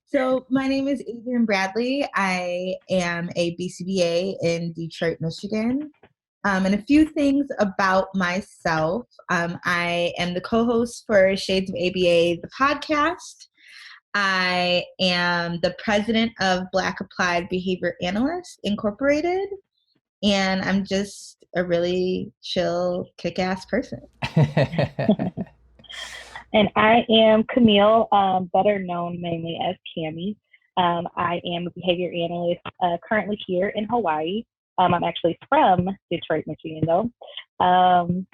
So my name is Adrienne Bradley. I am a BCBA in Detroit, Michigan. And a few things about myself. I am the co-host for Shades of ABA, the podcast. I am the president of Black Applied Behavior Analysts Incorporated. And I'm just a really chill, kick-ass person. And I am Camille, better known mainly as Camille. I am a behavior analyst currently here in Hawaii. I'm actually from Detroit, Michigan, though. I'm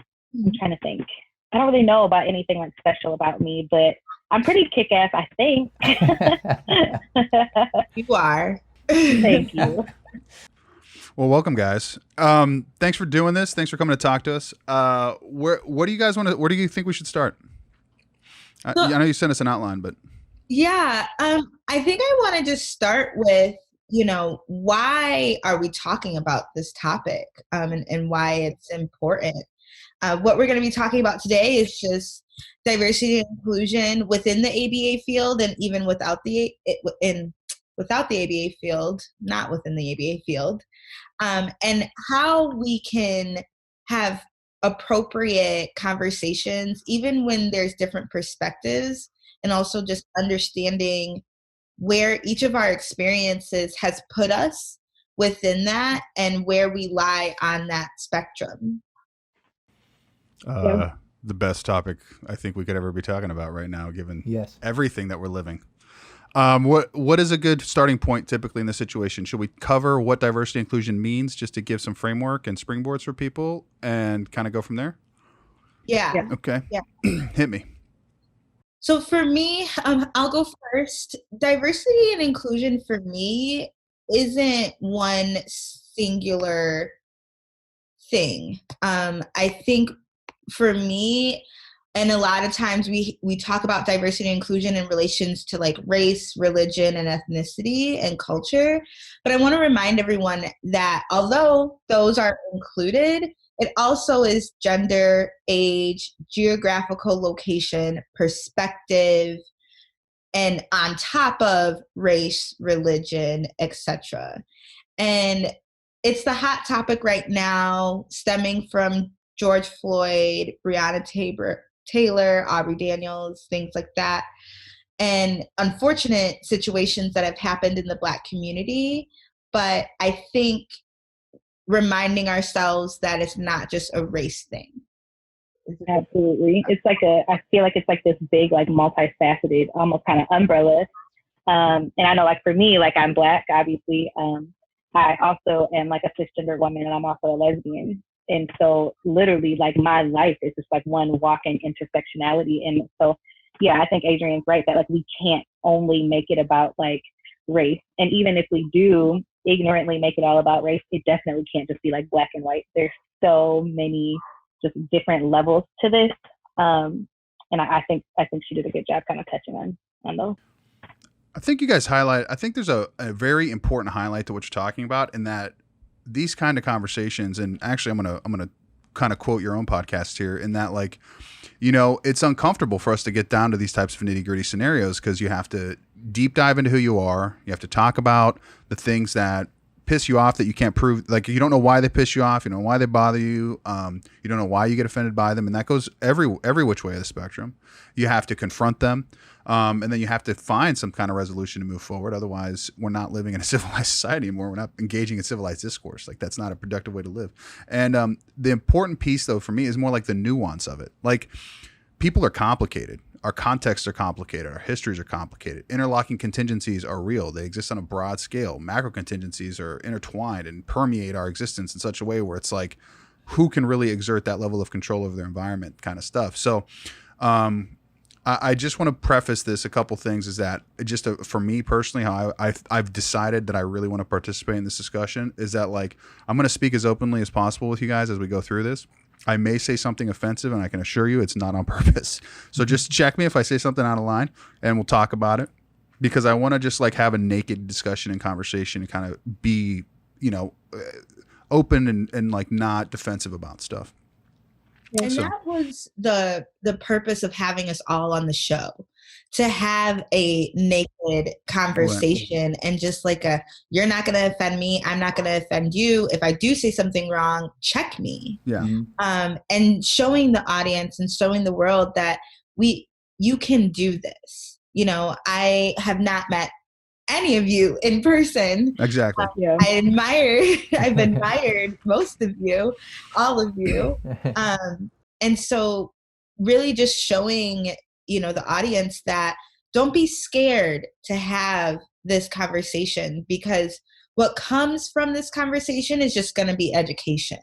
trying to think. I don't really know about anything like special about me, but I'm pretty kick-ass, I think. You are. Thank you. Well, welcome, guys. Thanks for doing this. Thanks for coming to talk to us. What do you guys want to? Where do you think we should start? I know you sent us an outline, but yeah, I think I want to just start with, why are we talking about this topic, and why it's important. What we're going to be talking about today is just diversity and inclusion within the ABA field, and even without the ABA field, not within the ABA field, and how we can have appropriate conversations, even when there's different perspectives, and also just understanding where each of our experiences has put us within that and where we lie on that spectrum. The best topic I think we could ever be talking about right now, given everything that we're living. What is a good starting point typically in this situation? Should we cover what diversity and inclusion means just to give some framework and springboards for people and kind of go from there? Yeah. Okay. Yeah. Hit me. So for me, I'll go first. Diversity and inclusion for me isn't one singular thing. I think for me, and a lot of times we talk about diversity and inclusion in relations to like race, religion, and ethnicity and culture. But I want to remind everyone that although those are included, it also is gender, age, geographical location, perspective, and on top of race, religion, etc. And it's the hot topic right now, stemming from George Floyd, Breonna Taylor, Aubrey Daniels, things like that, and unfortunate situations that have happened in the Black community. But I think reminding ourselves that it's not just a race thing. Absolutely. It's like I feel like it's like this big, like multifaceted, almost kind of umbrella. And I know like for me, like I'm Black, obviously. I also am like a cisgender woman, and I'm also a lesbian. And so literally like my life is just like one walking intersectionality. And so, yeah, I think Adrienne's right that like we can't only make it about like race. And even if we do ignorantly make it all about race, it definitely can't just be like black and white. There's so many just different levels to this. And I think she did a good job kind of touching on those. I think you guys I think there's a very important highlight to what you're talking about, in that these kind of conversations, and actually I'm gonna kind of quote your own podcast here, in that like, it's uncomfortable for us to get down to these types of nitty gritty scenarios because you have to deep dive into who you are. You have to talk about the things that piss you off that you can't prove. Like you don't know why they piss you off. You don't know why they bother you. You don't know why you get offended by them. And that goes every which way of the spectrum. You have to confront them. And then you have to find some kind of resolution to move forward. Otherwise, we're not living in a civilized society anymore. We're not engaging in civilized discourse. Like that's not a productive way to live. And the important piece, though, for me is more like the nuance of it. Like people are complicated. Our contexts are complicated. Our histories are complicated. Interlocking contingencies are real. They exist on a broad scale. Macro contingencies are intertwined and permeate our existence in such a way where it's like, who can really exert that level of control over their environment kind of stuff. So I just want to preface this. A couple things is that just for me personally, how I've decided that I really want to participate in this discussion is that like, I'm going to speak as openly as possible with you guys as we go through this. I may say something offensive, and I can assure you it's not on purpose. So just check me if I say something out of line, and we'll talk about it, because I want to just like have a naked discussion and conversation and kind of be, open and like not defensive about stuff. And that was the purpose of having us all on the show. to have a naked conversation and just like you're not going to offend me. I'm not going to offend you. If I do say something wrong, check me. Yeah. And showing the audience and showing the world that you can do this. You know, I have not met any of you in person. Exactly. I've admired most of you, all of you. And so really just showing, you know, the audience that don't be scared to have this conversation, because what comes from this conversation is just going to be education,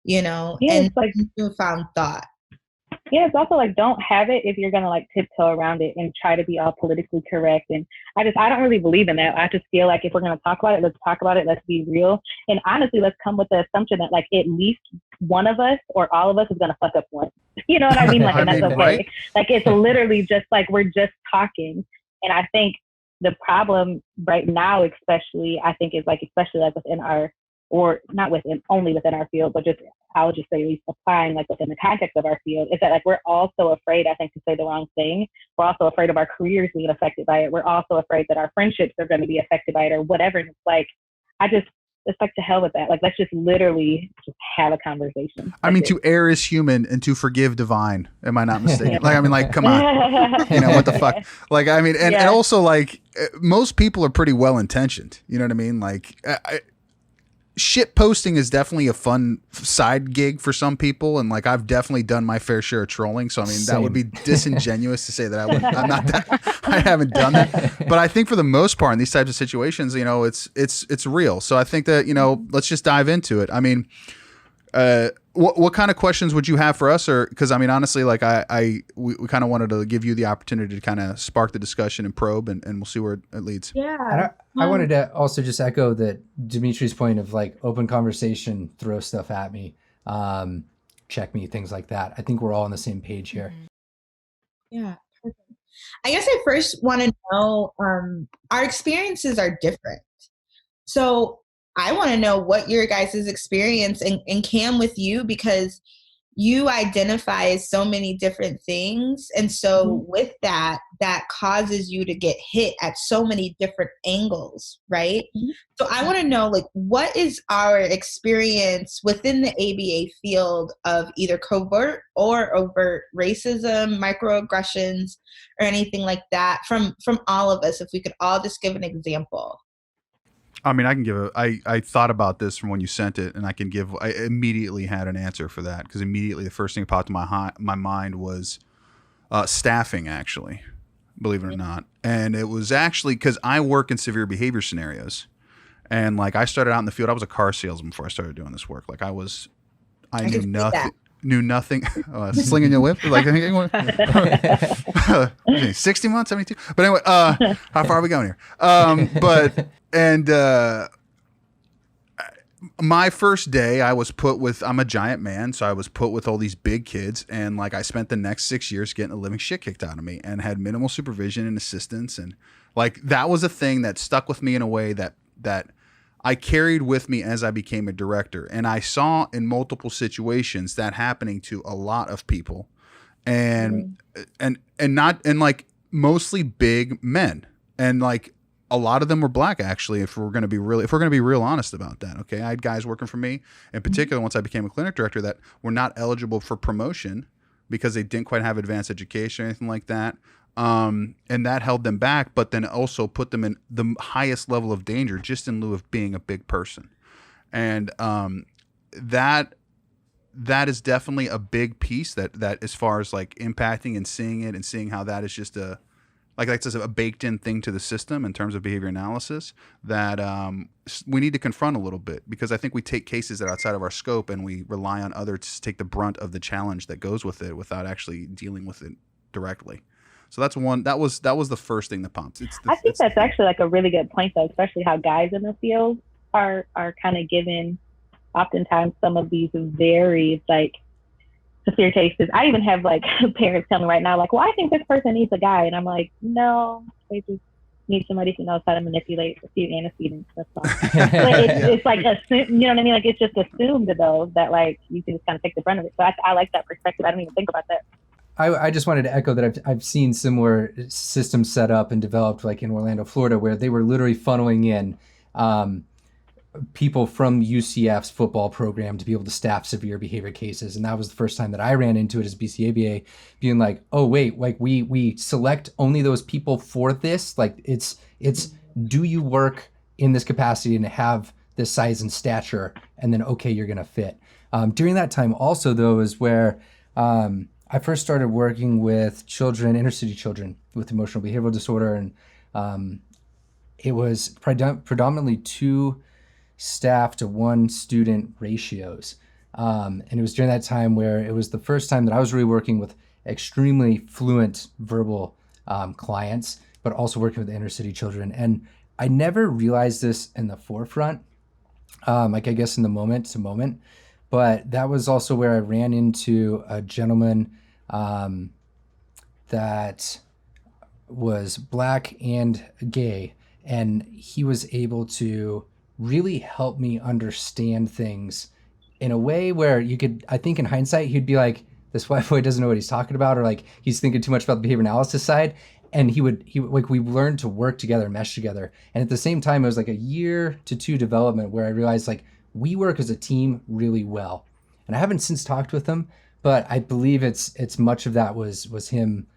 you know, and it's like newfound thought. Yeah, it's also like, don't have it if you're gonna like tiptoe around it and try to be all politically correct. And I don't really believe in that. I just feel like if we're gonna talk about it, let's talk about it. Let's be real. And honestly, let's come with the assumption that like at least one of us or all of us is gonna fuck up once. You know what I mean? Like, and that's okay. Right? Like, it's literally just like we're just talking. And I think the problem right now, especially, I think is like, especially like within our, or not within only within our field, but just I would just say at least applying like within the context of our field, is that like we're all so afraid, I think, to say the wrong thing. We're also afraid of our careers being affected by it. We're also afraid that our friendships are going to be affected by it or whatever. And it's like, it's like to hell with that. Like, let's just literally just have a conversation. I mean, to err is human and to forgive divine. Am I not mistaken? Like, I mean, like, come on, you know, what the fuck? Like, I mean, and also like most people are pretty well intentioned. You know what I mean? Like, shit posting is definitely a fun side gig for some people, and like I've definitely done my fair share of trolling. So I mean, that would be disingenuous to say that I'm not that. I haven't done that, but I think for the most part in these types of situations, you know, it's real. So I think that, you know, let's just dive into it. I mean, what kind of questions would you have for us? Or because I mean, honestly, like we kind of wanted to give you the opportunity to kind of spark the discussion and probe, and we'll see where it leads. Yeah. I wanted to also just echo that Dimitri's point of like open conversation, throw stuff at me, check me, things like that. I think we're all on the same page here. Yeah. I guess I first want to know, our experiences are different. So I want to know what your guys' experience and Cam with you, because you identify as so many different things. And so with that causes you to get hit at so many different angles, right? So I want to know, like, what is our experience within the ABA field of either covert or overt racism, microaggressions, or anything like that from all of us, if we could all just give an example. I mean, I can give I thought about this from when you sent it, and I immediately had an answer for that, because immediately the first thing that popped in my mind was staffing, actually, believe it or not. And it was actually because I work in severe behavior scenarios, and like I started out in the field. I was a car salesman before I started doing this work. Like I knew nothing. Slinging your whip, like 60 months, 72. But anyway, how far are we going here? My first day, I'm a giant man, so I was put with all these big kids, and like I spent the next 6 years getting the living shit kicked out of me, and had minimal supervision and assistance, and like that was a thing that stuck with me in a way that I carried with me as I became a director. And I saw in multiple situations that happening to a lot of people, and like mostly big men, and like a lot of them were black, actually, if we're going to be real honest about that. Okay. I had guys working for me in particular, once I became a clinic director, that were not eligible for promotion because they didn't quite have advanced education or anything like that. And that held them back, but then also put them in the highest level of danger just in lieu of being a big person. And that is definitely a big piece that as far as like impacting and seeing it and seeing how that is just a baked in thing to the system in terms of behavior analysis that we need to confront a little bit, because I think we take cases that are outside of our scope and we rely on others to take the brunt of the challenge that goes with it without actually dealing with it directly. So that's one. That was the first thing that popped. I think that's actually like a really good point, though, especially how guys in the field are kind of given oftentimes some of these very like severe cases. I even have like parents tell me right now, like, well, I think this person needs a guy, and I'm like, no, they just need somebody who knows how to manipulate a few antecedents. That's all. It's like you know what I mean? Like, it's just assumed though that like you can just kind of take the brunt of it. So I like that perspective. I didn't even think about that. I just wanted to echo that I've seen similar systems set up and developed, like in Orlando, Florida, where they were literally funneling in um, people from UCF's football program to be able to staff severe behavior cases. And that was the first time that I ran into it as BCABA, being like, oh wait, like we select only those people for this. Like it's do you work in this capacity and have this size and stature, and then okay, you're gonna fit. During that time also though is where I first started working with children, inner city children with emotional behavioral disorder, and it was predominantly 2 staff to 1 student ratios. And it was during that time where it was the first time that I was really working with extremely fluent verbal clients, but also working with inner city children. And I never realized this in the forefront, like I guess in the moment to moment, but that was also where I ran into a gentleman that was Black and gay, and he was able to really help me understand things in a way where you could, I think in hindsight, he'd be like, this white boy doesn't know what he's talking about, or like he's thinking too much about the behavior analysis side. And he like, we learned to work together, mesh together. And at the same time, it was like a year to 2 development where I realized like we work as a team really well. And I haven't since talked with him, but I believe it's much of that was him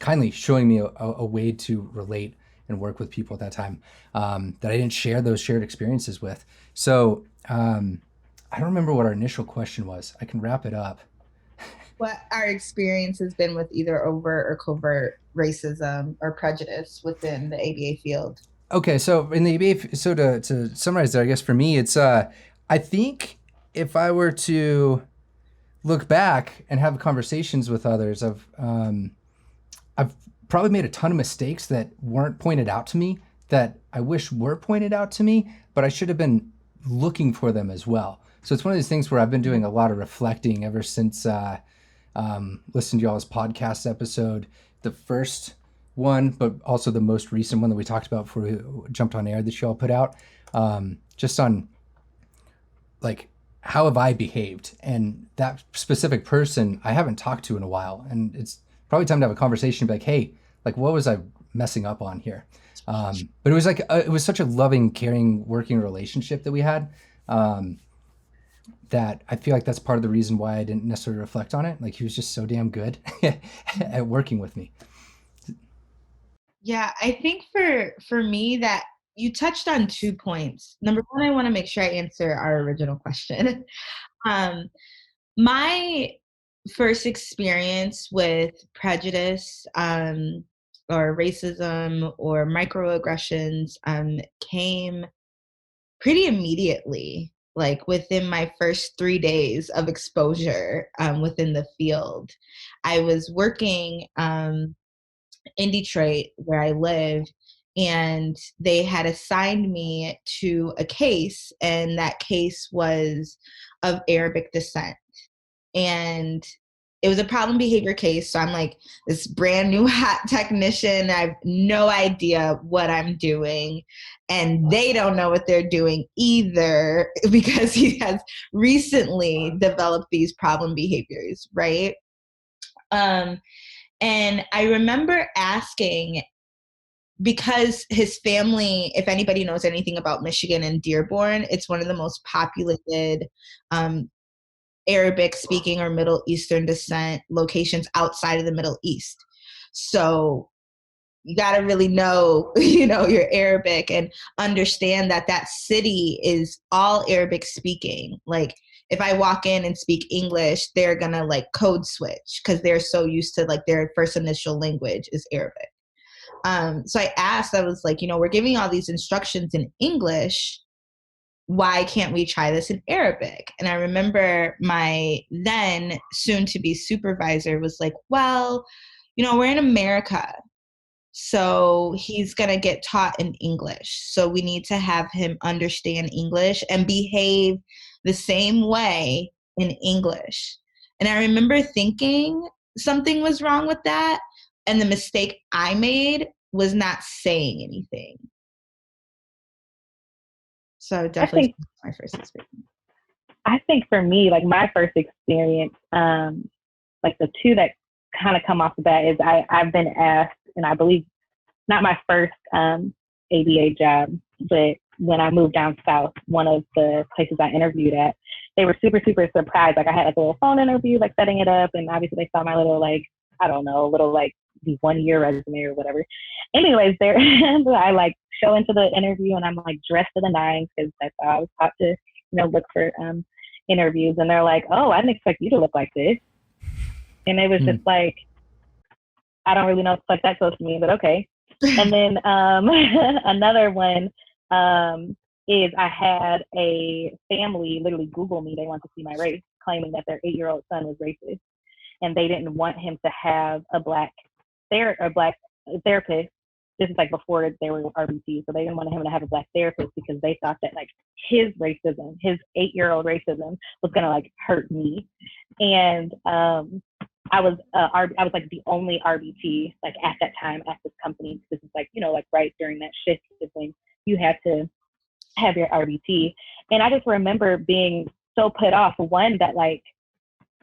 kindly showing me a way to relate and work with people at that time that I didn't share those shared experiences with. So I don't remember what our initial question was. I can wrap it up. What our experience has been with either overt or covert racism or prejudice within the ABA field. Okay, so in the ABA, so to summarize there, I guess for me, it's I think if I were to look back and have conversations with others, I've probably made a ton of mistakes that weren't pointed out to me that I wish were pointed out to me, but I should have been looking for them as well. So it's one of these things where I've been doing a lot of reflecting ever since listening to y'all's podcast episode, the first one, but also the most recent one that we talked about before we jumped on air that y'all put out, just on like, how have I behaved? And that specific person I haven't talked to in a while. And it's probably time to have a conversation, be like, hey, like, what was I messing up on here? But it was like, it was such a loving, caring, working relationship that we had, that I feel like that's part of the reason why I didn't necessarily reflect on it. Like, he was just so damn good at working with me. Yeah, I think for me that you touched on 2 points. Number one, I want to make sure I answer our original question. My first experience with prejudice or racism or microaggressions came pretty immediately, like within my first 3 days of exposure within the field. I was working in Detroit, where I live, and they had assigned me to a case, and that case was of Arabic descent. And it was a problem behavior case. So I'm like this brand new hot technician. I have no idea what I'm doing. And they don't know what they're doing either because he has recently developed these problem behaviors, right? And I remember asking, because his family, if anybody knows anything about Michigan and Dearborn, it's one of the most populated Arabic speaking or Middle Eastern descent locations outside of the Middle East. So you got to really know, your Arabic and understand that that city is all Arabic speaking. Like, if I walk in and speak English, they're going to like code switch because they're so used to like their first initial language is Arabic. So I asked, I was like, we're giving all these instructions in English. Why can't we try this in Arabic? And I remember my then soon to be supervisor was like, well, we're in America. So he's going to get taught in English. So we need to have him understand English and behave the same way in English. And I remember thinking something was wrong with that. And the mistake I made was not saying anything. So definitely my first experience. I think for me, like my first experience, like the 2 that kind of come off the bat is I've been asked, and I believe not my first ABA job, but when I moved down south, one of the places I interviewed at, they were super, super surprised. Like I had like a little phone interview, like setting it up, and obviously they saw my little like, I don't know, little like the 1 year resume or whatever. Anyways, there I like show into the interview and I'm like dressed to the nines because that's how I was taught to, look for interviews. And they're like, oh, I didn't expect you to look like this. And it was just like, I don't really know what that supposed to mean, but okay. And then another one is I had a family literally Google me. They wanted to see my race, claiming that their 8-year-old son was racist. And they didn't want him to have a black therapist. This is like before they were RBT. So they didn't want him to have a black therapist because they thought that like his racism, his 8-year-old racism was going to like hurt me. And I was like the only RBT like at that time at this company. This is like, like right during that shift when you had to have your RBT. And I just remember being so put off, one, that like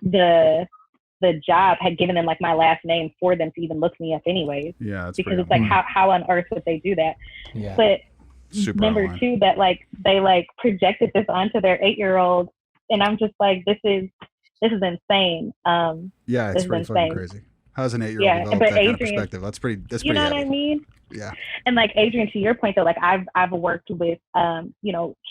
the job had given them like my last name for them to even look me up anyways. Yeah, that's because it's like how on earth would they do that? Yeah. But super number online. 2, that like they like projected this onto their 8-year-old, and I'm just like, this is insane. Yeah, it's pretty fucking crazy. How does an 8-year-old develop that kind of perspective? That's pretty. That's pretty. You know heavy. what I mean? Yeah. And like Adrienne, to your point though, like I've worked with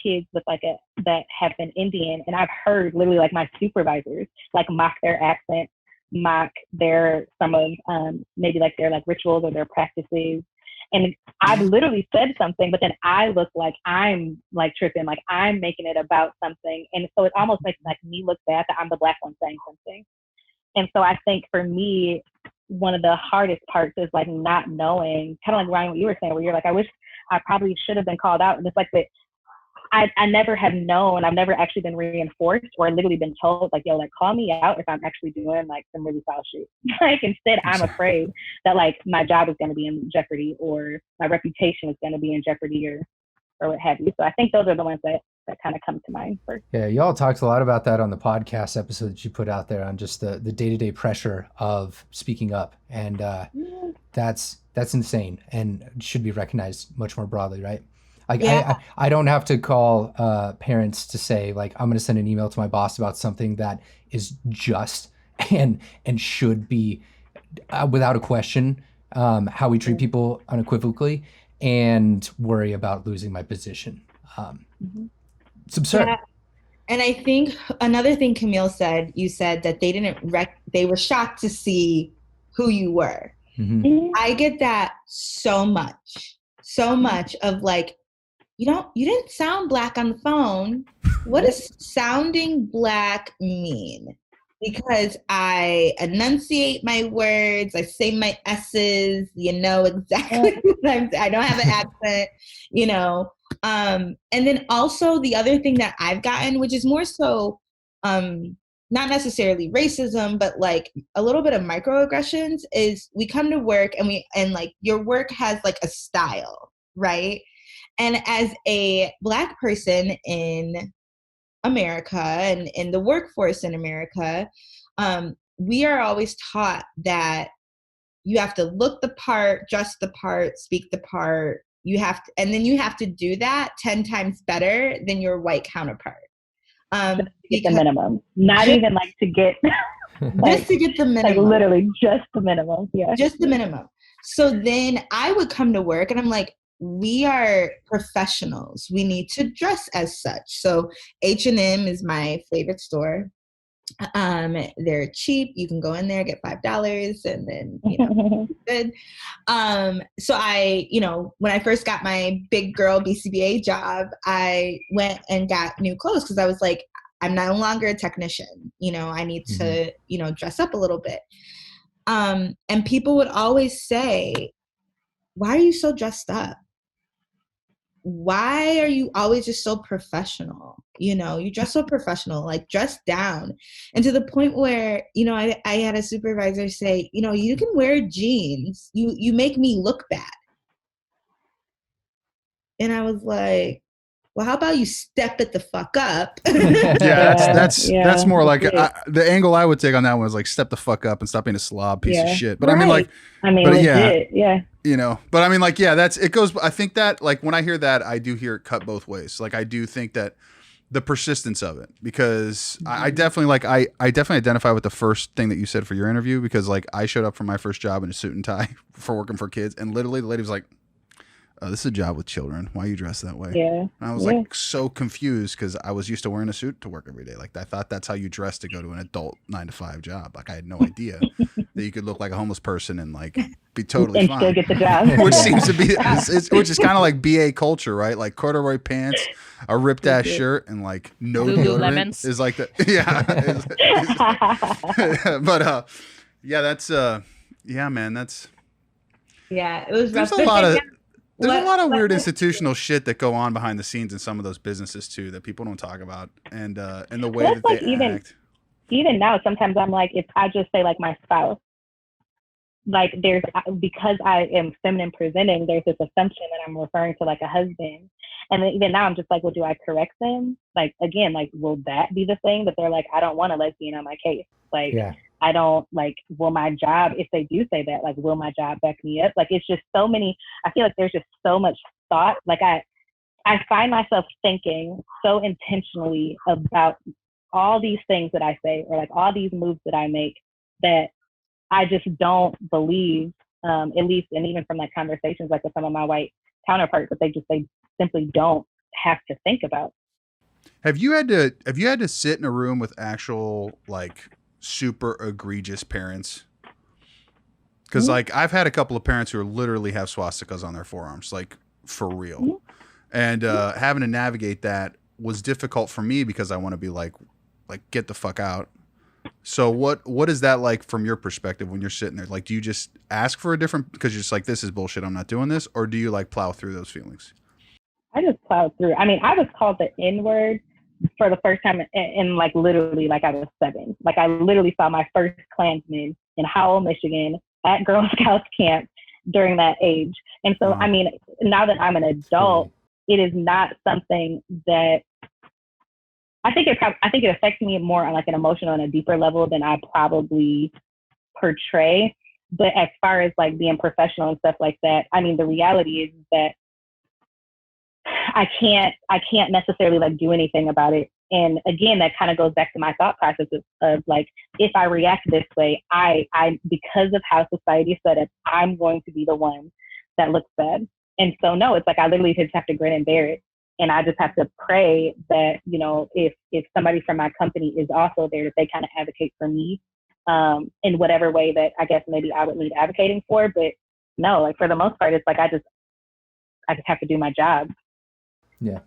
kids with like that have been Indian, and I've heard literally like my supervisors like mock their accent, mock some of maybe like their like rituals or their practices. And I've literally said something, but then I look like I'm like tripping, like I'm making it about something. And so it almost makes like me look bad that I'm the black one saying something. And so I think for me, one of the hardest parts is like not knowing, kind of like Ryan, what you were saying, where you're like, I wish I probably should have been called out. And it's like that I never have known, I've never actually been reinforced or literally been told like, yo, like call me out if I'm actually doing like some really foul shit. Like instead I'm afraid that like my job is going to be in jeopardy or my reputation is going to be in jeopardy or what have you. So I think those are the ones that kind of come to mind first. Yeah, y'all talked a lot about that on the podcast episode that you put out there on just the day-to-day pressure of speaking up. And that's insane and should be recognized much more broadly, right? Like I don't have to call parents to say like I'm going to send an email to my boss about something that is just and should be without a question how we treat people unequivocally and worry about losing my position. It's absurd. Yeah. And I think another thing Camille said, you said that they were shocked to see who you were. Mm-hmm. I get that so much of like, you didn't sound black on the phone. What does sounding black mean? Because I enunciate my words, I say my S's, exactly what I don't have an accent, And then also the other thing that I've gotten, which is more so not necessarily racism, but like a little bit of microaggressions, is we come to work and like your work has like a style, right? And as a Black person in America and in the workforce in America, we are always taught that you have to look the part, dress the part, speak the part. And then you have to do that 10 times better than your white counterpart. Just to get the minimum, not even like to get just to get the minimum. Like literally just the minimum. Yeah. Just the minimum. So then I would come to work and I'm like, we are professionals. We need to dress as such. So H&M is my favorite store. They're cheap. You can go in there, get $5 and then, good. So I, when I first got my big girl BCBA job, I went and got new clothes because I was like, I'm no longer a technician. I need to, dress up a little bit. And people would always say, why are you so dressed up? Why are you always just so professional? You dress so professional, like dress down. And to the point where, I had a supervisor say, you can wear jeans. You make me look bad. And I was like, well, how about you step it the fuck up? That's more like the angle I would take on that one was like, step the fuck up and stop being a slob piece of shit. But right. but legit, yeah. You know, but I mean, like, yeah, it goes, I think that, like, when I hear that, I do hear it cut both ways. Like, I do think that the persistence of it, because I definitely, like, I definitely identify with the first thing that you said for your interview, because, like, I showed up for my first job in a suit and tie for working for kids, and literally the lady was like, this is a job with children. Why are you dressed that way? Yeah. And I was like so confused, because I was used to wearing a suit to work every day. Like, I thought that's how you dress to go to an adult 9-to-5 job. Like, I had no idea that you could look like a homeless person and like be totally and fine. still get the job. Which seems to be, which is kind of like BA culture, right? Like corduroy pants, a ripped ass shirt, and like no deodorant is like the but yeah, that's yeah, man, that's it was rough. There's a lot of weird institutional shit that go on behind the scenes in some of those businesses too that people don't talk about, and the way that they act. Even now, sometimes I'm like, if I just say like my spouse, like because I am feminine presenting, there's this assumption that I'm referring to like a husband, and then even now I'm just like, well, do I correct them? Like, again, like, will that be the thing that they're like, I don't want a lesbian on my case? Like, I don't, like, will my job, if they do say that, like, will my job back me up? Like, it's just so many, I feel like there's just so much thought. Like, I find myself thinking so intentionally about all these things that I say, or like all these moves that I make, that I just don't believe, at least, and even from like conversations like with some of my white counterparts, that they simply don't have to think about. Have you had to sit in a room with actual like super egregious parents? Because like I've had a couple of parents who literally have swastikas on their forearms, like for real, and having to navigate that was difficult for me, because I want to be like get the fuck out. So what is that like from your perspective when you're sitting there? Like, do you just ask for a different, because you're just like, this is bullshit, I'm not doing this, or do you like plow through those feelings? I just plowed through. I mean, I was called the N-word for the first time in like literally like I was 7. Like, I literally saw my first Klansman in Howell, Michigan at Girl Scouts camp during that age. And so, I mean, now that I'm an adult, it is not something that I think it affects me more on like an emotional and a deeper level than I probably portray. But as far as like being professional and stuff like that, I mean, the reality is that I can't necessarily like do anything about it. And again, that kind of goes back to my thought process of like, if I react this way, I because of how society is set up, I'm going to be the one that looks bad. And so no, it's like I literally just have to grin and bear it. And I just have to pray that, you know, if somebody from my company is also there, that they kind of advocate for me in whatever way that I guess maybe I would need advocating for. But no, like for the most part, it's like I just have to do my job. Yeah.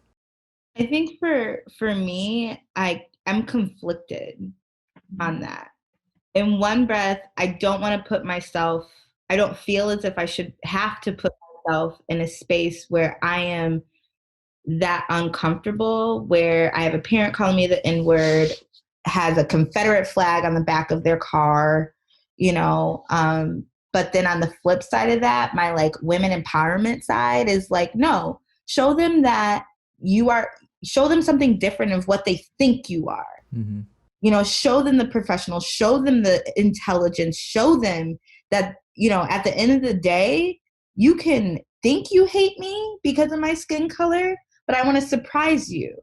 I think for me, I'm conflicted on that. In one breath, I don't feel as if I should have to put myself in a space where I am that uncomfortable, where I have a parent calling me the N-word, has a Confederate flag on the back of their car, you know, but then on the flip side of that, my like women empowerment side is like, no, show them something different of what they think you are. Mm-hmm. You know, show them the professional, show them the intelligence, show them that, you know, at the end of the day, you can think you hate me because of my skin color, but I want to surprise you.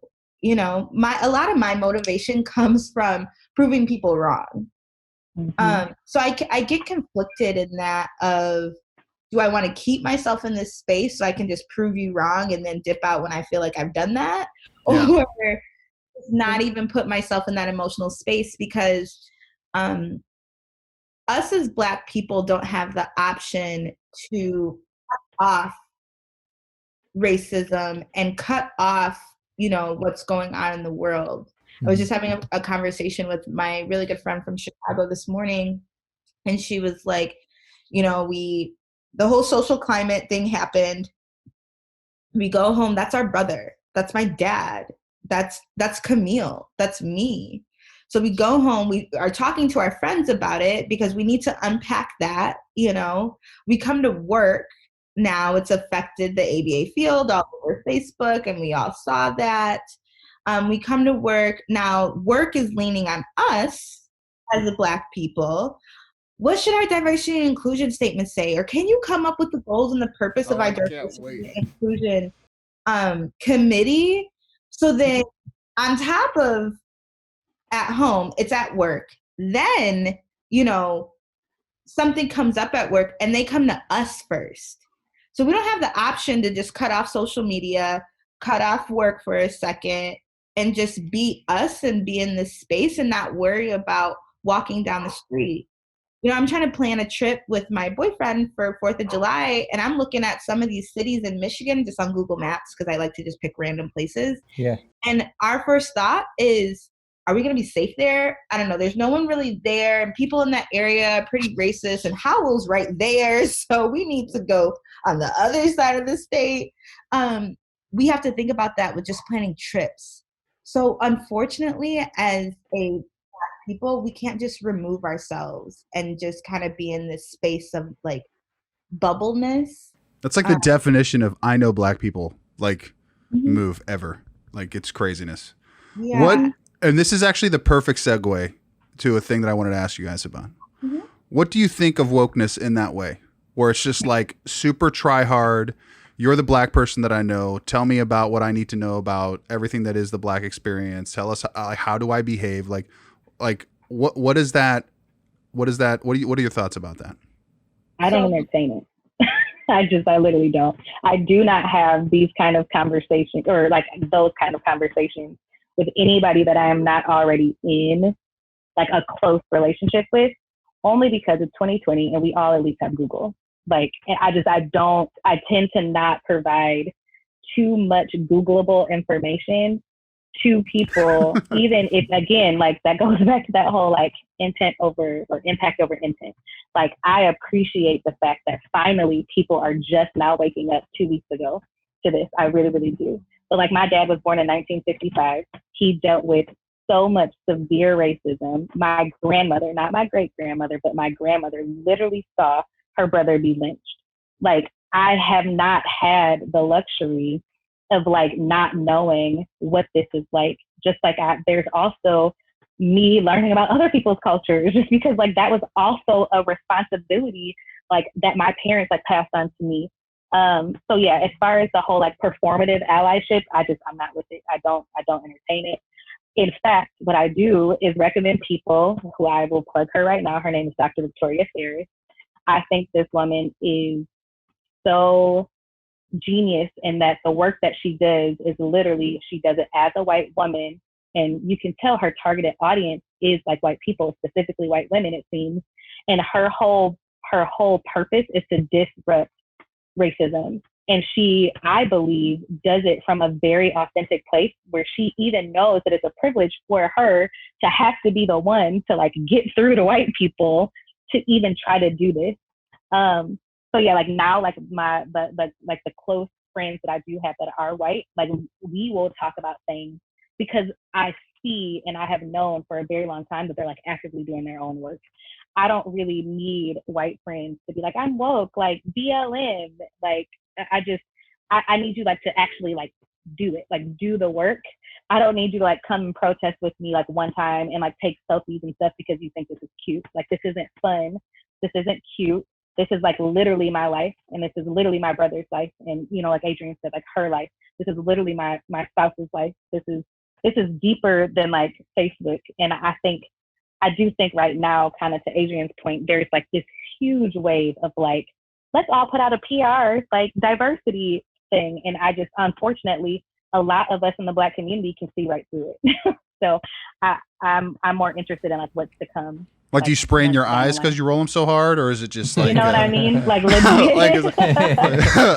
You know, a lot of my motivation comes from proving people wrong. Mm-hmm. So I get conflicted in that of, do I want to keep myself in this space so I can just prove you wrong and then dip out when I feel like I've done that? Yeah. Or not even put myself in that emotional space, because us as Black people don't have the option to cut off racism and cut off, you know, what's going on in the world. I was just having a conversation with my really good friend from Chicago this morning, and she was like, you know, the whole social climate thing happened. We go home, that's our brother, that's my dad, that's Camille, that's me. So we go home, we are talking to our friends about it because we need to unpack that, you know. We come to work, now it's affected the ABA field all over Facebook, and we all saw that. We come to work. Now, work is leaning on us as the Black people. What should our diversity and inclusion statement say? Or can you come up with the goals and the purpose of our diversity and inclusion committee? So that on top of at home, it's at work. Then, something comes up at work and they come to us first. So we don't have the option to just cut off social media, cut off work for a second, and just be us and be in this space and not worry about walking down the street. I'm trying to plan a trip with my boyfriend for 4th of July, and I'm looking at some of these cities in Michigan just on Google Maps because I like to just pick random places. Yeah. And our first thought is, are we going to be safe there? I don't know. There's no one really there, and people in that area are pretty racist, and Howell's right there, so we need to go on the other side of the state. We have to think about that with just planning trips. So unfortunately, as a people, we can't just remove ourselves and just kind of be in this space of like bubbleness. That's like the definition of I know Black people like move ever. Like it's craziness. Yeah. What? And this is actually the perfect segue to a thing that I wanted to ask you guys about. Mm-hmm. What do you think of wokeness in that way, where it's just like super try hard? You're the Black person that I know. Tell me about what I need to know about everything that is the Black experience. Tell us how do I behave? Like what is that? What is that? What are your thoughts about that? I don't entertain it. I literally don't. I do not have these kind of conversations or like those kind of conversations with anybody that I am not already in like a close relationship with, only because it's 2020 and we all at least have Google. Like, I tend to not provide too much Googleable information to people, even if, again, like that goes back to that whole like impact over intent. Like, I appreciate the fact that finally people are just now waking up 2 weeks ago to this. I really, really do. But like, my dad was born in 1955. He dealt with so much severe racism. My grandmother, not my great grandmother, but my grandmother literally saw her brother be lynched. Like, I have not had the luxury of like not knowing what this is like. Just like there's also me learning about other people's cultures, just because like that was also a responsibility like that my parents like passed on to me. So yeah, as far as the whole like performative allyship, I'm not with it. I don't entertain it. In fact, what I do is recommend people who I will plug her right now. Her name is Dr. Victoria Ferris. I think this woman is so genius in that the work that she does is literally, she does it as a white woman, and you can tell her targeted audience is like white people, specifically white women, it seems. And her whole purpose is to disrupt racism. And she, I believe, does it from a very authentic place where she even knows that it's a privilege for her to have to be the one to like get through to white people to even try to do this. So yeah, like now, like the close friends that I do have that are white, like we will talk about things because I see and I have known for a very long time that they're like actively doing their own work. I don't really need white friends to be like, I'm woke, like BLM, like I need you like to actually like do it, like do the work. I don't need you to like come and protest with me like one time and like take selfies and stuff because you think this is cute. Like, this isn't fun. This isn't cute. This is like literally my life, and this is literally my brother's life, and you know, like Adrienne said, like her life. This is literally my spouse's life. This is deeper than like Facebook. And I do think right now, kind of to Adrienne's point, there's like this huge wave of like, let's all put out a PR like diversity thing, and I just, unfortunately, a lot of us in the Black community can see right through it. So I'm more interested in like what's to come. Like, do you spray in your eyes because you roll them so hard, or is it just like, you know what I mean? Like, legit.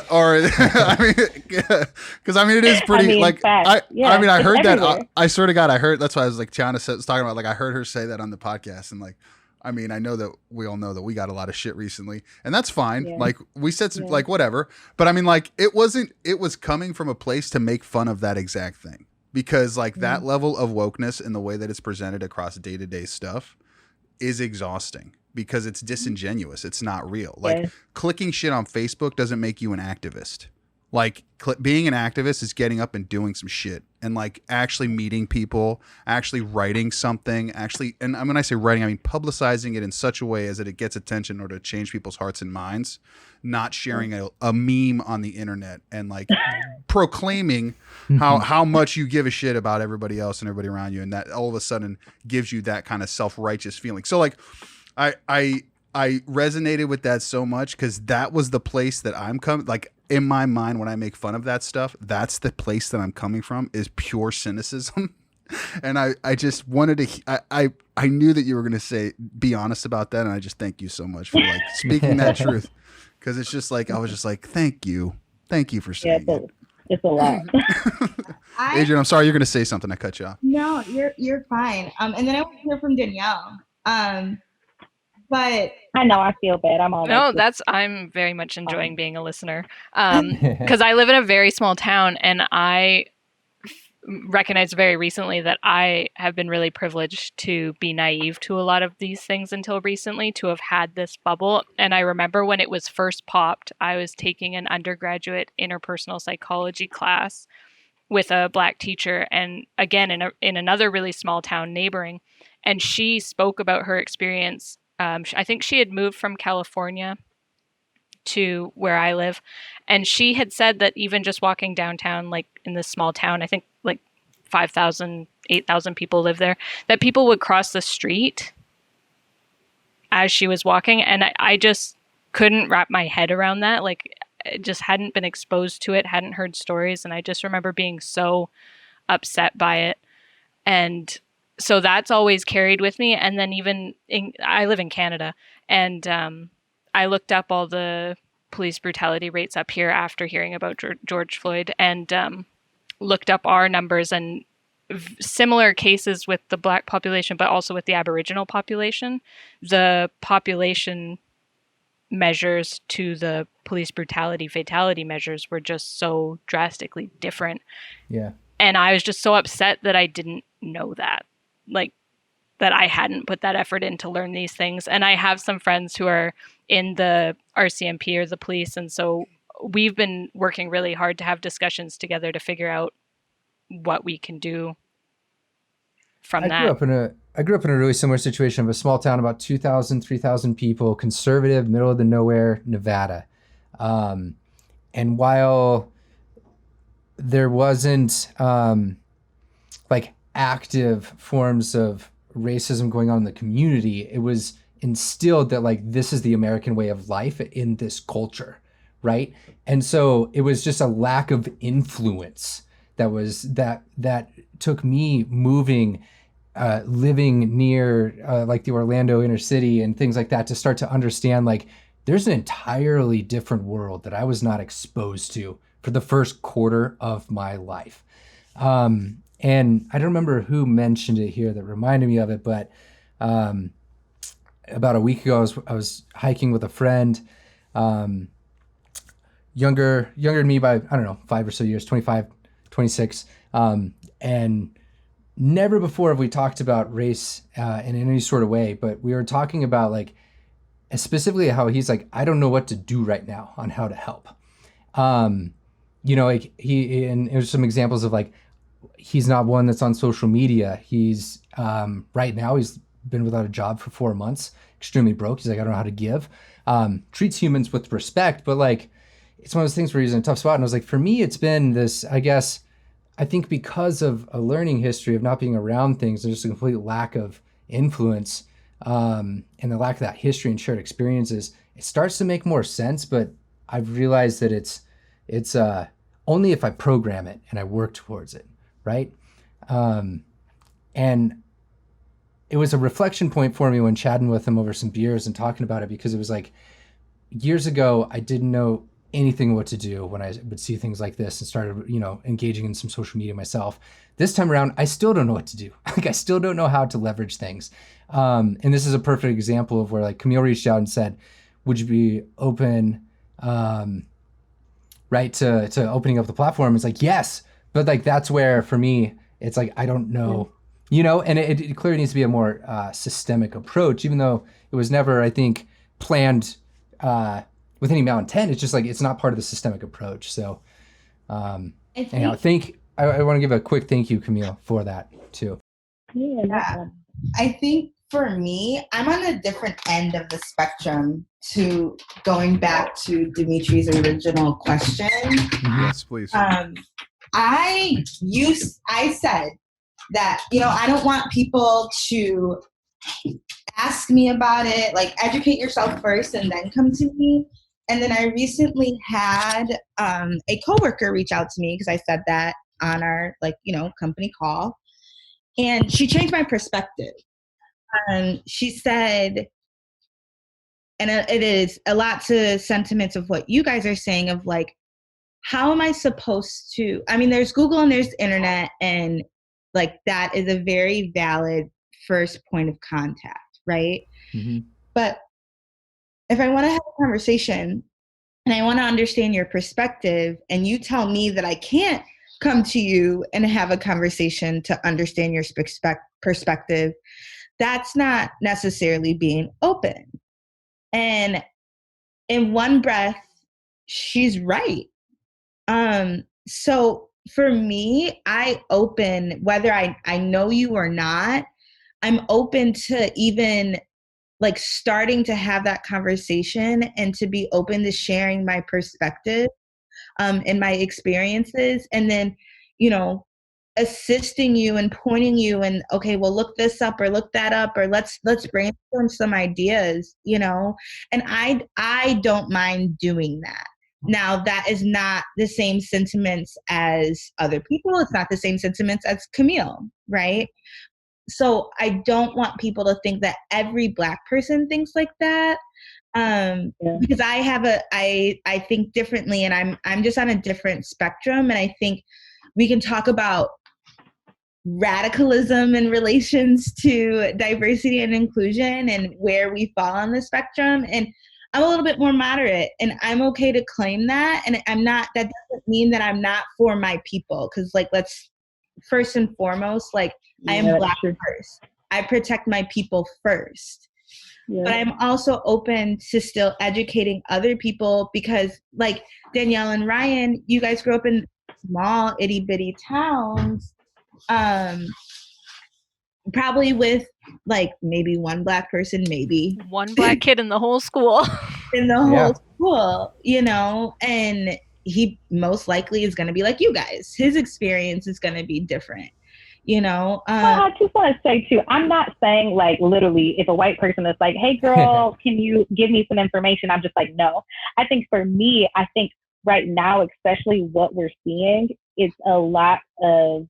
or I mean, because I mean, it is pretty like I mean, I heard everywhere. That. I swear to God, I heard. That's why I was like, Tiana was talking about. Like, I heard her say that on the podcast, and like, I mean, I know that we all know that we got a lot of shit recently, and that's fine. Yeah. Like, we said some, like whatever, but I mean, like, it was coming from a place to make fun of that exact thing, because like that level of wokeness and the way that it's presented across day-to-day stuff is exhausting. because it's disingenuous. It's not real. Like Yes. clicking shit on Facebook doesn't make you an activist. Like being an activist is getting up and doing some shit and like actually meeting people, actually writing something, actually, and when I say writing, I mean publicizing it in such a way as that it gets attention in order to change people's hearts and minds, not sharing a meme on the internet and like proclaiming how much you give a shit about everybody else and everybody around you, and that all of a sudden gives you that kind of self-righteous feeling. So like I resonated with that so much because that was the place that I'm coming. Like in my mind, when I make fun of that stuff, that's the place that I'm coming from, is pure cynicism. And I just wanted to, I knew that you were going to say, be honest about that. And I just thank you so much for like speaking that truth. Cause it's just like, I was just like, thank you for saying it. It's a lot. Adrienne, I'm sorry, you're going to say something. I cut you off. No, you're fine. And then I want to hear from Danielle. But I know, I feel bad. I'm very much enjoying being a listener. Because I live in a very small town, and I recognized very recently that I have been really privileged to be naive to a lot of these things until recently, to have had this bubble. And I remember when it was first popped, I was taking an undergraduate interpersonal psychology class with a Black teacher, and again in another really small town neighboring, and she spoke about her experience. I think she had moved from California to where I live, and she had said that even just walking downtown, like in this small town, I think like 5,000, 8,000 people live there, that people would cross the street as she was walking, and I just couldn't wrap my head around that. Like, I just hadn't been exposed to it, hadn't heard stories, and I just remember being so upset by it. And so that's always carried with me. And then I live in Canada, and I looked up all the police brutality rates up here after hearing about George Floyd, and looked up our numbers, and similar cases with the Black population, but also with the Aboriginal population. The population measures to the police brutality fatality measures were just so drastically different. Yeah. And I was just so upset that I didn't know that. Like, that I hadn't put that effort in to learn these things. And I have some friends who are in the RCMP or the police. And so we've been working really hard to have discussions together to figure out what we can do from that. I grew up in a really similar situation of a small town, about 2,000, 3,000 people, conservative, middle of the nowhere, Nevada. And while there wasn't like active forms of racism going on in the community, it was instilled that like this is the American way of life in this culture, right? And so it was just a lack of influence that took me moving, living near like the Orlando inner city and things like that, to start to understand like there's an entirely different world that I was not exposed to for the first quarter of my life. And I don't remember who mentioned it here that reminded me of it, but about a week ago, I was hiking with a friend, younger than me by, I don't know, 5 or so years, 25, 26. And never before have we talked about race in any sort of way, but we were talking about like, specifically how he's like, I don't know what to do right now on how to help. You know, like and there's some examples of like, he's not one that's on social media. He's right now he's been without a job for 4 months, extremely broke. He's like, I don't know how to give. Treats humans with respect, but like, it's one of those things where he's in a tough spot. And I was like, for me, it's been this, I think because of a learning history of not being around things, there's just a complete lack of influence, and the lack of that history and shared experiences. It starts to make more sense, but I've realized that it's only if I program it and I work towards it. Right. And it was a reflection point for me when chatting with him over some beers and talking about it, because it was like years ago, I didn't know anything what to do when I would see things like this and started, you know, engaging in some social media myself. This time around, I still don't know what to do. Like, I still don't know how to leverage things. And this is a perfect example of where like Camille reached out and said, would you be open, right, to opening up the platform? It's like, yes. But like, that's where for me, it's like, I don't know You know, and it clearly needs to be a more systemic approach, even though it was never, I think, planned with any malintent. It's just like it's not part of the systemic approach. So, anyhow, I want to give a quick thank you, Camille, for that too. Yeah. I think for me, I'm on a different end of the spectrum to going back to Dimitri's original question. Yes, please. I said that, I don't want people to ask me about it, like educate yourself first and then come to me. And then I recently had a coworker reach out to me because I said that on our company call. And she changed my perspective. She said, and it is a lot to sentiments of what you guys are saying of like, how am I supposed to, there's Google and there's the internet, and like that is a very valid first point of contact, right? Mm-hmm. But if I want to have a conversation and I want to understand your perspective and you tell me that I can't come to you and have a conversation to understand your perspective, that's not necessarily being open. And in one breath, she's right. So for me, I open, whether I know you or not, I'm open to even like starting to have that conversation and to be open to sharing my perspective and my experiences, and then, assisting you and pointing you and, okay, well, look this up or look that up, or let's brainstorm some ideas, and I don't mind doing that. Now, that is not the same sentiments as other people. It's not the same sentiments as Camille, right? So I don't want people to think that every Black person thinks like that. Because I think differently, and I'm just on a different spectrum. And I think we can talk about radicalism in relations to diversity and inclusion and where we fall on the spectrum. And I'm a little bit more moderate, and I'm okay to claim that. And that doesn't mean that I'm not for my people. Cause like, let's first and foremost, like I am Black first. I protect my people first. Yeah. But I'm also open to still educating other people, because like Danielle and Ryan, you guys grew up in small itty bitty towns, probably with like maybe one Black person, maybe one Black kid in the whole school. Whole school, and he most likely is going to be like you guys. His experience is going to be different. Well, I just want to say too, I'm not saying like literally if a white person is like, hey girl, can you give me some information? I'm just like, no. I think for me, right now, especially what we're seeing, it's a lot of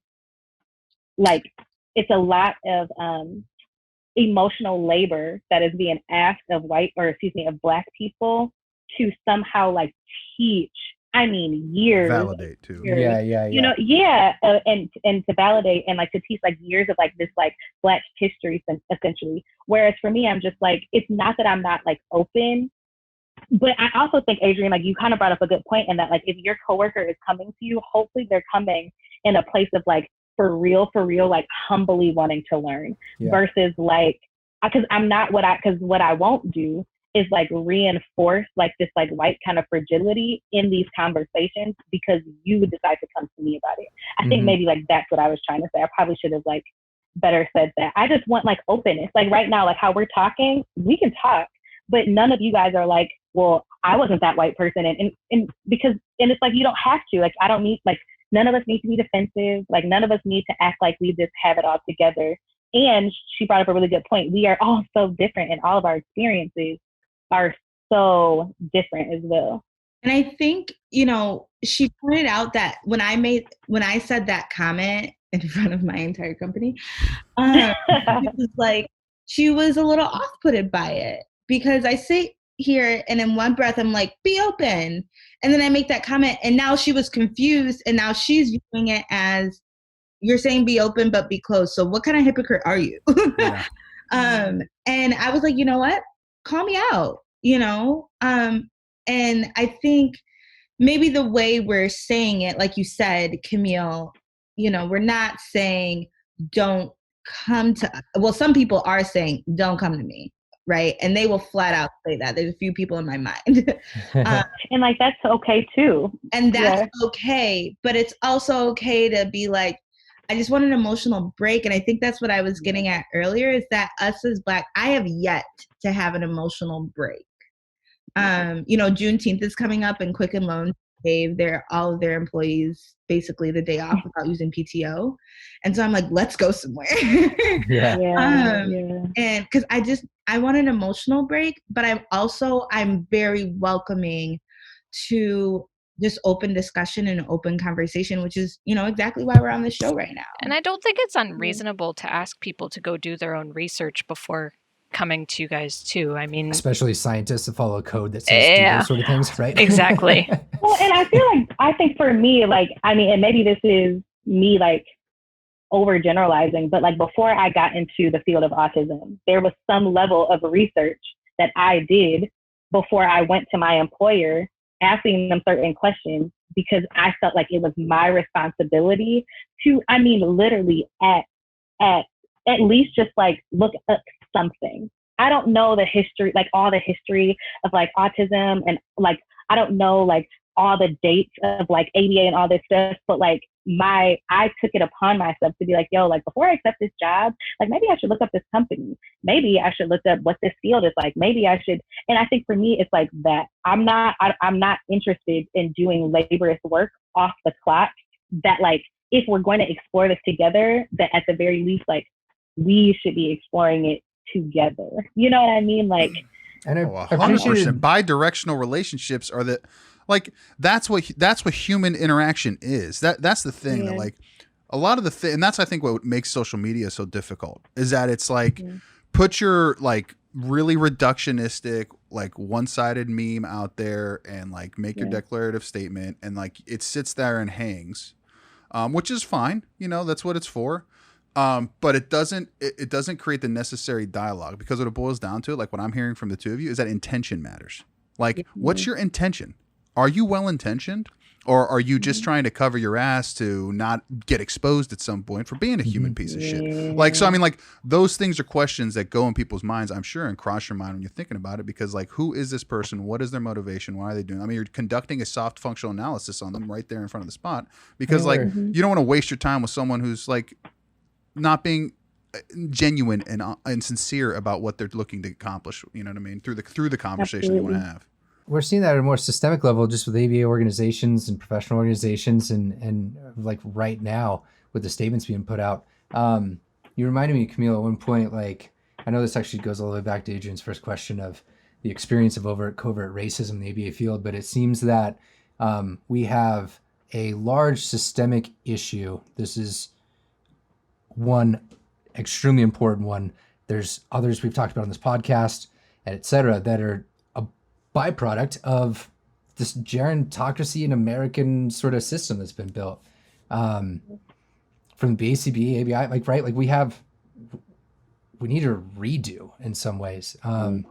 emotional labor that is being asked of of Black people to somehow like teach. Years. Validate too. Yeah. And to validate and like to teach like years of like this like Black history essentially. Whereas for me, I'm just like, it's not that I'm not like open, but I also think, Adrienne, like you kind of brought up a good point in that like if your coworker is coming to you, hopefully they're coming in a place of like for real, like humbly wanting to learn versus like, because what I won't do is like reinforce like this like white kind of fragility in these conversations because you would decide to come to me about it. I think maybe like that's what I was trying to say. I probably should have like better said that. I just want like openness. Like right now, like how we're talking, we can talk, but none of you guys are like, well, I wasn't that white person. And because it's like, you don't have to, like, I don't need, like, none of us need to be defensive. Like none of us need to act like we just have it all together. And she brought up a really good point. We are all so different and all of our experiences are so different as well. And I think, she pointed out that when I said that comment in front of my entire company, it was like, she was a little off-putted by it because I sit here and in one breath, I'm like, be open. And then I make that comment and now she was confused and now she's viewing it as you're saying be open, but be closed. So what kind of hypocrite are you? Yeah. And I was like, you know what? Call me out, and I think maybe the way we're saying it, like you said, Camille, we're not saying don't come to, well, some people are saying, don't come to me, right? And they will flat out say that. There's a few people in my mind. And like, that's okay too. And that's okay. But it's also okay to be like, I just want an emotional break. And I think that's what I was getting at earlier, is that us as Black, I have yet to have an emotional break. You know, Juneteenth is coming up, and Quicken Loans gave all of their employees basically the day off without using PTO. And so I'm like, let's go somewhere. And because I want an emotional break, but I'm very welcoming to just open discussion and open conversation, which is, you know, exactly why we're on this show right now. And I don't think it's unreasonable to ask people to go do their own research before coming to you guys too. I mean, especially scientists that follow a code that says do those sort of things, right? Exactly. Well, and I think for me, like, I mean, and maybe this is me like overgeneralizing, but like before I got into the field of autism, there was some level of research that I did before I went to my employer asking them certain questions, because I felt like it was my responsibility to, I mean, literally at least just like look up something. I don't know the history, like all the history of like autism, and like, I don't know like all the dates of like ABA and all this stuff, but like I took it upon myself to be like, yo, like before I accept this job, like maybe I should look up this company. Maybe I should look up what this field is like. Maybe I should. And I think for me, it's like that. I'm not interested in doing laborious work off the clock. That like, if we're going to explore this together, that at the very least, like we should be exploring it together. You know what I mean? Like, and 100% bi-directional relationships are the, like, that's what human interaction is. That's the thing that like a lot of the and that's, I think, what makes social media so difficult, is that it's like put your like really reductionistic, like one-sided meme out there and like make your declarative statement, and like it sits there and hangs, which is fine. You know, that's what it's for. But it doesn't create the necessary dialogue, because what it boils down to, like what I'm hearing from the two of you, is that intention matters. Like, what's your intention? Are you well-intentioned, or are you just trying to cover your ass to not get exposed at some point for being a human piece of shit? Like, so I mean, like, those things are questions that go in people's minds, I'm sure, and cross your mind when you're thinking about it, because like, who is this person? What is their motivation? Why are they doing it? I mean, you're conducting a soft functional analysis on them right there in front of the spot, because like, you don't want to waste your time with someone who's like not being genuine and sincere about what they're looking to accomplish. You know what I mean? Through the conversation you want to have. We're seeing that at a more systemic level, just with ABA organizations and professional organizations, and like right now with the statements being put out. You reminded me, Camille, at one point, like, I know this actually goes all the way back to Adrienne's first question of the experience of covert racism in the ABA field, but it seems that we have a large systemic issue. This is one extremely important one. There's others we've talked about on this podcast, and et cetera, that are a byproduct of this gerontocracy and American sort of system that's been built. From BCBA, ABI, like, right? Like we need a redo in some ways. I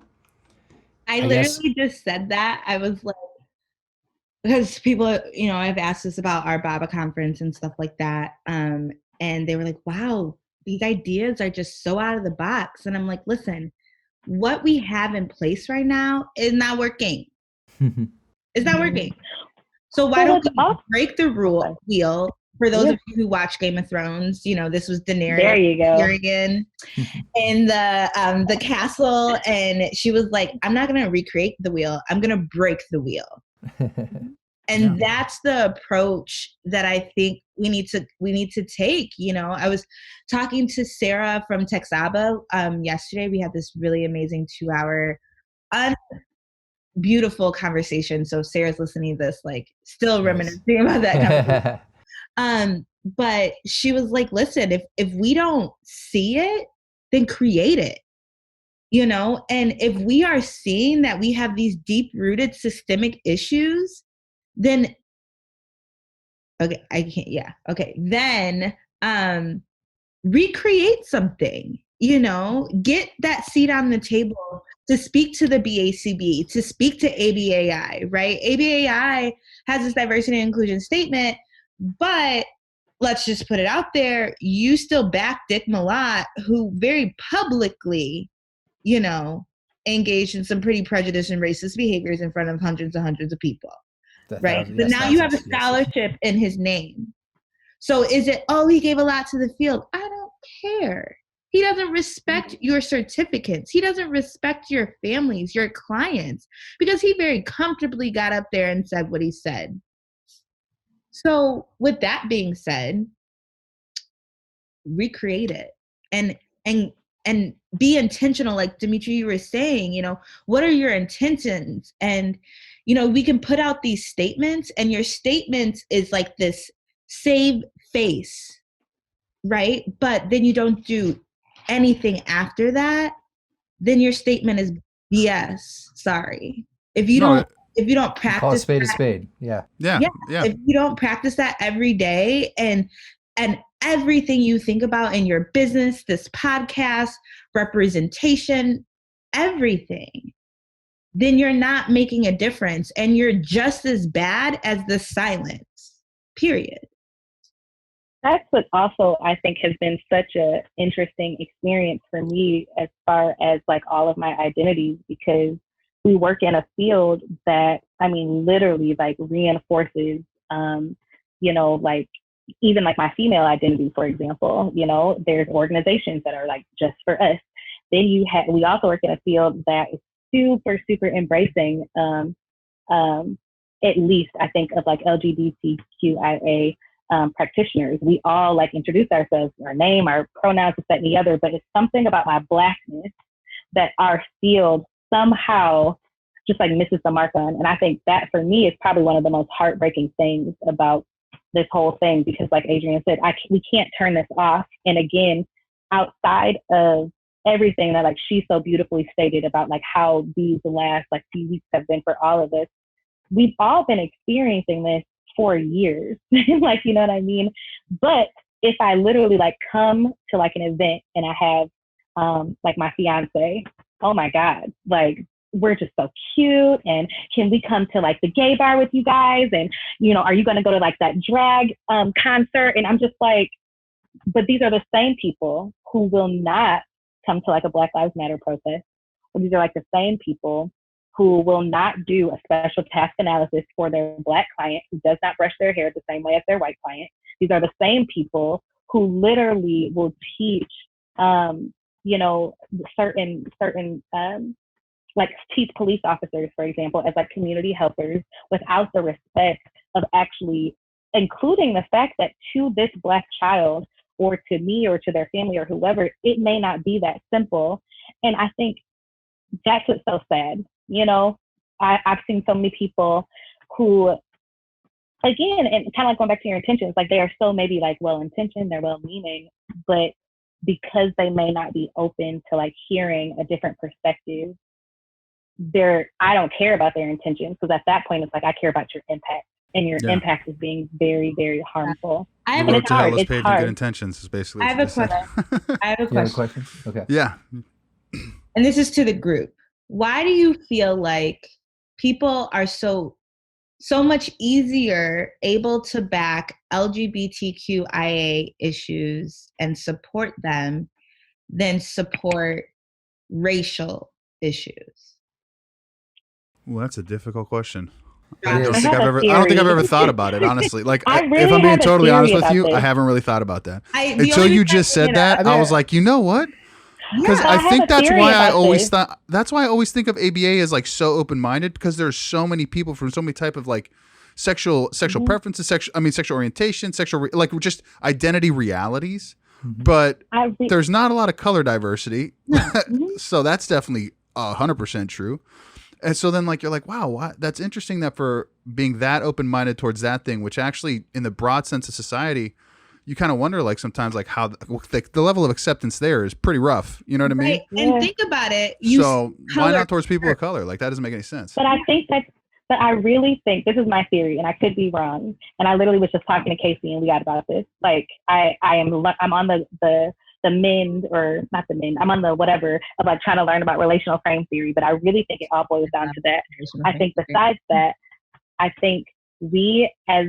literally just said that. I was like, because people, you know, I've asked us about our BABA conference and stuff like that. And they were like, wow, these ideas are just so out of the box. And I'm like, listen, what we have in place right now is not working. It's not working. So why don't we break the wheel? For those of you who watch Game of Thrones, you know, this was Daenerys. There you go. Tyrion in the castle. And she was like, I'm not going to recreate the wheel. I'm going to break the wheel. And that's the approach that I think we need to take. You know, I was talking to Sarah from Texaba yesterday. We had this really amazing 2-hour beautiful conversation. So Sarah's listening to this, like, still reminiscing about that conversation. But she was like, listen, if we don't see it, then create it. You know, and if we are seeing that we have these deep-rooted systemic issues, then then recreate something, you know, get that seat on the table to speak to the BACB, to speak to ABAI, right? ABAI has this diversity and inclusion statement, but let's just put it out there, you still back Dick Malat, who very publicly, engaged in some pretty prejudiced and racist behaviors in front of hundreds and hundreds of people. Right? So now you have a scholarship in his name. So is it, he gave a lot to the field? I don't care. He doesn't respect your certificates. He doesn't respect your families, your clients, because he very comfortably got up there and said what he said. So with that being said, recreate it and be intentional. Like Dimitri, you were saying, what are your intentions? And, we can put out these statements, and your statements is like this save face, right? But then you don't do anything after that, then your statement is BS. Sorry. If you don't practice, call a spade a spade. Yeah. If you don't practice that every day, and everything you think about in your business, this podcast, representation, everything, then you're not making a difference, and you're just as bad as the silence, period. That's what also I think has been such an interesting experience for me as far as like all of my identities, because we work in a field that, literally like reinforces, like even like my female identity, for example, there's organizations that are like just for us. Then we also work in a field that is super, super embracing, at least I think of like LGBTQIA practitioners. We all like introduce ourselves, our name, our pronouns, this, that, and the other, but it's something about my Blackness that our field somehow just like misses the mark on. And I think that for me is probably one of the most heartbreaking things about this whole thing, because like Adrienne said, we can't turn this off. And again, outside of everything that like she so beautifully stated about like how these last like few weeks have been for all of us, we've all been experiencing this for years. Like, you know what I mean? But if I literally like come to like an event and I have like my fiance, oh my God, like we're just so cute, and can we come to like the gay bar with you guys, and are you going to go to like that drag concert? And I'm just like, but these are the same people who will not come to like a Black Lives Matter protest. Or these are like the same people who will not do a special task analysis for their Black client who does not brush their hair the same way as their white client. These are the same people who literally will teach, certain like teach police officers, for example, as like community helpers, without the respect of actually including the fact that to this Black child, or to me, or to their family, or whoever, it may not be that simple. And I think that's what's so sad. I've seen so many people who, again, and kind of like going back to your intentions, like they are so maybe like well-intentioned, they're well-meaning, but because they may not be open to like hearing a different perspective, I don't care about their intentions, because at that point it's like I care about your impact, and your impact is being very, very harmful. The road to hell is paved with good intentions is basically. I have a question. I have a question. Okay. Yeah. And this is to the group. Why do you feel like people are so much easier able to back LGBTQIA issues and support them than support racial issues? Well, that's a difficult question. I don't think I've ever thought about it, honestly. Like, if I'm being totally honest with you, I haven't really thought about that. Until you just said that, I was like, you know what? Because I think that's why I always thought. That's why I always think of ABA as like so open-minded, because there's so many people from so many type of like sexual preferences, sexual orientation, like just identity realities. Mm-hmm. But there's not a lot of color diversity, so that's definitely 100% true. And so then like you're like, wow, that's interesting that for being that open-minded towards that thing, which actually in the broad sense of society, you kind of wonder like sometimes like how the level of acceptance there is pretty rough. You know what I mean? And think about it. So why not towards people of color? Like that doesn't make any sense. But I really think, this is my theory, and I could be wrong. And I literally was just talking to Casey and we got about this. Like I'm on the mend, or not the mend, I'm on the whatever of like trying to learn about relational frame theory. But I really think it all boils down to that. I think besides that, I think we as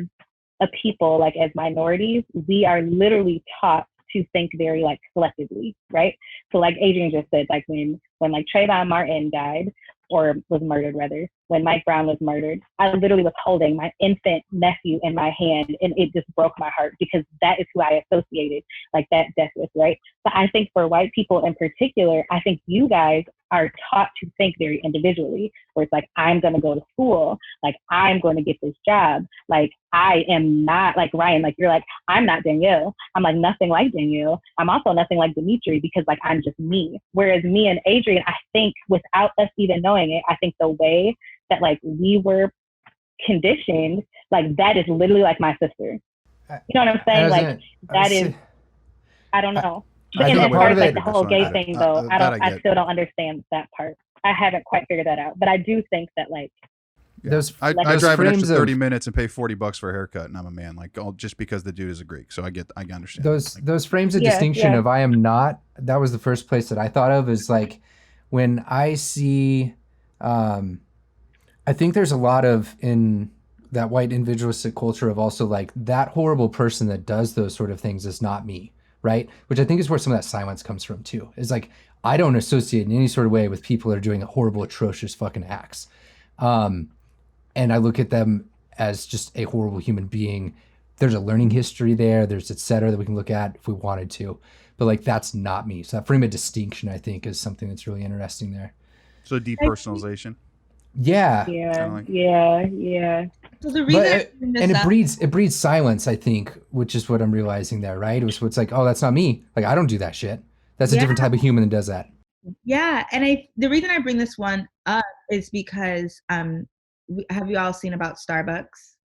a people, like as minorities, we are literally taught to think very like collectively, right? So like Adrienne just said, like when like Trayvon Martin died, or was murdered rather, when Mike Brown was murdered, I literally was holding my infant nephew in my hand, and it just broke my heart because that is who I associated like that death with, right? But I think for white people in particular, I think you guys are taught to think very individually, where it's like, I'm going to go to school, like I'm going to get this job, like I am not like Ryan, like you're like, I'm not Danielle, I'm like nothing like Danielle, I'm also nothing like Dimitri, because like I'm just me. Whereas me and Adrienne, I think without us even knowing it, I think the way that like we were conditioned, like that is literally like my sister. You know what I'm saying? Like that is, I don't know. But and as far as like the whole gay thing though, I still don't understand that part. I haven't quite figured that out. But I do think that like I drive an extra 30 minutes and pay $40 for a haircut, and I'm a man, like just because the dude is a Greek. So I understand those frames of distinction of I am not. That was the first place that I thought of, is like when I see, I think there's a lot of in that white individualistic culture of also like that horrible person that does those sort of things is not me. Right? Which I think is where some of that silence comes from too. Is like, I don't associate in any sort of way with people that are doing horrible, atrocious fucking acts. And I look at them as just a horrible human being. There's a learning history there. There's et cetera that we can look at if we wanted to. But like, that's not me. So that frame of distinction, I think, is something that's really interesting there. So depersonalization. Yeah. Yeah. So the reason it breeds silence, I think, which is what I'm realizing there, right? It's like, oh, that's not me. Like, I don't do that shit. That's a different type of human that does that. Yeah, and the reason I bring this one up is because have you all seen about Starbucks?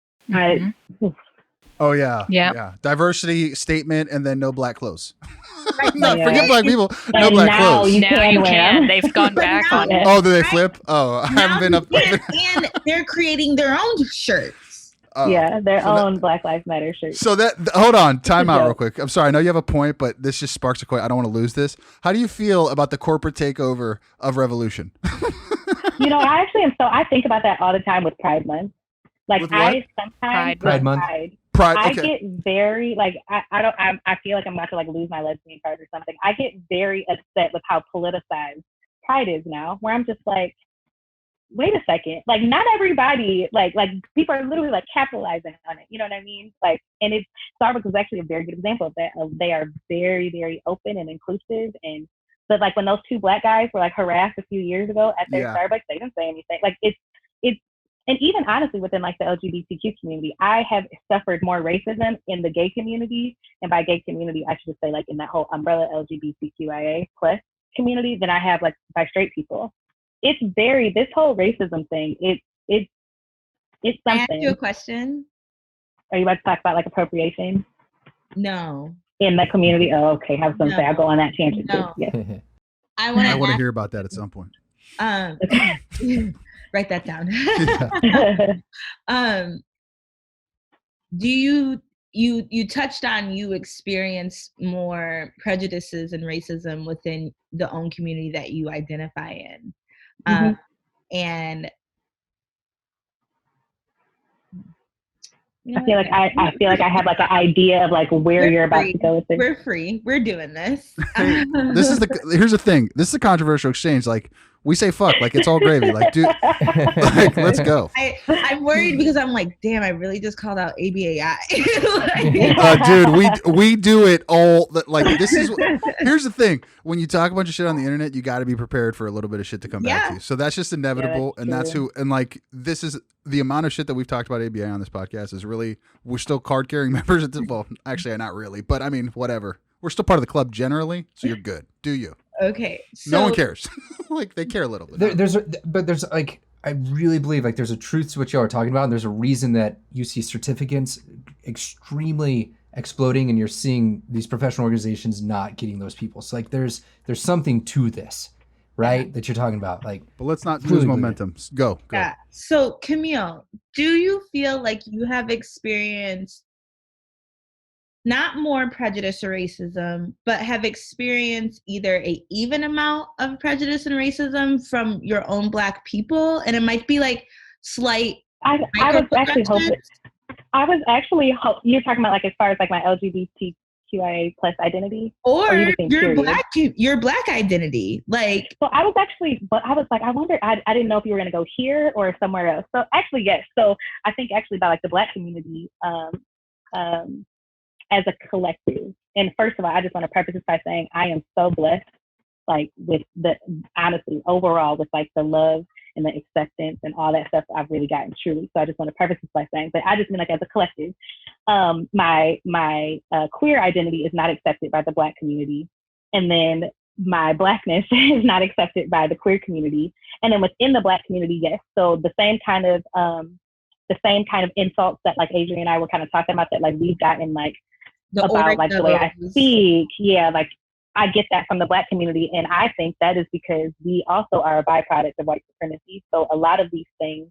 Oh yeah. Diversity statement, and then no black clothes. Forget black people. No black clothes. Now you can. They've gone back on it. Oh, do they flip? Oh, I haven't been up. And they're creating their own shirts. Their own Black Lives Matter shirts. So hold on, time out real quick. I'm sorry, I know you have a point, but this just sparks a question. I don't want to lose this. How do you feel about the corporate takeover of Revolution? I actually am. So I think about that all the time with Pride Month. Like I sometimes Pride Month. I get very like I feel like I'm about to like lose my lesbian card or something. I get very upset with how politicized Pride is now, where I'm just like, wait a second, like not everybody like people are literally like capitalizing on it. You know what I mean? Like, and Starbucks is actually a very good example of that. They are very, very open and inclusive, but like when those two black guys were like harassed a few years ago at their Starbucks, they didn't say anything. Like it's. And even honestly, within like the LGBTQ community, I have suffered more racism in the gay community, and by gay community, I should just say like in that whole umbrella LGBTQIA plus community than I have like by straight people. It's this whole racism thing. It's something. Can I ask you a question? Are you about to talk about like appropriation? No. In the community? Oh, okay. I was going to say I'll go on that tangent. No. Yes. I want to hear about that at some point. Write that down. Do you touched on you experience more prejudices and racism within the own community that you identify in, and I feel like I have like an idea of like where you're about to go with this. We're free. We're doing this. Here's the thing. This is a controversial exchange. Like we say fuck, like it's all gravy. Like dude, like let's go. I'm worried because I'm like, damn, I really just called out ABAI. Dude, we do it all. Like here's the thing. When you talk a bunch of shit on the internet, you got to be prepared for a little bit of shit to come back to you. So that's just inevitable, and that's who. And like this is the amount of shit that we've talked about ABA on this podcast is really, we're still card carrying members. Well, actually, not really, but I mean, whatever. We're still part of the club generally, so you're good. Do you? Okay. So, no one cares. Like they care a little bit. There's like, I really believe like there's a truth to what y'all are talking about. And there's a reason that you see certificates extremely exploding, and you're seeing these professional organizations not getting those people. So like there's something to this, right? That you're talking about. Like, but let's not lose momentum. Go. Yeah. So Camille, do you feel like you have experienced not more prejudice or racism, but have experienced either a even amount of prejudice and racism from your own Black people? And it might be like slight. I was actually hoping. I was actually, you're talking about like as far as like my LGBTQIA plus identity, or you just think period? your black identity. Like, so I was actually, but I was like, I wonder, I didn't know if you were going to go here or somewhere else. So actually, yes. So I think actually about like the Black community as a collective. And first of all, I just want to preface this by saying I am so blessed, like with the, honestly, overall with like the love and the acceptance and all that stuff I've really gotten truly. So I just want to preface this by saying, but I just mean like as a collective, my queer identity is not accepted by the Black community. And then my Blackness is not accepted by the queer community. And then within the Black community, yes. So the same kind of insults that like Adrienne and I were kind of talking about that like we've gotten like about like the way I speak. Yeah, like I get that from the Black community. And I think that is because we also are a byproduct of white supremacy. So a lot of these things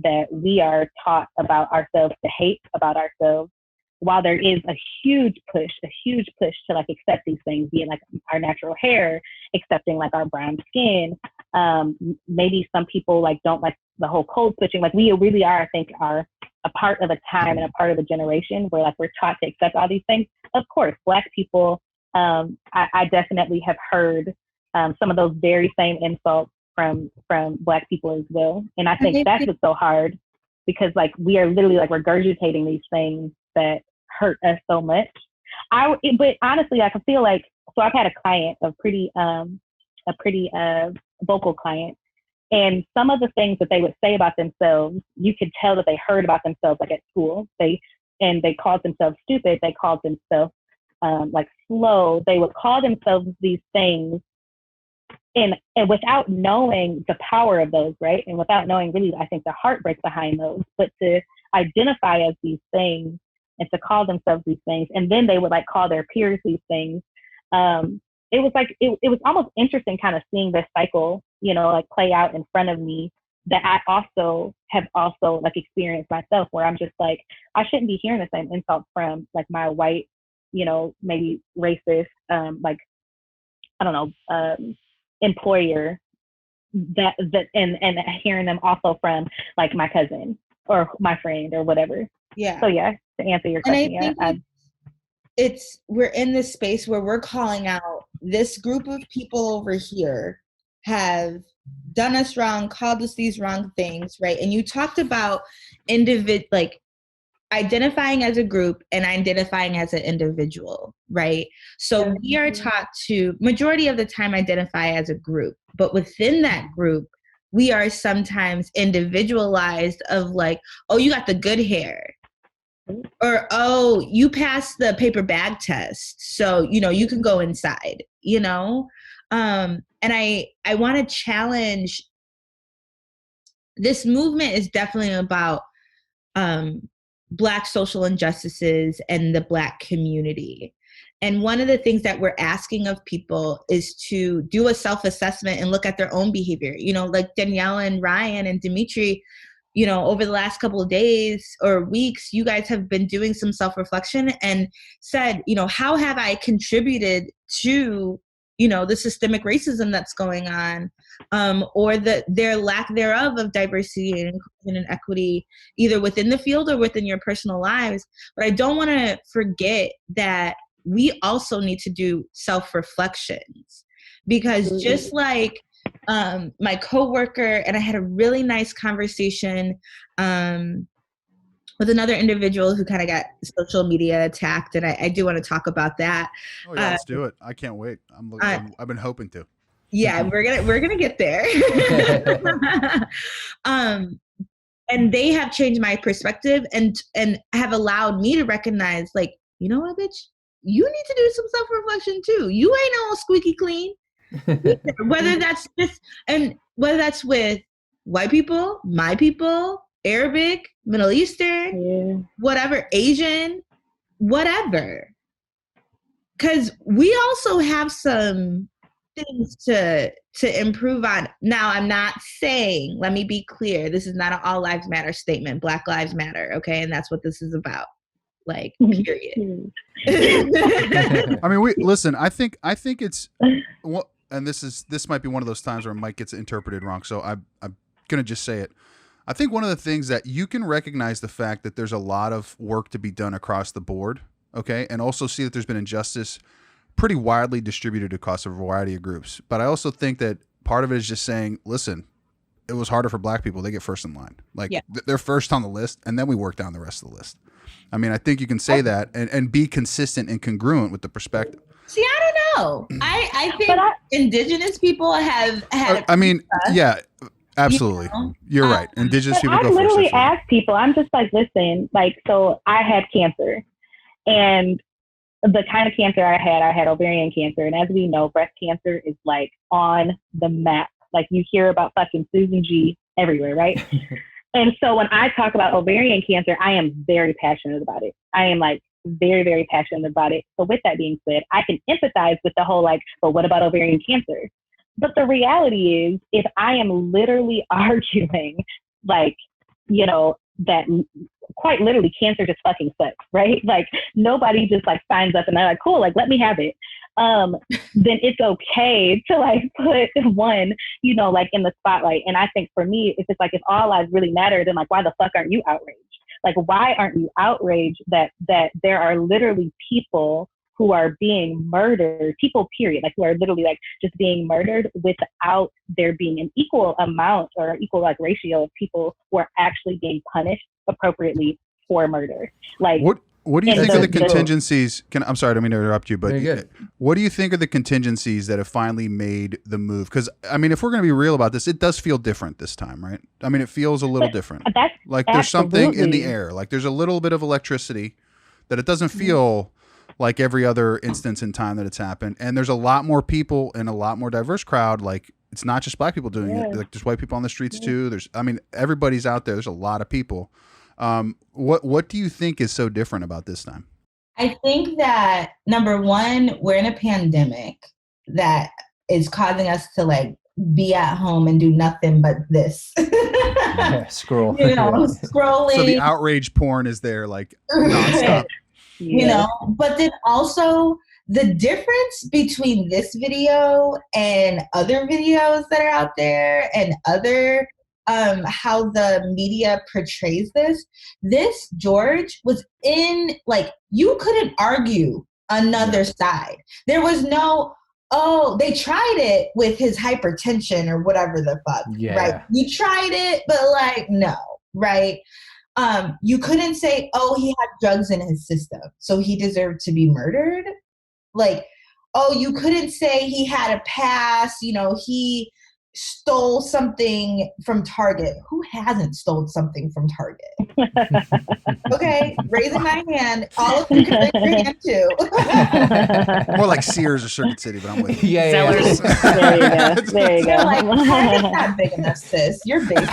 that we are taught about ourselves to hate about ourselves, while there is a huge push to like accept these things, being like our natural hair, accepting like our brown skin. Maybe some people like don't like the whole code switching. Like we really are, I think, are a part of a time and a part of a generation where like we're taught to accept all these things. Of course, Black people, I definitely have heard some of those very same insults from Black people as well. And I think that's what's so hard, because like we are literally like regurgitating these things that hurt us so much. But honestly, I can feel like, so I've had a client, a pretty vocal client, and some of the things that they would say about themselves, you could tell that they heard about themselves like at school. They called themselves stupid. They called themselves like slow. They would call themselves these things, and without knowing the power of those, right? And without knowing really, I think, the heartbreak behind those, but to identify as these things and to call themselves these things, and then they would like call their peers these things. It was like, it was almost interesting kind of seeing this cycle, like play out in front of me, that I have like experienced myself, where I'm just like, I shouldn't be hearing the same insults from like my white, maybe racist, like, I don't know, employer, that and hearing them also from like my cousin or my friend or whatever. Yeah. So yeah, to answer your question, I think we're in this space where we're calling out this group of people over here have done us wrong, called us these wrong things, right? And you talked about like identifying as a group and identifying as an individual, right? So we are taught to, majority of the time, identify as a group, but within that group, we are sometimes individualized of like, oh, you got the good hair, or oh, you passed the paper bag test, so you can go inside, and I want to challenge, this movement is definitely about Black social injustices and the Black community. And one of the things that we're asking of people is to do a self-assessment and look at their own behavior. Like Danielle and Ryan and Dimitri, over the last couple of days or weeks, you guys have been doing some self-reflection and said, how have I contributed to, the systemic racism that's going on, or their lack thereof of diversity and inclusion and equity, either within the field or within your personal lives. But I don't want to forget that we also need to do self-reflections, because just like my coworker, and I had a really nice conversation with another individual who kind of got social media attacked, and I do want to talk about that. Oh yeah, let's do it. I can't wait. I've been hoping to. Yeah, we're gonna get there. And they have changed my perspective and have allowed me to recognize, like, you know what, bitch, you need to do some self-reflection too. You ain't all squeaky clean. whether that's with white people, my people, Arabic, Middle Eastern, whatever, Asian, whatever. Because we also have some things to improve on. Now, I'm not saying, let me be clear, this is not an all lives matter statement. Black lives matter, okay? And that's what this is about. Like, period. I mean, listen, I think it's, and this might be one of those times where Mike gets interpreted wrong, so I'm gonna just say it. I think one of the things that you can recognize the fact that there's a lot of work to be done across the board, okay, and also see that there's been injustice pretty widely distributed across a variety of groups. But I also think that part of it is just saying, listen, it was harder for black people. They get first in line. Like they're first on the list, and then we work down the rest of the list. I mean, I think you can say that and be consistent and congruent with the perspective. See, I don't know. I think indigenous people have had. I mean, yeah, absolutely. You're right. Indigenous people go first. I literally ask people, I'm just like, listen, like, so I had cancer, and the kind of cancer I had ovarian cancer. And as we know, breast cancer is like on the map. Like you hear about fucking Susan G everywhere, right? And so when I talk about ovarian cancer, I am very passionate about it. I am like very, very passionate about it. So with that being said, I can empathize with the whole like, but what about ovarian cancer? But the reality is, if I am literally arguing like, you know, that quite literally cancer just fucking sucks, right? Like nobody just like signs up and they're like, cool, like let me have it. Then it's okay to like put one, you know, like in the spotlight. And I think for me, it's just like, if all lives really matter, then like, why the fuck aren't you outraged? Like, why aren't you outraged that there are literally people who are being murdered, people period, like who are literally like just being murdered without there being an equal amount or equal like ratio of people who are actually being punished appropriately for murder. Like, what do you think of the contingencies? I'm sorry, I don't mean to interrupt you, but what do you think are the contingencies that have finally made the move? Because I mean, if we're going to be real about this, it does feel different this time, right? I mean, it feels a little different. Like there's something in the air, like there's a little bit of electricity that it doesn't feel like every other instance in time that it's happened. And there's a lot more people and a lot more diverse crowd. Like it's not just black people doing it. Like there's white people on the streets too. I mean, everybody's out there. There's a lot of people. What do you think is so different about this time? I think that number one, we're in a pandemic that is causing us to like be at home and do nothing but this. Scroll. You know, scrolling. So the outrage porn is there like nonstop. You know, but then also the difference between this video and other videos that are out there and other how the media portrays this George was in, like, you couldn't argue another side. There was no, oh, they tried it with his hypertension or whatever the fuck, right? You tried it, but like, no, right? You couldn't say, oh, he had drugs in his system, so he deserved to be murdered. Like, oh, you couldn't say he had a past, you know, he stole something from Target. Who hasn't stolen something from Target? Okay, raising my hand. All of you can raise your hand too. More like Sears or Circuit City, but I'm with you. Sellers. There you go. There you go. They're like, Target's not big enough, sis. You're basic.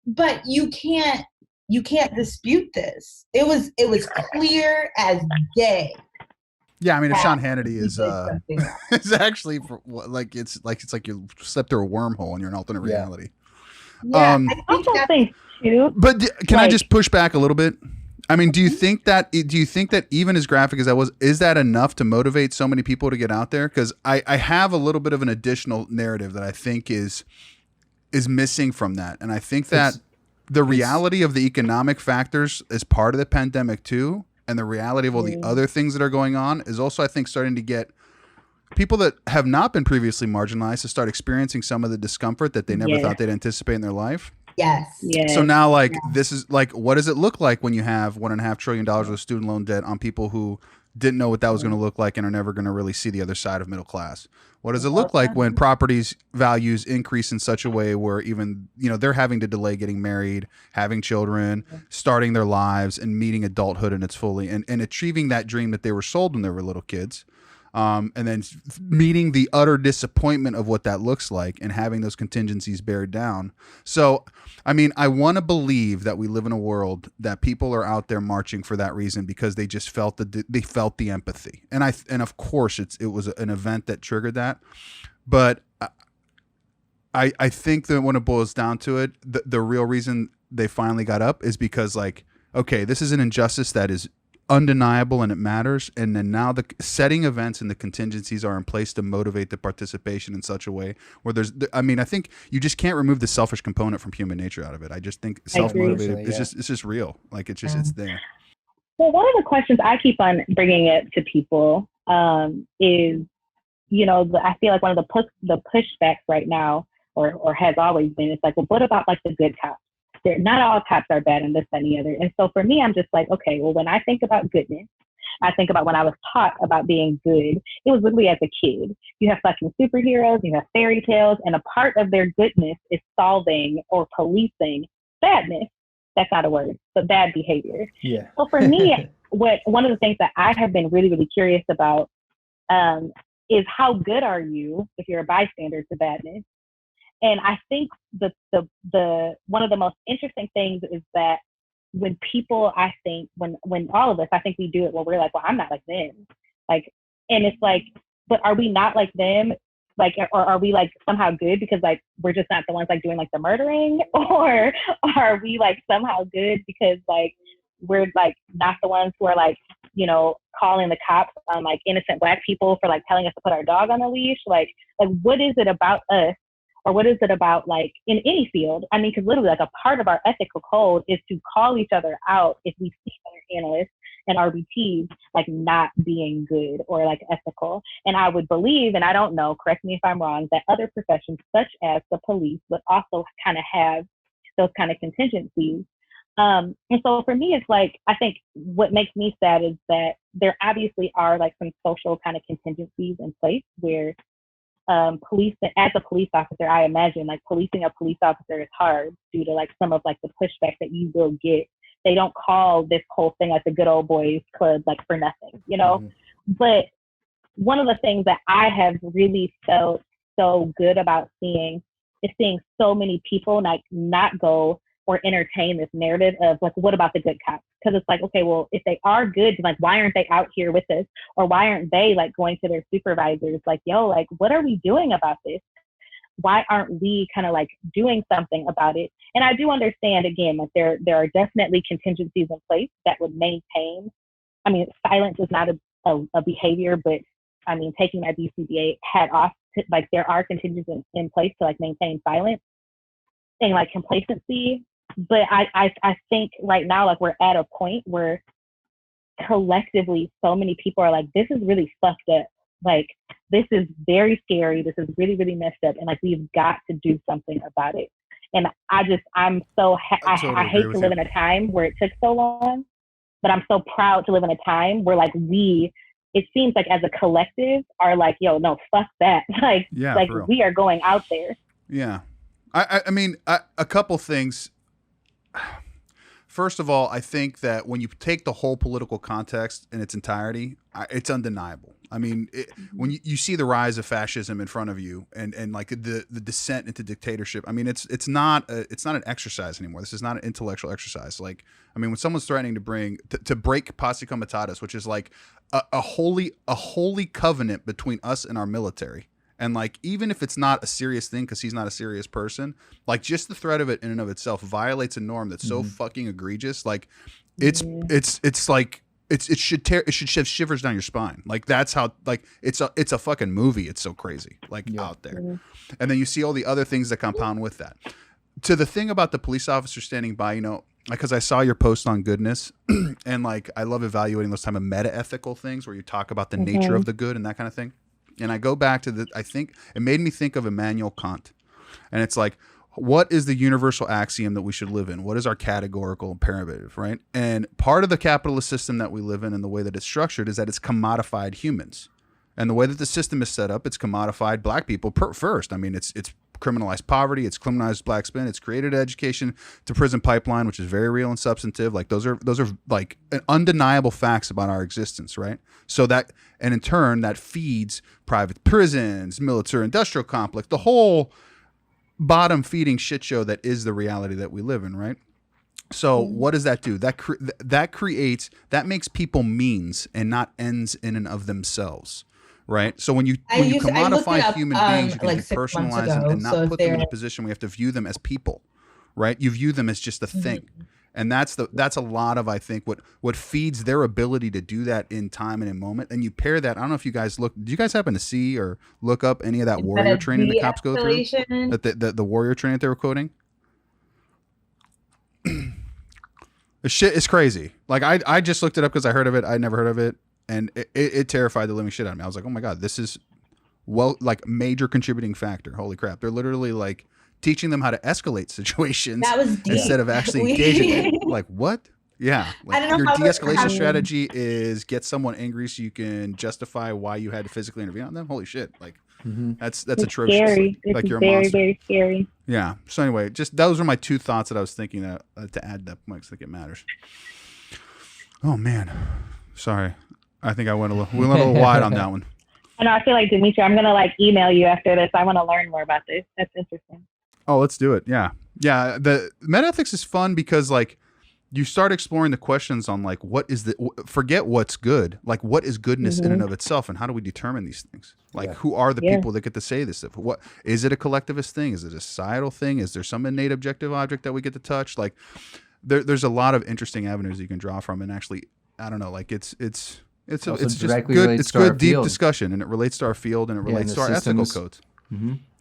But you can't dispute this. It was clear as day. Yeah, I mean, if Sean Hannity is it's actually like it's like you slept through a wormhole and you're in alternate reality. Yeah, I also think too. But can I just push back a little bit? I mean, do you think that even as graphic as that was, is that enough to motivate so many people to get out there? Because I have a little bit of an additional narrative that I think is missing from that, and I think that the reality of the economic factors is part of the pandemic too. And the reality of all the other things that are going on is also, I think, starting to get people that have not been previously marginalized to start experiencing some of the discomfort that they never thought they'd anticipate in their life. Yes. So now, like, this is like, what does it look like when you have $1.5 trillion of student loan debt on people who didn't know what that was going to look like and are never going to really see the other side of middle class? What does it look like when properties values increase in such a way where even, you know, they're having to delay getting married, having children, starting their lives and meeting adulthood in its fully and achieving that dream that they were sold when they were little kids. And then meeting the utter disappointment of what that looks like and having those contingencies bear down. So, I mean, I want to believe that we live in a world that people are out there marching for that reason because they just felt the empathy. And of course it was an event that triggered that. But I think that when it boils down to it, the real reason they finally got up is because, like, okay, this is an injustice that is undeniable and it matters. And then now the setting events and the contingencies are in place to motivate the participation in such a way where I think you just can't remove the selfish component from human nature out of it. I just think self-motivated it's just real. Like it's there. Well, one of the questions I keep on bringing it to people is, I feel like one of the pushbacks right now, or has always been, it's like, well, what about like the good cops? Not all cops are bad and this, that, and the other. And so for me, I'm just like, okay, well, when I think about goodness, I think about when I was taught about being good. It was literally as a kid. You have fucking superheroes, you have fairy tales, and a part of their goodness is solving or policing badness. That's not a word, but bad behavior. Yeah. So for me, one of the things that I have been really, really curious about is how good are you if you're a bystander to badness? And I think the one of the most interesting things is that when people, I think, when all of us, I think we do it when we're like, well, I'm not like them. Like, and it's like, but are we not like them? Like, or are we like somehow good because like we're just not the ones like doing like the murdering? Or are we like somehow good because like we're like not the ones who are like, calling the cops on like innocent Black people for like telling us to put our dog on a leash? Like what is it about us? Or what is it about like in any field? I mean, because literally like a part of our ethical code is to call each other out if we see other analysts and RBTs like not being good or like ethical. And I would believe, and I don't know, correct me if I'm wrong, that other professions such as the police would also kind of have those kind of contingencies. And so for me, it's like, I think what makes me sad is that there obviously are like some social kind of contingencies in place where police, as a police officer, I imagine like policing a police officer is hard due to like some of like the pushback that you will get. They don't call this whole thing like the good old boys club like for nothing, Mm-hmm. But one of the things that I have really felt so good about seeing is seeing so many people like not go or entertain this narrative of like, what about the good cops? Because it's like, okay, well, if they are good, like, why aren't they out here with us? Or why aren't they like going to their supervisors? Like, yo, like, what are we doing about this? Why aren't we kind of like doing something about it? And I do understand, again, like there are definitely contingencies in place that would maintain. I mean, silence is not a behavior, but I mean, taking my BCBA hat off, like there are contingencies in place to like maintain silence and like complacency. But I think right now, like we're at a point where collectively so many people are like, this is really fucked up. Like, this is very scary. This is really, really messed up. And like, we've got to do something about it. And I'm so, I hate to live in a time where it took so long, but I'm so proud to live in a time where like it seems like as a collective are like, yo, no, fuck that. Like, yeah, like we are going out there. Yeah. I mean, a couple things. First of all, I think that when you take the whole political context in its entirety, it's undeniable. I mean, when you see the rise of fascism in front of you and like the descent into dictatorship, I mean, it's not an exercise anymore. This is not an intellectual exercise. Like, I mean, when someone's threatening to break posse comitatus, which is like a holy covenant between us and our military. And like, even if it's not a serious thing, because he's not a serious person, like just the threat of it in and of itself violates a norm that's so fucking egregious. Like, it should shove shivers down your spine. Like that's how, like it's a fucking movie. It's so crazy, like out there. And then you see all the other things that compound with that. To the thing about the police officer standing by, because I saw your post on goodness, and like I love evaluating those type of meta ethical things where you talk about the nature of the good and that kind of thing. And I go back to I think it made me think of Immanuel Kant. And it's like, what is the universal axiom that we should live in? What is our categorical imperative, right? And part of the capitalist system that we live in and the way that it's structured is that it's commodified humans. And the way that the system is set up, it's commodified Black people first. I mean, it's criminalized poverty, it's criminalized Black spin, it's created education to prison pipeline, which is very real and substantive. Like those are like undeniable facts about our existence, right? So that, and in turn, that feeds private prisons, military industrial complex, the whole bottom feeding shit show that is the reality that we live in, right? So what does that do? That makes people means and not ends in and of themselves. Right. So when you commodify human beings, you can like depersonalize them and not put them in a position where you have to view them as people. Right. You view them as just a thing. And that's a lot of, I think, what feeds their ability to do that in time and in moment. And you pair that. I don't know if you guys do you guys happen to see or look up any of that warrior training the cops go through? That the warrior training that they were quoting? The shit is crazy. Like I just looked it up because I heard of it. I'd never heard of it. And it terrified the living shit out of me. I was like, oh my God, this is like major contributing factor. Holy crap. They're literally like teaching them how to escalate situations That was deep. instead of actually engaging. Like what? Yeah. Like, I don't know your how de-escalation strategy is get someone angry so you can justify why you had to physically intervene on them. Holy shit. Like that's atrocious. Scary. Like it's you're a very, monster. very scary. Yeah. So anyway, just those are my two thoughts that I was thinking to add that makes think it matters. Oh man. Sorry. I think I went a little wide on that one. And I feel like, Dimitri, I'm going to like email you after this. I want to learn more about this. That's interesting. Oh, let's do it. Yeah. Yeah. The metaethics is fun because like you start exploring the questions on like, forget what's good. Like what is goodness in and of itself? And how do we determine these things? Like who are the people that get to say this stuff? What, is it a collectivist thing? Is it a societal thing? Is there some innate objective object that we get to touch? Like there's a lot of interesting avenues you can draw from. And actually, I don't know, like it's just good. It's good, deep discussion, and it relates to our field, and it relates to our ethical codes.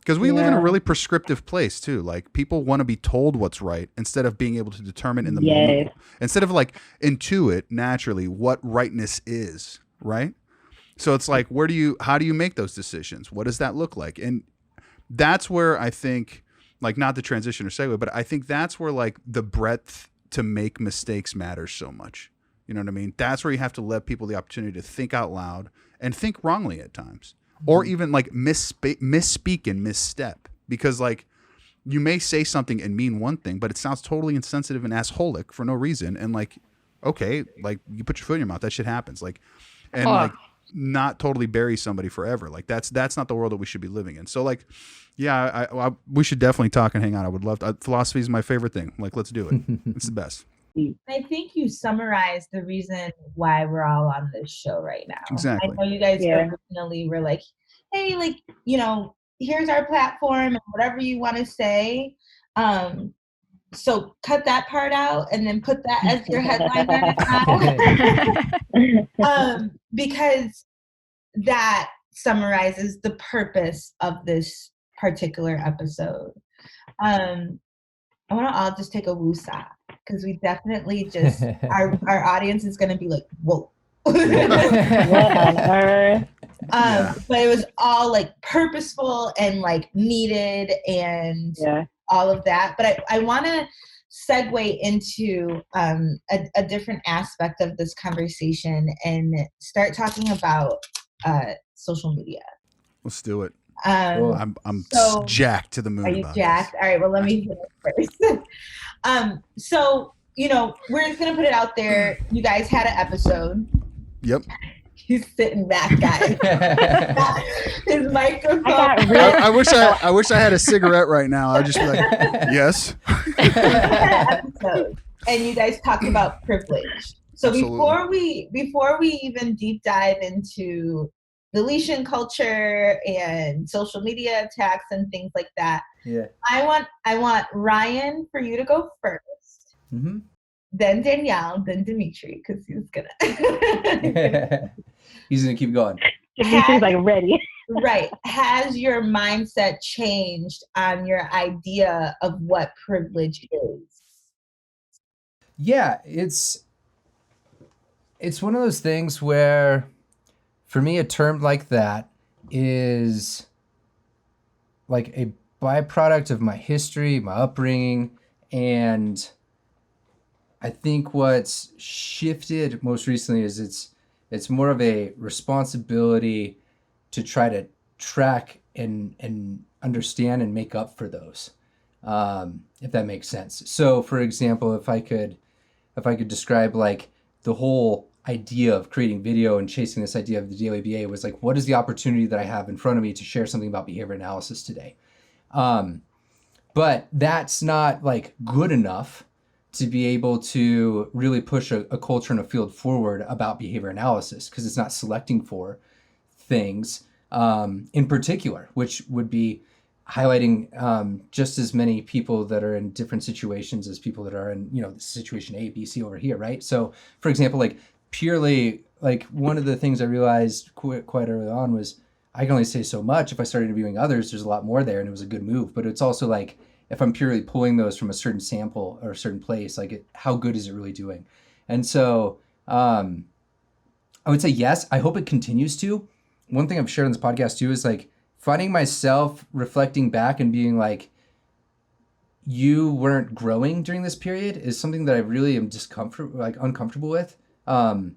Because we live in a really prescriptive place too. Like people want to be told what's right instead of being able to determine in the moment. Instead of like intuit naturally what rightness is, right? So it's like, how do you make those decisions? What does that look like? And that's where I think, like, not the transition or segue, but I think that's where like the breadth to make mistakes matters so much. You know what I mean? That's where you have to let people the opportunity to think out loud and think wrongly at times, or even like misspeak and misstep, because like you may say something and mean one thing, but it sounds totally insensitive and assholic for no reason. And like, okay, like you put your foot in your mouth, that shit happens. Like, and like not totally bury somebody forever. Like that's not the world that we should be living in. So like, yeah, we should definitely talk and hang out. I would love to. Philosophy is my favorite thing. Like, let's do it. It's the best. I think you summarized the reason why we're all on this show right now. Exactly. I know you guys originally were like, hey, like, you know, here's our platform and whatever you want to say. So cut that part out and then put that as your headline now. Because that summarizes the purpose of this particular episode. I want to all just take a woosah, because we definitely just our audience is going to be like, whoa. What on earth? But it was all like purposeful and like needed and all of that. But I want to segue into a different aspect of this conversation and start talking about social media. Let's do it. Cool. I'm jacked to the moon. Are you jacked? All right, well, let me finish first. So, you know, we're just going to put it out there. You guys had an episode. Yep. He's sitting back, guys. His microphone. I wish I had a cigarette right now. I'd just be like, yes. Episode, and you guys talked about privilege. So Absolutely. before we even deep dive into deletion culture and social media attacks and things like that, I want Ryan for you to go first. Then Danielle, then Dimitri, because he's gonna keep going. Dimitri's like ready. Right. Has your mindset changed on your idea of what privilege is? Yeah, it's one of those things where, for me, a term like that is like a byproduct of my history, my upbringing, and I think what's shifted most recently is it's more of a responsibility to try to track and understand and make up for those, if that makes sense. So, for example, if I could describe like the whole idea of creating video and chasing this idea of the daily BA was like, what is the opportunity that I have in front of me to share something about behavior analysis today? But that's not like good enough to be able to really push a culture and a field forward about behavior analysis, because it's not selecting for things in particular, which would be highlighting just as many people that are in different situations as people that are in, situation A, B, C over here, right? So, for example, like purely, like one of the things I realized quite early on was I can only say so much. If I start interviewing others, there's a lot more there, and it was a good move. But it's also like if I'm purely pulling those from a certain sample or a certain place, like how good is it really doing? And so I would say yes. I hope it continues to. One thing I've shared on this podcast too is like finding myself reflecting back and being like, you weren't growing during this period is something that I really am uncomfortable with, or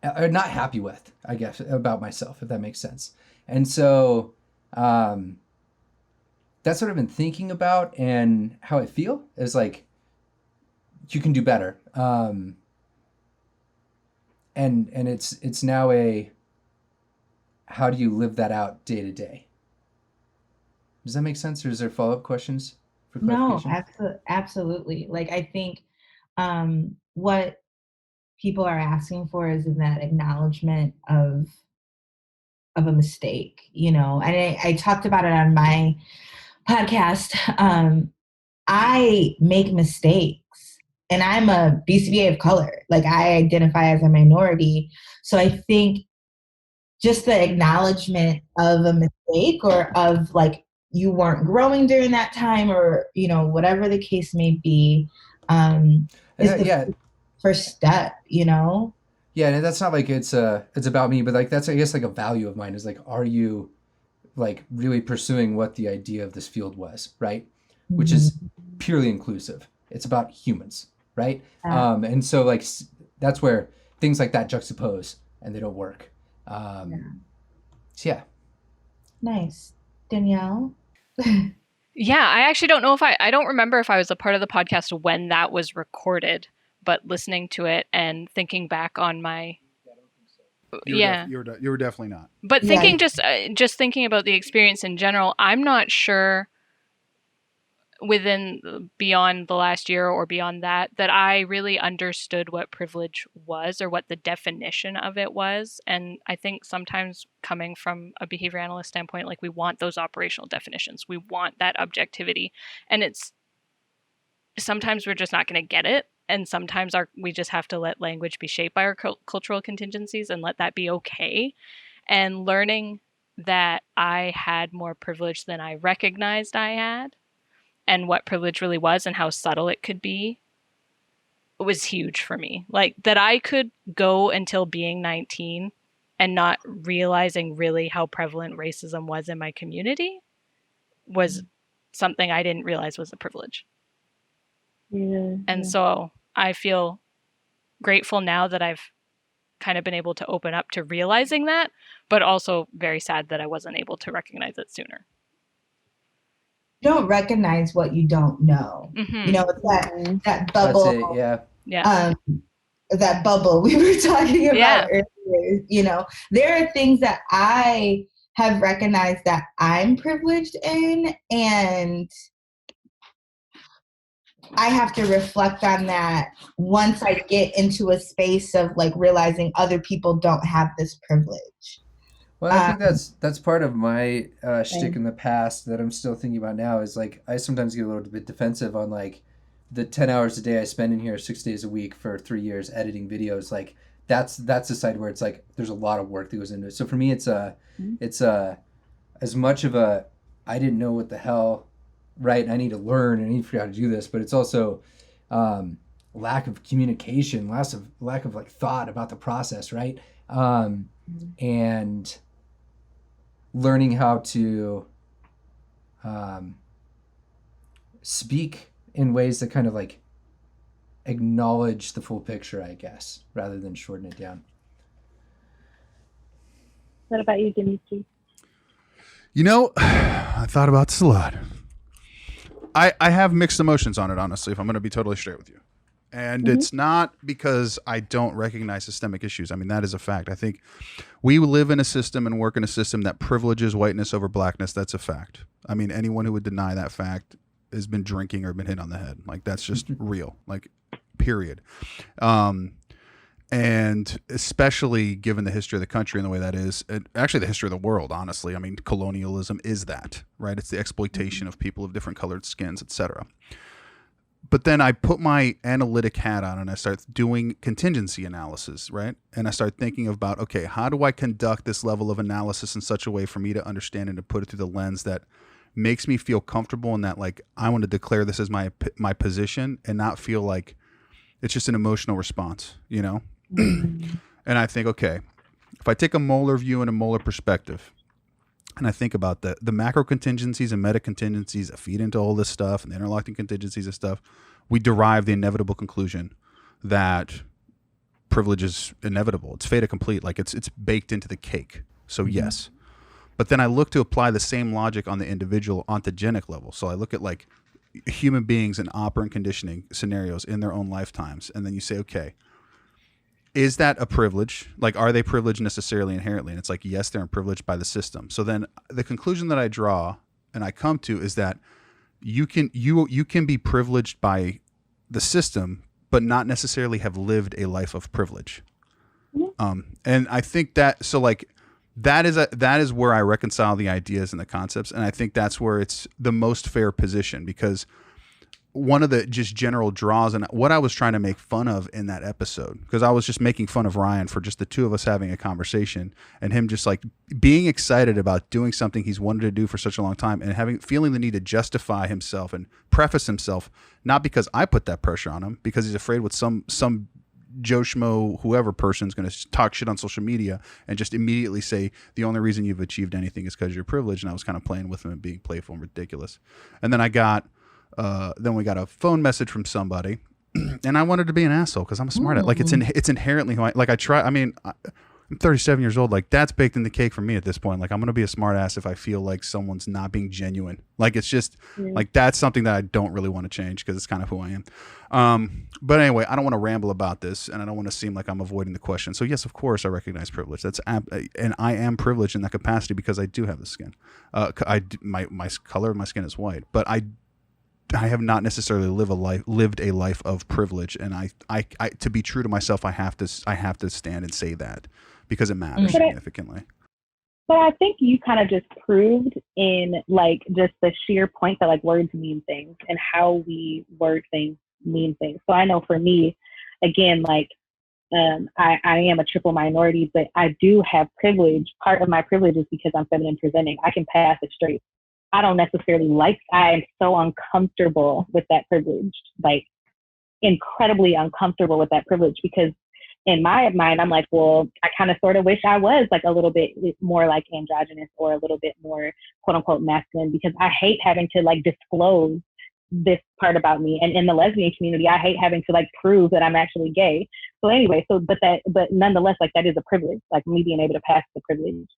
not happy with, I guess, about myself, if that makes sense. And so that's what I've been thinking about, and how I feel is like, you can do better. And it's now how do you live that out day to day? Does that make sense? Or is there follow-up questions for clarification? No, absolutely. Like, I think what people are asking for is in that acknowledgement of a mistake, and I talked about it on my podcast. I make mistakes, and I'm a BCBA of color. Like, I identify as a minority. So I think just the acknowledgement of a mistake, or of like you weren't growing during that time, or whatever the case may be, is the first step. Yeah, and that's not like it's about me, but like that's, I guess, like a value of mine is like, are you like really pursuing what the idea of this field was, right? Mm-hmm. Which is purely inclusive. It's about humans, right? And so like that's where things like that juxtapose and they don't work. So yeah. Nice. Danielle? Yeah, I actually don't know I don't remember if I was a part of the podcast when that was recorded, but listening to it and thinking back on my... You were definitely not. But thinking just thinking about the experience in general, I'm not sure beyond the last year or beyond that I really understood what privilege was, or what the definition of it was. And I think sometimes, coming from a behavior analyst standpoint, like, we want those operational definitions, we want that objectivity, and sometimes we're just not going to get it. And sometimes we just have to let language be shaped by our cultural contingencies, and let that be okay. And learning that I had more privilege than I recognized I had, and what privilege really was and how subtle it could be, was huge for me. Like, that I could go until being 19 and not realizing really how prevalent racism was in my community was something I didn't realize was a privilege. And so I feel grateful now that I've kind of been able to open up to realizing that, but also very sad that I wasn't able to recognize it sooner. You don't recognize what you don't know. Mm-hmm. It's that bubble. That's it, yeah. That bubble we were talking about earlier. There are things that I have recognized that I'm privileged in, and I have to reflect on that once I get into a space of like realizing other people don't have this privilege. Well, I think that's part of my shtick in the past that I'm still thinking about now, is like, I sometimes get a little bit defensive on like the 10 hours a day I spend in here 6 days a week for 3 years editing videos. Like, that's the side where it's like there's a lot of work that goes into it. So for me, it's as much of a, I didn't know what the hell, right? And I need to learn and I need to figure out how to do this, but it's also lack of communication, lack of like thought about the process, right? And learning how to speak in ways that kind of like acknowledge the full picture, I guess, rather than shorten it down. What about you, Dimitri? I thought about this a lot. I have mixed emotions on it, honestly, if I'm going to be totally straight with you. And it's not because I don't recognize systemic issues. I mean, that is a fact. I think we live in a system and work in a system that privileges whiteness over blackness. That's a fact. I mean, anyone who would deny that fact has been drinking or been hit on the head. Like, that's just real, like, period. And especially given the history of the country and the way that is, and actually the history of the world, honestly. I mean, colonialism is that, right? It's the exploitation of people of different colored skins, etc. But then I put my analytic hat on and I start doing contingency analysis, right? And I start thinking about, okay, how do I conduct this level of analysis in such a way for me to understand and to put it through the lens that makes me feel comfortable and that, like, I want to declare this as my position and not feel like it's just an emotional response, you know? And I think, okay, if I take a molar view and a molar perspective, and I think about the macro contingencies and meta contingencies that feed into all this stuff and the interlocking contingencies and stuff, we derive the inevitable conclusion that privilege is inevitable. It's fait accompli, like it's baked into the cake. So yes. But then I look to apply the same logic on the individual ontogenic level. So I look at like human beings in operant conditioning scenarios in their own lifetimes. And then you say, okay, is that a privilege? Like, are they privileged necessarily inherently? And it's like, yes, they're privileged by the system. So then the conclusion that I draw and I come to is that you can be privileged by the system, but not necessarily have lived a life of privilege. And I think that, so like, that is where I reconcile the ideas and the concepts. And I think that's where it's the most fair position, because one of the just general draws and what I was trying to make fun of in that episode, because I was just making fun of Ryan for just the two of us having a conversation and him just like being excited about doing something he's wanted to do for such a long time and feeling the need to justify himself and preface himself, not because I put that pressure on him, because he's afraid with some Joe Schmo, whoever person's going to talk shit on social media and just immediately say the only reason you've achieved anything is because you're privileged. And I was kind of playing with him and being playful and ridiculous. And then then we got a phone message from somebody, and I wanted to be an asshole because I'm a smart ass. Like it's inherently who I'm 37 years old. Like, that's baked in the cake for me at this point. Like, I'm going to be a smart ass if I feel like someone's not being genuine. Like, it's just like, that's something that I don't really want to change because it's kind of who I am. But anyway, I don't want to ramble about this, and I don't want to seem like I'm avoiding the question. So yes, of course I recognize privilege. And I am privileged in that capacity because I do have the skin. My color of my skin is white, but I have not necessarily lived a life of privilege, and I to be true to myself, I have to stand and say that because it matters significantly. But I think you kind of just proved in like just the sheer point that like words mean things and how we word things mean things. So I know for me, again, like I am a triple minority, but I do have privilege. Part of my privilege is because I'm feminine presenting. I can pass it straight. I don't necessarily I am so uncomfortable with that privilege, like incredibly uncomfortable with that privilege, because in my mind, I'm like, well, I kind of sort of wish I was like a little bit more like androgynous or a little bit more quote unquote masculine, because I hate having to like disclose this part about me. And in the lesbian community, I hate having to like prove that I'm actually gay. So anyway, but nonetheless, like that is a privilege, like me being able to pass the privilege.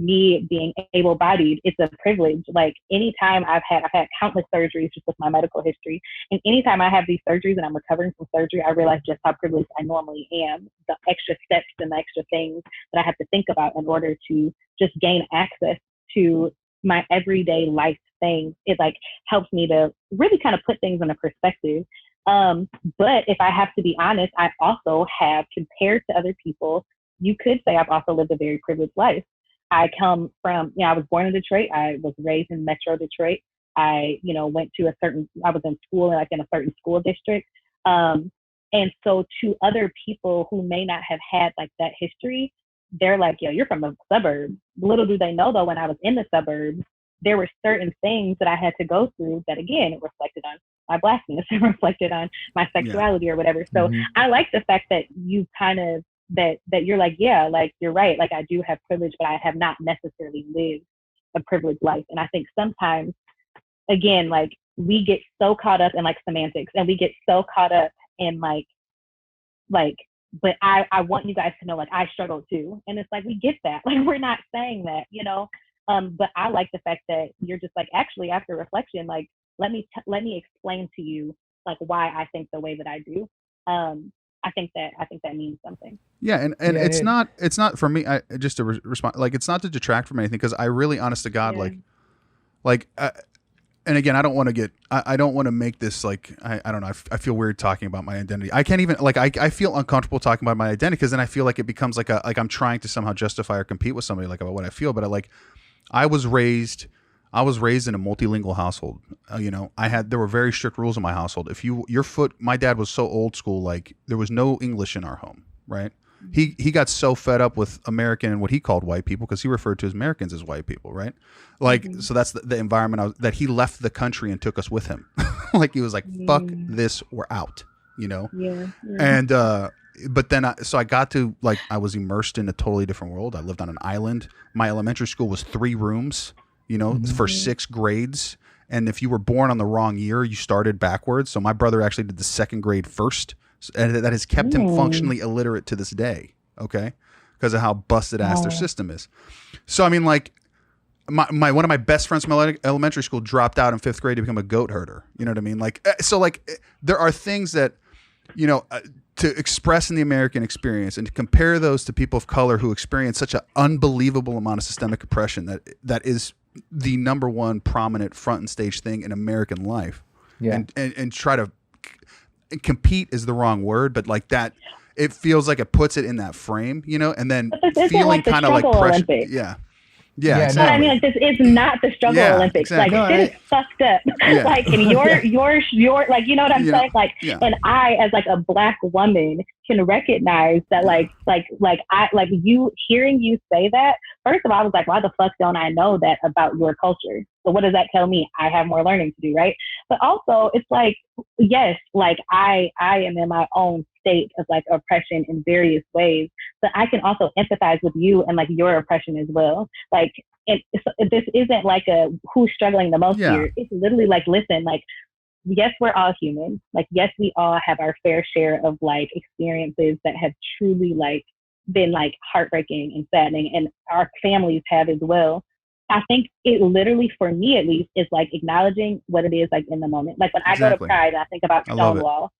Me being able-bodied, it's a privilege. Like anytime I've had countless surgeries just with my medical history, and anytime I have these surgeries and I'm recovering from surgery, I realize just how privileged I normally am. The extra steps and the extra things that I have to think about in order to just gain access to my everyday life things, it like helps me to really kind of put things in a perspective. But if I have to be honest, I also have, compared to other people, you could say I've also lived a very privileged life. I come from, I was born in Detroit. I was raised in Metro Detroit. I, went to I was in school, like in a certain school district. And so to other people who may not have had like that history, they're like, yo, you're from the suburbs. Little do they know though, when I was in the suburbs, there were certain things that I had to go through that, again, it reflected on my Blackness, it reflected on my sexuality or whatever. So I like the fact that you kind of, that you're like, yeah, like you're right. Like I do have privilege, but I have not necessarily lived a privileged life. And I think sometimes, again, like we get so caught up in like semantics, and we get so caught up in like, but I want you guys to know, like I struggle too. And it's like, we get that. Like we're not saying that, but I like the fact that you're just like, actually after reflection, like, let me explain to you like why I think the way that I do. I think that means something. Yeah, and it's not for me. Just to respond, like it's not to detract from anything, because I really, honest to God, and again, I don't want to get, I don't want to make this like, I don't know. I feel weird talking about my identity. I can't even like, I feel uncomfortable talking about my identity because then I feel like it becomes like I'm trying to somehow justify or compete with somebody like about what I feel. But I was raised in a multilingual household. There were very strict rules in my household. If my dad was so old school, like there was no English in our home, right? He got so fed up with American and what he called white people because he referred to as Americans as white people, right? Like, so that's the environment that he left the country and took us with him. Like he was like, fuck this, we're out, Yeah. And, but then I got to like, I was immersed in a totally different world. I lived on an island. My elementary school was 3 rooms, for 6 grades. And if you were born on the wrong year, you started backwards. So my brother actually did the 2nd grade first. And that has kept him functionally illiterate to this day, okay? Because of how busted ass their system is. So I mean, like, one of my best friends from elementary school dropped out in 5th grade to become a goat herder. You know what I mean? Like, so like, there are things that, to express in the American experience and to compare those to people of color who experience such an unbelievable amount of systemic oppression that is the number one prominent front and stage thing in American life, and try to compete is the wrong word, but like that, it feels like it puts it in that frame, and then feeling like kind of like pressure. Olympics. Yeah, exactly. But I mean, like, this is not the struggle Olympics. Exactly. Like, shit is fucked up. Like, and you're like, you know what I'm saying? Like, and I, as like a Black woman, can recognize that, hearing you say that. First of all, I was like, why the fuck don't I know that about your culture? So what does that tell me? I have more learning to do, right? But also, it's like, yes, like I am in my own state of like oppression in various ways, but I can also empathize with you and like your oppression as well. Like, this isn't like a who's struggling the most here. It's literally like, listen, like, yes, we're all human. Like, yes, we all have our fair share of like experiences that have truly like been like heartbreaking and saddening, and our families have as well. I think it literally, for me at least, is like acknowledging what it is like in the moment. Like when I go to Pride and I think about Stonewall,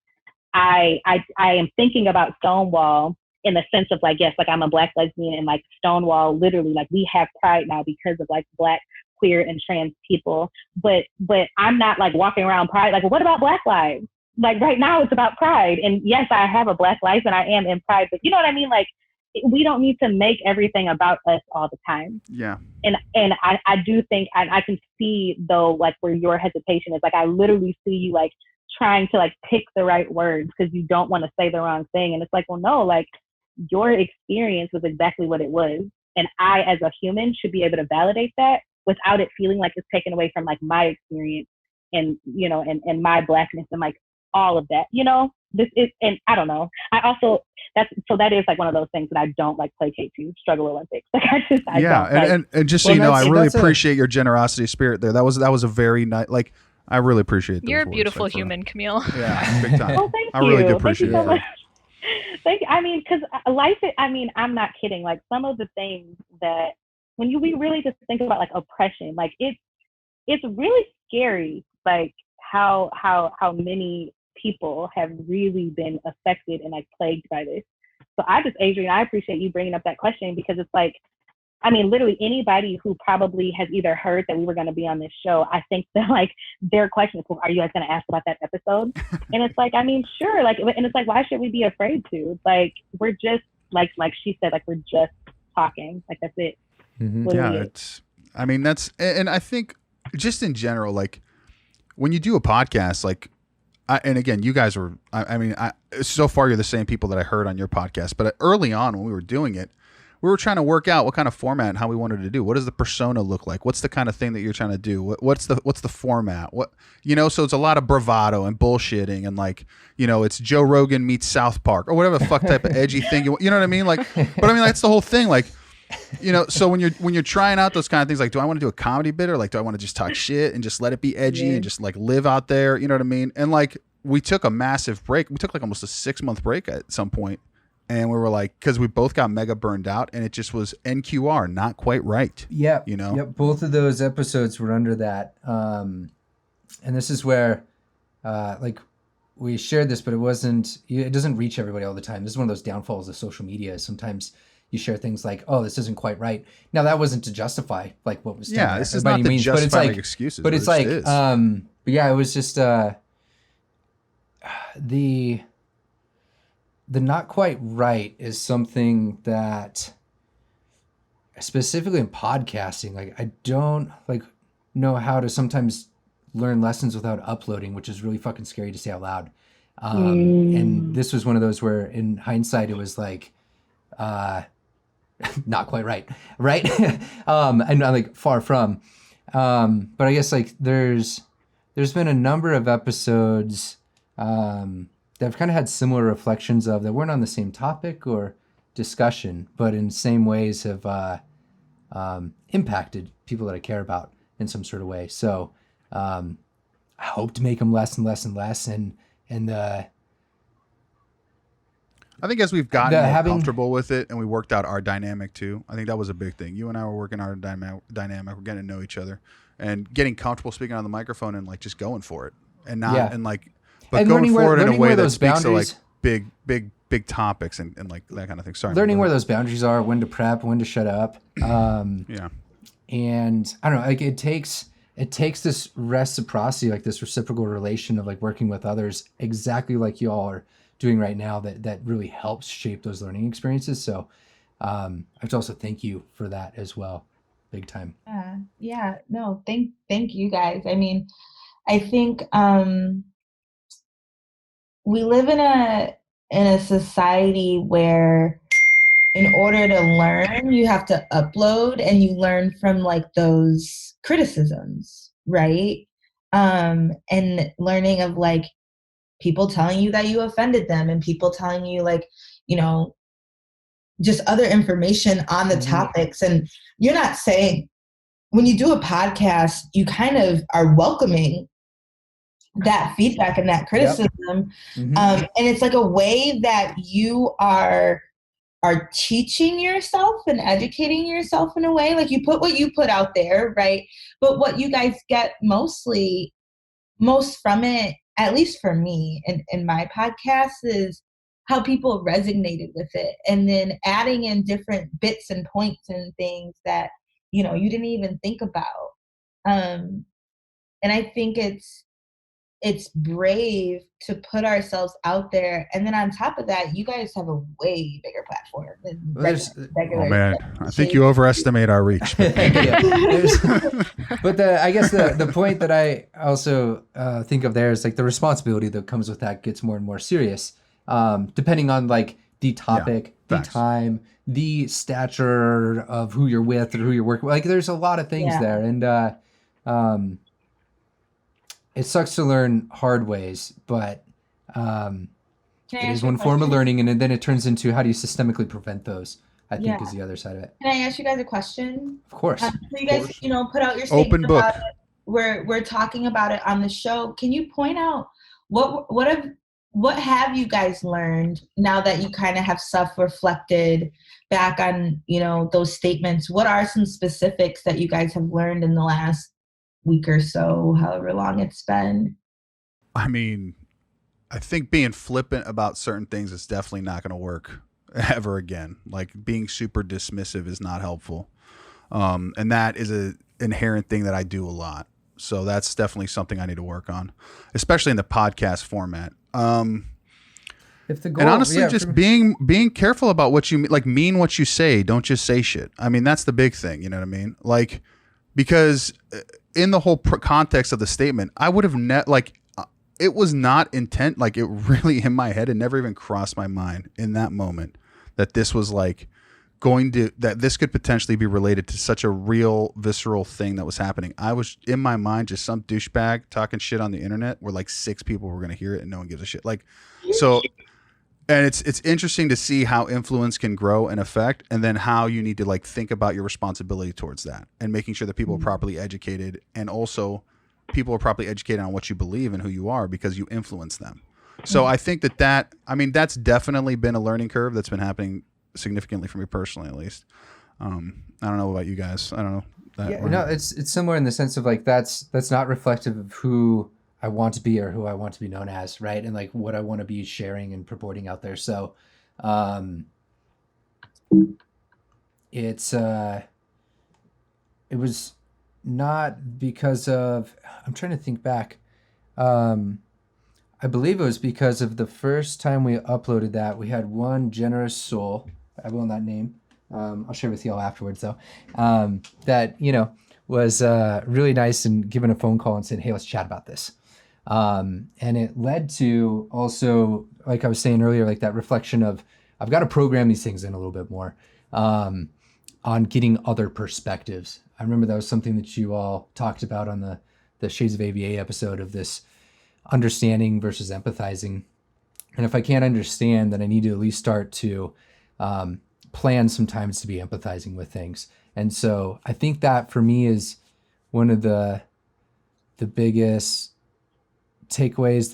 I am thinking about Stonewall in the sense of like, yes, like I'm a Black lesbian, and like Stonewall, literally, like we have Pride now because of like Black, queer, and trans people. But I'm not like walking around Pride like, well, what about Black lives? Like right now it's about Pride. And yes, I have a Black life and I am in Pride, but you know what I mean? Like, we don't need to make everything about us all the time. Yeah. And I do think I can see though, like where your hesitation is. Like I literally see you like trying to like pick the right words because you don't want to say the wrong thing. And it's like, well, no, like your experience was exactly what it was. And I, as a human, should be able to validate that without it feeling like it's taken away from like my experience and, and my Blackness and like all of that, this is, and I don't know. I also, that is like one of those things that I don't like placate to struggle Olympics. Like I don't, and just so you know, I really appreciate your generosity spirit there. That was a very nice, like, I really appreciate that. You're a beautiful human, Camille. Yeah, big time. Well, thank I really you. do appreciate Thank you so it. much. I mean, because life, I'm not kidding. Like some of the things that when we really just think about like oppression, like it's really scary, like how many people have really been affected and like plagued by this. So Adrienne, I appreciate you bringing up that question because it's like, I mean, literally anybody who probably has either heard that we were going to be on this show, I think that like their question is, well, are you guys going to ask about that episode? And it's like, I mean, sure. Like, and it's like, why should we be afraid to? It's like, we're just like she said, like, we're just talking. Like, that's it. Mm-hmm. Yeah. I mean, and I think just in general, like when you do a podcast, like, and again, you guys were, so far you're the same people that I heard on your podcast, but early on when we were doing it, we were trying to work out what kind of format and how we wanted to do. What does the persona look like? What's the kind of thing that you're trying to do? What's the format? So it's a lot of bravado and bullshitting and like, it's Joe Rogan meets South Park or whatever the fuck type of edgy thing. You know what I mean? Like, but I mean, that's the whole thing. Like, so when you're trying out those kind of things, like, do I want to do a comedy bit or like, do I want to just talk shit and just let it be edgy and just like live out there? You know what I mean? And like, we took a massive break. We took like almost a 6-month break at some point. And we were like, because we both got mega burned out and it just was NQR, not quite right. Yeah. Yep. Both of those episodes were under that. And this is where, like, we shared this, but it doesn't reach everybody all the time. This is one of those downfalls of social media. Sometimes you share things like, oh, this isn't quite right. Now that wasn't to justify like what was done Yeah, there this is by not any to means, but it's justify like like excuses, but it it's just like is. but yeah, it was just the not quite right is something that specifically in podcasting, like I don't like know how to sometimes learn lessons without uploading, which is really fucking scary to say out loud. And this was one of those where in hindsight it was like not quite right, right? And like far from. But I guess like there's been a number of episodes that have kind of had similar reflections of that weren't on the same topic or discussion, but in same ways have impacted people that I care about in some sort of way. So I hope to make them less and less and less, and I think as we've gotten more having comfortable with it and we worked out our dynamic too, I think that was a big thing. You and I were working our dynamic. We're getting to know each other and getting comfortable speaking on the microphone and like just going for it and not and like, but and going forward in a way that those speaks to like boundaries, big topics and like that kind of thing. Sorry, learning where those boundaries are, when to prep, when to shut up. Yeah. And I don't know, like it takes this reciprocity, like this reciprocal relation of like working with others exactly like you all are doing right now that really helps shape those learning experiences. So I have to also thank you for that as well. Big time. Yeah. No, thank you guys. I mean, I think we live in a society where in order to learn, you have to upload and you learn from like those criticisms, right? And learning of like people telling you that you offended them and people telling you like, you know, just other information on the topics. And you're not saying, when you do a podcast, you kind of are welcoming that feedback and that criticism. And it's like a way that you are teaching yourself and educating yourself in a way. Like you put what you put out there, right? But what you guys get most from it, at least for me in my podcast, is how people resonated with it, and then adding in different bits and points and things that you didn't even think about. And I think it's brave to put ourselves out there, and then on top of that, you guys have a way bigger platform than regular. Oh man, I think you overestimate our reach. But I guess the point that I also think of there is like the responsibility that comes with that gets more and more serious, depending on like the topic, the time, the stature of who you're with or who you're working with. Like there's a lot of things there, and it sucks to learn hard ways, but it is one form of learning, and then it turns into how do you systemically prevent those, I think is the other side of it. Can I ask you guys a question? Of course. So you guys, put out your statement open book. About it. We're talking about it on the show. Can you point out what have you guys learned now that you kind of have self-reflected back on, those statements? What are some specifics that you guys have learned in the last week or so, however long it's been? I mean, I think being flippant about certain things is definitely not going to work ever again. Like being super dismissive is not helpful. And that is an inherent thing that I do a lot. So that's definitely something I need to work on, especially in the podcast format. If the goal, and honestly, just being careful about what you mean what you say. Don't just say shit. I mean, that's the big thing. You know what I mean? Like, because in the whole context of the statement, I would have it was not intent. Like it really in my head, it never even crossed my mind in that moment that this was like that this could potentially be related to such a real visceral thing that was happening. I was in my mind just some douchebag talking shit on the internet where like 6 people were going to hear it and no one gives a shit. Like, so, and it's interesting to see how influence can grow and affect, and then how you need to like think about your responsibility towards that and making sure that people are properly educated, and also people are properly educated on what you believe and who you are because you influence them. So I think that's definitely been a learning curve that's been happening significantly for me personally, at least. I don't know about you guys. I don't know. No, it's similar in the sense of like that's not reflective of who I want to be or who I want to be known as, right? And like what I want to be sharing and purporting out there. So it's it was not because of, I'm trying to think back. I believe it was because of the first time we uploaded that, we had one generous soul, I will not name, I'll share with y'all afterwards though, that, was really nice and given a phone call and said, hey, let's chat about this. And it led to also, like I was saying earlier, like that reflection of, I've got to program these things in a little bit more, on getting other perspectives. I remember that was something that you all talked about on the Shades of ABA episode, of this understanding versus empathizing. And if I can't understand, then I need to at least start to plan sometimes to be empathizing with things. And so I think that for me is one of the biggest takeaways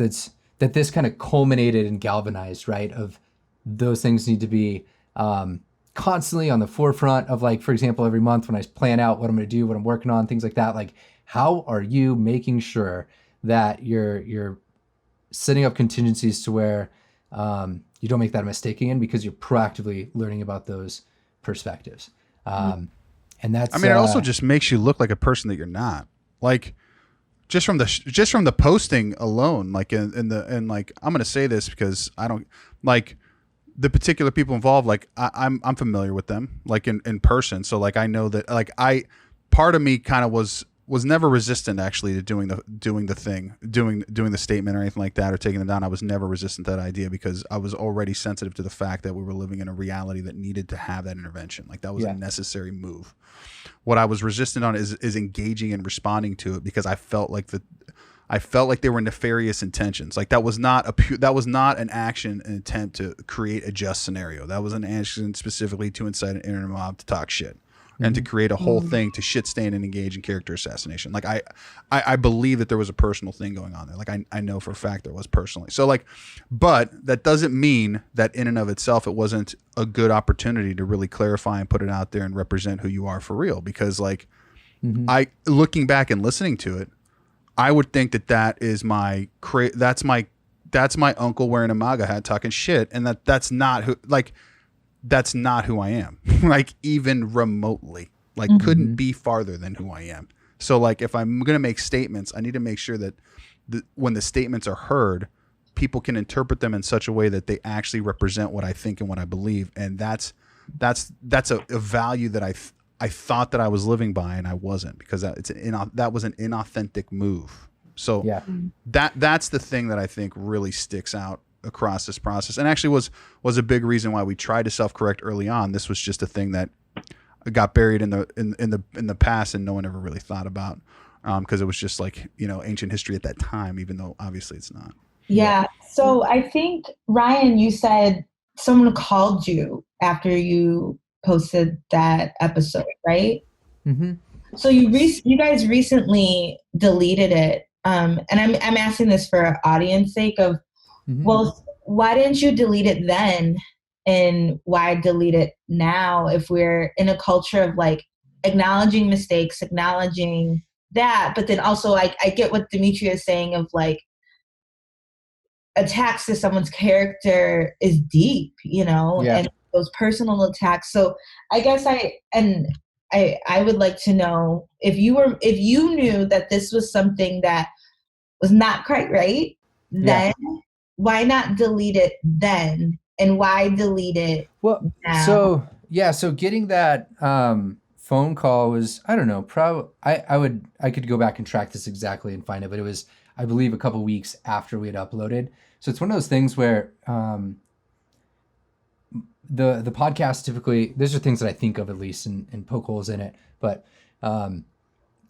that this kind of culminated and galvanized, right? Of those things need to be constantly on the forefront of, like, for example, every month when I plan out what I'm going to do, what I'm working on, things like that, like, how are you making sure that you're setting up contingencies to where you don't make that mistake again, because you're proactively learning about those perspectives. And that's, it also just makes you look like a person that you're not. Like, just from the posting alone, like and like, I'm going to say this because I don't like the particular people involved. Like I'm familiar with them, like in person. So like, I know that, like, part of me kind of was never resistant actually to doing the statement or anything like that, or taking it down. I was never resistant to that idea because I was already sensitive to the fact that we were living in a reality that needed to have that intervention. Like, that was a necessary move. What I was resistant on is engaging and responding to it, because I felt like they were nefarious intentions. Like, that was not an action, an attempt to create a just scenario. That was an action specifically to incite an internet mob to talk shit. And to create a whole thing to shit stain and engage in character assassination. Like, I believe that there was a personal thing going on there. Like, I know for a fact there was personally. So like, but that doesn't mean that in and of itself it wasn't a good opportunity to really clarify and put it out there and represent who you are for real. Because like, looking back and listening to it, I would think that is that's my uncle wearing a MAGA hat talking shit, and that's not who I am. Like, even remotely, like, couldn't be farther than who I am. So like, if I'm going to make statements, I need to make sure that when the statements are heard, people can interpret them in such a way that they actually represent what I think and what I believe. And that's a value that I thought that I was living by, and I wasn't, because that was an inauthentic move. So that's the thing that I think really sticks out across this process, and actually was a big reason why we tried to self-correct early on. This was just a thing that got buried in the past, and no one ever really thought about, because it was just like, ancient history at that time, even though obviously it's not. Yeah. So I think, Ryan, you said someone called you after you posted that episode, right? So you guys recently deleted it, and I'm asking this for audience sake of, well, why didn't you delete it then? And why delete it now, if we're in a culture of like acknowledging mistakes, acknowledging that, but then also I get what Demetria is saying of like, attacks to someone's character is deep, and those personal attacks. So I guess I would like to know if you knew that this was something that was not quite right, then why not delete it then? And why delete it now? So getting that phone call was, I don't know, I could go back and track this exactly and find it, but it was, I believe, a couple weeks after we had uploaded. So it's one of those things where the podcast typically, these are things that I think of at least and poke holes in it, but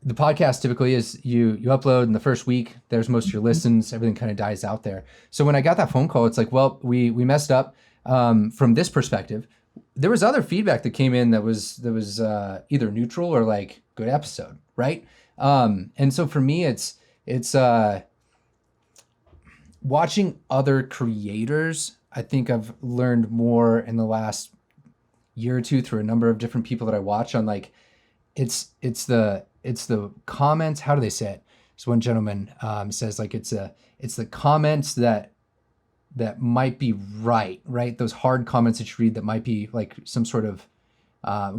the podcast typically is you upload in the first week, there's most of your listens, everything kind of dies out there. So when I got that phone call, it's like, well, we messed up from this perspective. There was other feedback that came in that was either neutral or like, good episode, right? And so for me, it's watching other creators. I think I've learned more in the last year or two through a number of different people that I watch on, like, it's the comments. How do they say it? So one gentleman says like, it's the comments that might be right? Those hard comments that you read that might be like some sort of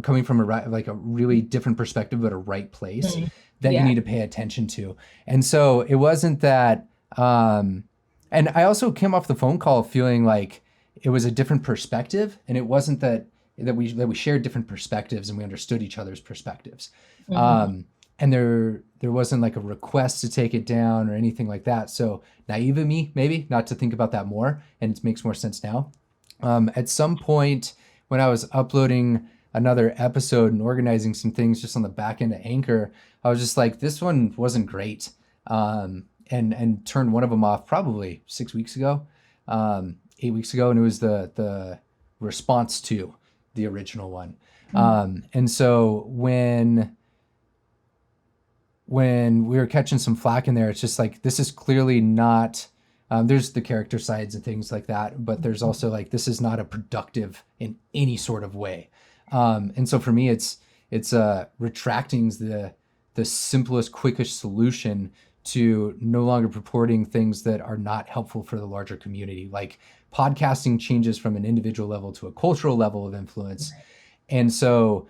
coming from like a really different perspective, but a right place that you need to pay attention to. And so it wasn't that, and I also came off the phone call feeling like it was a different perspective, and it wasn't that we shared different perspectives and we understood each other's perspectives. And there wasn't like a request to take it down or anything like that. So naive of me, maybe, not to think about that more, and it makes more sense now. At some point when I was uploading another episode and organizing some things just on the back end of Anchor, I was just like, this one wasn't great. And turned one of them off probably 8 weeks ago. And it was the response to the original one. And so when we were catching some flack in there, it's just like, this is clearly not, there's the character sides and things like that, but there's also like, this is not a productive in any sort of way. And so for me, it's retracting the simplest, quickest solution to no longer purporting things that are not helpful for the larger community. Like podcasting changes from an individual level to a cultural level of influence. Right. And so,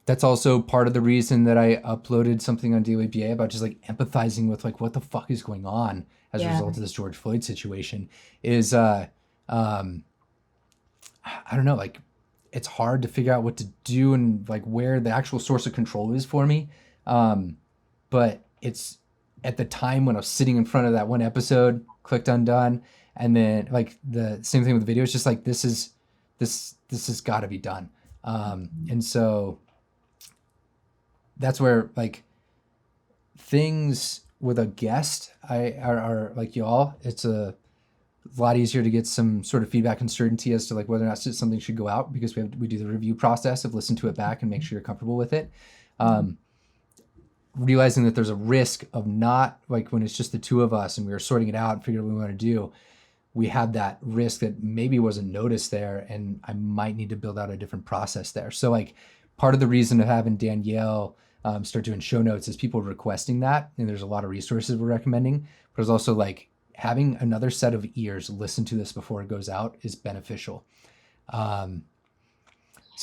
that's also part of the reason that I uploaded something on DWBA about just like empathizing with like what the fuck is going on as a result of this George Floyd situation is, I don't know, like it's hard to figure out what to do and like where the actual source of control is for me. But it's at the time when I was sitting in front of that one episode, clicked undone. And then like the same thing with the video, it's just like, this has got to be done. And so that's where like things with a guest are like y'all, it's a lot easier to get some sort of feedback and certainty as to like whether or not something should go out, because we do the review process of listen to it back and make sure you're comfortable with it. Realizing that there's a risk of not, like when it's just the two of us and we were sorting it out and figuring out what we want to do, we had that risk that maybe wasn't noticed there, and I might need to build out a different process there. So like part of the reason of having Danielle start doing show notes is people requesting that, and there's a lot of resources we're recommending, but it's also like having another set of ears listen to this before it goes out is beneficial. So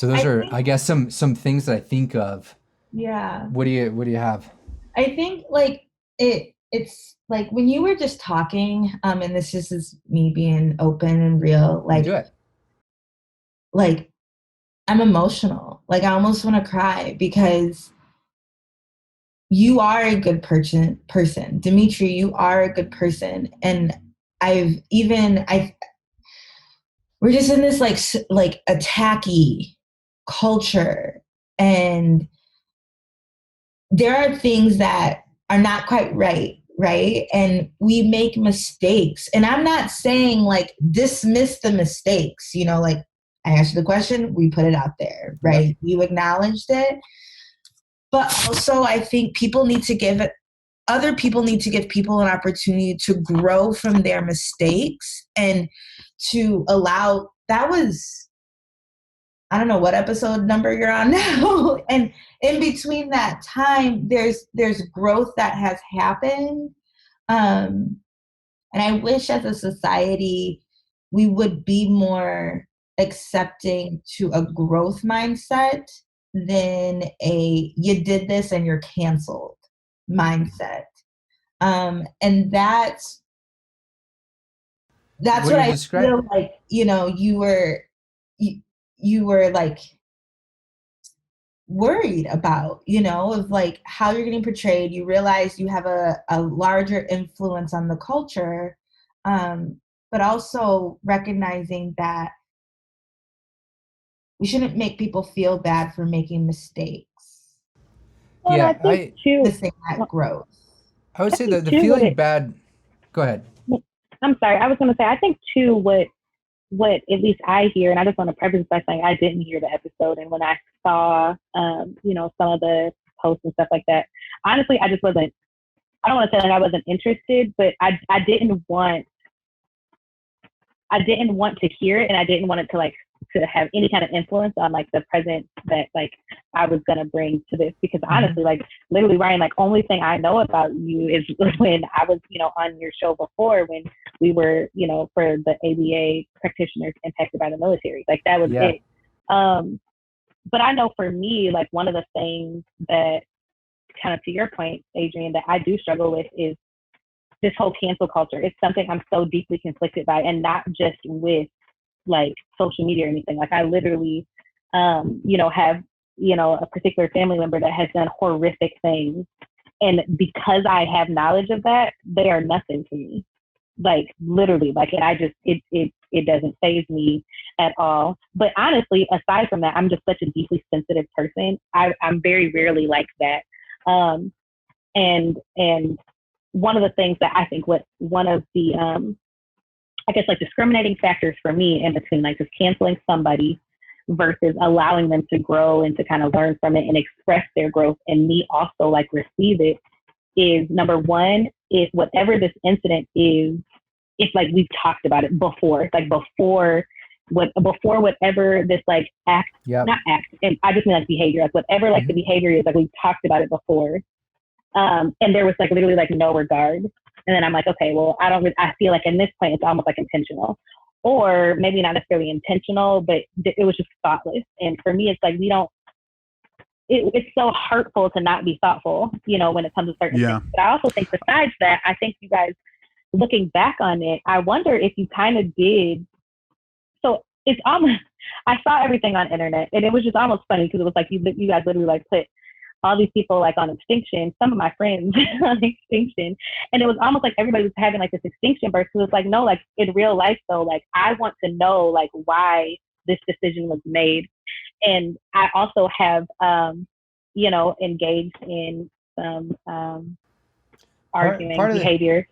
those I guess some things that I think of. Yeah. What do you have? I think like it's like when you were just talking, and this is me being open and real, like do it. Like I'm emotional. Like I almost want to cry because you are a good person. Dimitri, you are a good person. And we're just in this like attacky culture, and there are things that are not quite right? And we make mistakes. And I'm not saying like dismiss the mistakes, like I asked you the question, we put it out there, right? Yep. You acknowledged it. But also I think other people need to give people an opportunity to grow from their mistakes and to allow, I don't know what episode number you're on now. And in between that time, there's growth that has happened. And I wish as a society, we would be more accepting to a growth mindset than you did this and you're canceled mindset. And that's what I feel like, you were like worried about, of like how you're getting portrayed. You realize you have a larger influence on the culture, but also recognizing that we shouldn't make people feel bad for making mistakes. Well, yeah, I think too, missing that growth. I would say that the feeling bad. Go ahead. I'm sorry. I was going to say, I think too, what at least I hear, and I just want to preface by saying I didn't hear the episode, and when I saw, some of the posts and stuff like that, honestly, I just wasn't. I don't want to say like I wasn't interested, but I didn't want to hear it, and I didn't want it to have any kind of influence on like the present that like I was gonna bring to this, because honestly, like literally, Ryan, like only thing I know about you is when I was, on your show before, when we were, for the ABA practitioners impacted by the military. Like that was it. But I know for me, like one of the things that, kind of to your point, Adrienne, that I do struggle with is this whole cancel culture. It's something I'm so deeply conflicted by, and not just with like social media or anything. Like I literally, have, a particular family member that has done horrific things. And because I have knowledge of that, they are nothing to me. Like literally, like, and I just, it doesn't faze me at all. But honestly, aside from that, I'm just such a deeply sensitive person. I'm very rarely like that. And one of the things that I think one of the, I guess like discriminating factors for me in between like just canceling somebody versus allowing them to grow and to kind of learn from it and express their growth and me also like receive it is, number one, is whatever this incident is, it's like we've talked about it before. It's like before whatever this like act, not act, and I just mean like behavior, like whatever like the behavior is, like we've talked about it before. And there was like literally like no regard. And then I'm like, okay, well, I feel like in this point, it's almost like intentional, or maybe not necessarily intentional, but it was just thoughtless. And for me, it's like, it's so hurtful to not be thoughtful, when it comes to certain things. But I also think besides that, I think you guys, looking back on it, I wonder if you kind of did. So it's almost, I saw everything on internet and it was just almost funny because it was like, you guys literally like put all these people like on extinction, some of my friends on extinction. And it was almost like everybody was having like this extinction burst. So it's like, no, like in real life though, like I want to know like why this decision was made. And I also have, engaged in some arguing behavior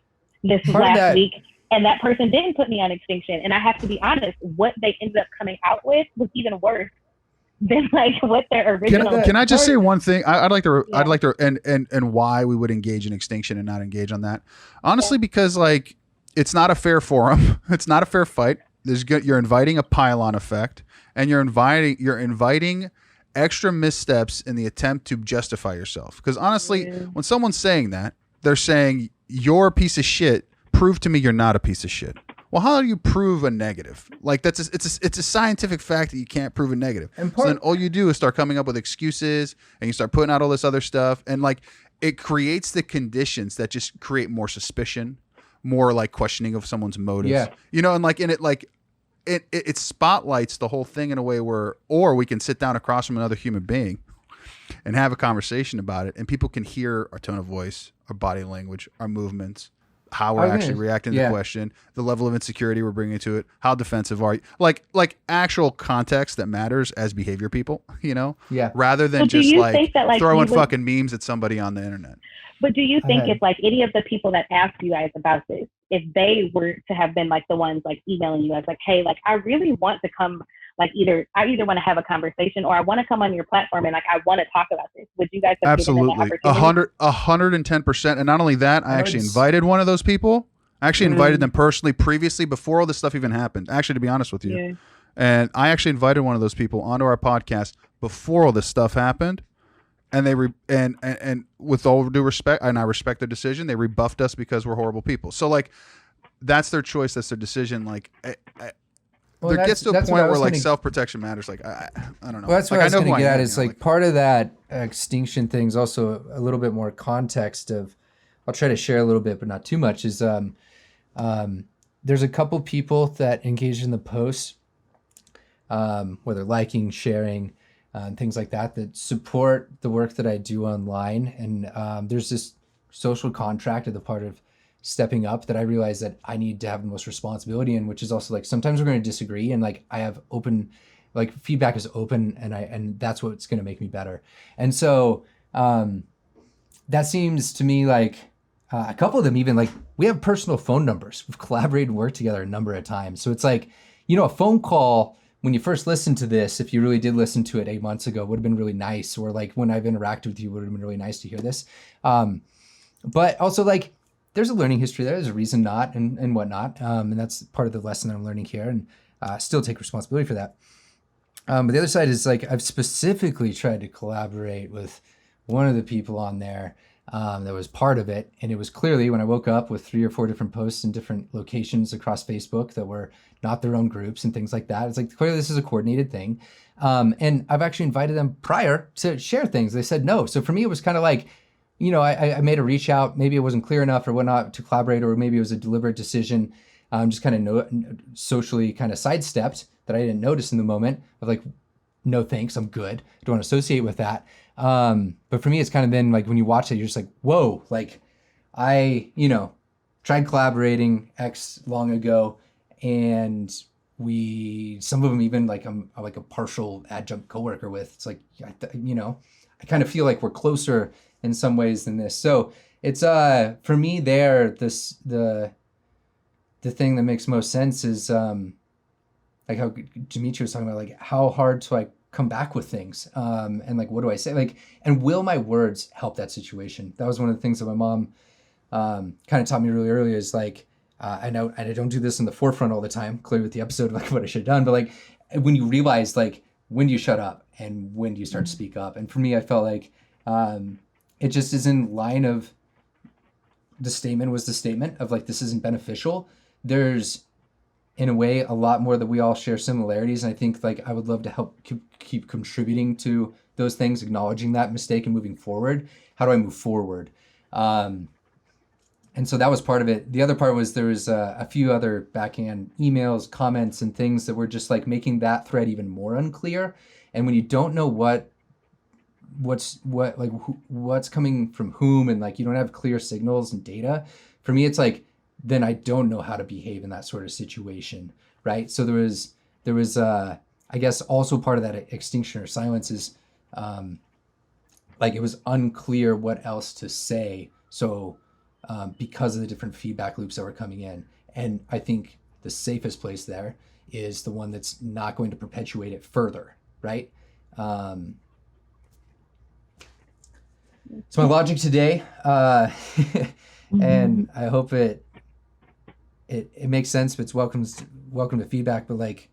this last week. And that person didn't put me on extinction. And I have to be honest, what they ended up coming out with was even worse than like what their original. Can I just say one thing? I'd like to, and why we would engage in extinction and not engage on that. Honestly, because like it's not a fair forum. It's not a fair fight. You're inviting a pylon effect, and you're inviting extra missteps in the attempt to justify yourself. Because honestly, when someone's saying that, they're saying you're a piece of shit. Prove to me you're not a piece of shit. Well, how do you prove a negative? Like it's a scientific fact that you can't prove a negative. So then all you do is start coming up with excuses and you start putting out all this other stuff. And like it creates the conditions that just create more suspicion, more like questioning of someone's motives. Yeah. And like in it, like it spotlights the whole thing in a way where, or we can sit down across from another human being and have a conversation about it. And people can hear our tone of voice, our body language, our movements, how we're actually reacting to the question, the level of insecurity we're bringing to it, how defensive are you, like actual context that matters as behavior people, rather than just like throwing fucking memes at somebody on the internet. But do you think if like any of the people that asked you guys about this, if they were to have been like the ones like emailing you guys like, hey, like I really want to come, like I either want to have a conversation or I want to come on your platform and like I want to talk about this, would you guys have absolutely given them that opportunity? 110%? And not only that, I actually invited one of those people. I actually invited them personally previously before all this stuff even happened. Actually, to be honest with you, and I actually invited one of those people onto our podcast before all this stuff happened. And they and with all due respect, and I respect their decision, they rebuffed us because we're horrible people. So like, that's their choice, that's their decision. Like, there gets to a point where like self-protection matters. Like, I don't know. Well, that's what like, I was going to get at. Is like part of that extinction thing is also a little bit more context of. I'll try to share a little bit, but not too much. Is there's a couple people that engage in the posts, whether liking, sharing. And things like that support the work that I do online. And there's this social contract at the part of stepping up that I realize that I need to have the most responsibility in, which is also like sometimes we're going to disagree, and like I have open, like feedback is open, and that's what's going to make me better. And so that seems to me like a couple of them even like we have personal phone numbers. We've collaborated and worked together a number of times. So it's like, a phone call. When you first listened to this, if you really did listen to it 8 months ago, would have been really nice. Or like when I've interacted with you, would have been really nice to hear this. But also like there's a learning history there. There's a reason not and whatnot. And that's part of the lesson that I'm learning here, and still take responsibility for that. But the other side is like I've specifically tried to collaborate with one of the people on there that was part of it. And it was clearly when I woke up with 3 or 4 different posts in different locations across Facebook that were not their own groups and things like that. It's like, clearly this is a coordinated thing. And I've actually invited them prior to share things. They said no. So for me, it was kind of like, you know, I made a reach out. Maybe it wasn't clear enough or whatnot to collaborate, or maybe it was a deliberate decision, just kind of socially kind of sidestepped that I didn't notice in the moment of like, no thanks, I'm good. I don't want to associate with that. But for me, it's kind of been like when you watch it, you're just like, whoa, like I, you know, tried collaborating X long ago, and some of them even like I'm like a partial adjunct coworker with. It's like, you know, I kind of feel like we're closer in some ways than this. So it's for me there, the thing that makes most sense is like how Dimitri was talking about, like how hard to like come back with things, and like what do I say, like, and will my words help that situation? That was one of the things that my mom kind of taught me really early, is like I know I don't do this in the forefront all the time, clearly with the episode of like what I should have done, but like when you realize like when do you shut up and when do you start to speak up? And for me, I felt like it just is in line of the statement of like, this isn't beneficial. There's in a way a lot more that we all share similarities, and I think like I would love to help keep contributing to those things, acknowledging that mistake and moving forward. How do I move forward? And so that was part of it. The other part was there was a few other backhand emails, comments, and things that were just like making that thread even more unclear. And when you don't know what's coming from whom, and like you don't have clear signals and data, for me it's like, then I don't know how to behave in that sort of situation, right? So there was I guess also part of that extinction or silence is like it was unclear what else to say. So because of the different feedback loops that were coming in, and I think the safest place there is the one that's not going to perpetuate it further, right? So my logic today, and I hope it makes sense, but it's welcome to feedback, but like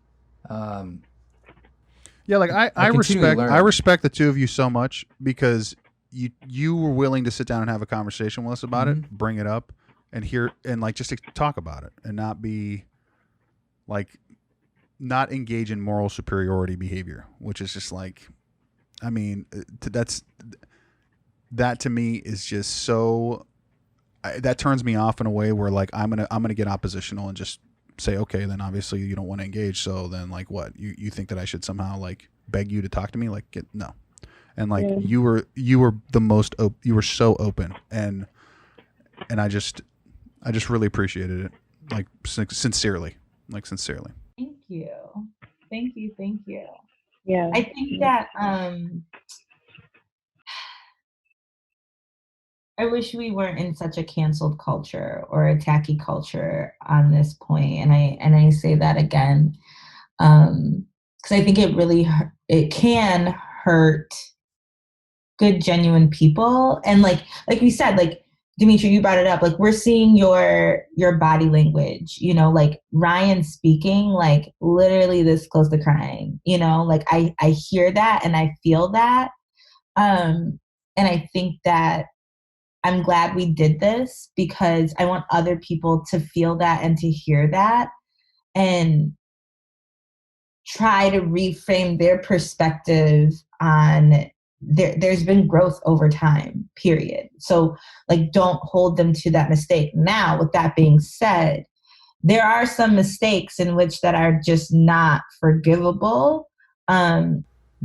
yeah, like I respect the two of you so much, because you were willing to sit down and have a conversation with us about it, bring it up, and hear, and like just to talk about it, and not be like, not engage in moral superiority behavior, which is just like, I mean, that to me is just so, that turns me off in a way where like I'm gonna get oppositional and just say, okay, then obviously you don't want to engage, so then like what, you think that I should somehow like beg you to talk to me? Like, no. And like you were the most you were so open, and I just really appreciated it, like sincerely. Thank you. Yeah, I think that I wish we weren't in such a canceled culture or a tacky culture on this point. And I say that again, because I think it can hurt good, genuine people. And like we said, like Dimitri, you brought it up, like we're seeing your body language, you know, like Ryan speaking, like literally this close to crying, you know, like I hear that and I feel that. And I think that I'm glad we did this, because I want other people to feel that and to hear that and try to reframe their perspective on there's been growth over time, period. So like, don't hold them to that mistake. Now, with that being said, there are some mistakes in which that are just not forgivable.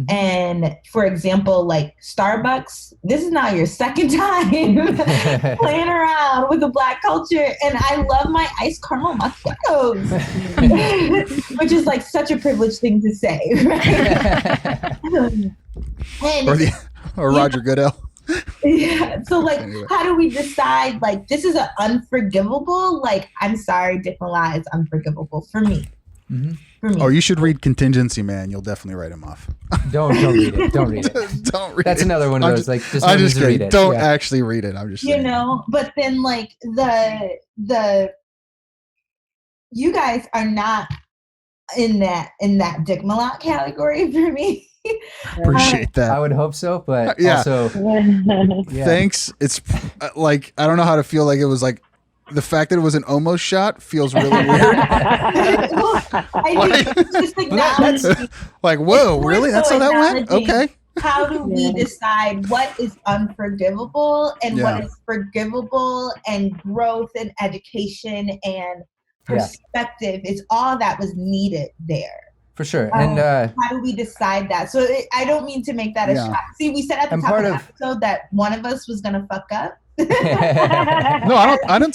And for example, like Starbucks, this is now your second time playing around with the Black culture. And I love my iced caramel macchiatos, which is like such a privileged thing to say. Right? or Roger Goodell. Yeah. So like, anyway, how do we decide like this is an unforgivable? Like, I'm sorry, different lie is unforgivable for me. For me. Oh, you should read Contingency Man. You'll definitely write him off. Don't read it. Don't read it. Don't read That's it. another one of those. Like, I'm just kidding. Read it. Don't actually read it. I'm just saying. You know, but then like the you guys are not in that Dick Malott category for me. Appreciate that. I would hope so, but Yeah. also, Thanks. It's like, I don't know how to feel. Like, it was like the fact that it was an almost shot feels really weird. Well, I think it's just acknowledging. Like, whoa, It's more really? That's so how that went? acknowledging Okay. How do we decide what is unforgivable and Yeah. what is forgivable, and growth and education and perspective is all that was needed there. For sure. And how do we decide that? So I don't mean to make that a shot. See, we said at the top of the episode that one of us was going to fuck up. No, I don't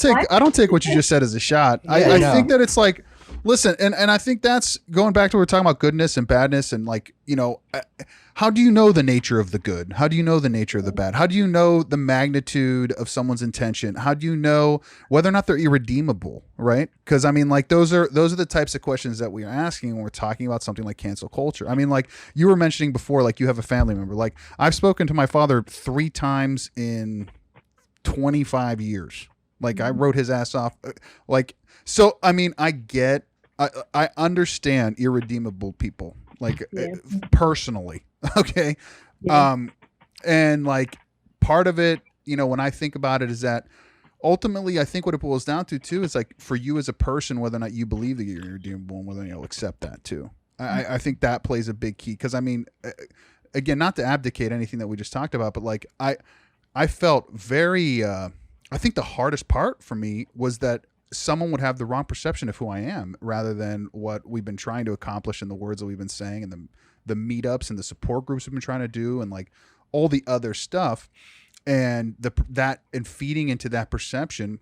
take what you just said as a shot. I think that it's like, listen, and I think that's going back to what we're talking about, goodness and badness, and like, you know, how do you know the nature of the good? How do you know the nature of the bad? How do you know the magnitude of someone's intention? How do you know whether or not they're irredeemable, right? Because I mean, like, those are the types of questions that we are asking when we're talking about something like cancel culture. I mean, like you were mentioning before, like you have a family member. Like, I've spoken to my father 3 times in 25 years. Like, I wrote his ass off. Like, so I mean, I understand irredeemable people, like personally. Okay. Yeah. And like part of it, you know, when I think about it, is that ultimately I think what it boils down to too is like, for you as a person, whether or not you believe that you're irredeemable and whether you'll accept that too. I think that plays a big key. Cause I mean, again, not to abdicate anything that we just talked about, but like I felt very, I think the hardest part for me was that someone would have the wrong perception of who I am rather than what we've been trying to accomplish in the words that we've been saying and the meetups and the support groups we've been trying to do and like all the other stuff, and and feeding into that perception.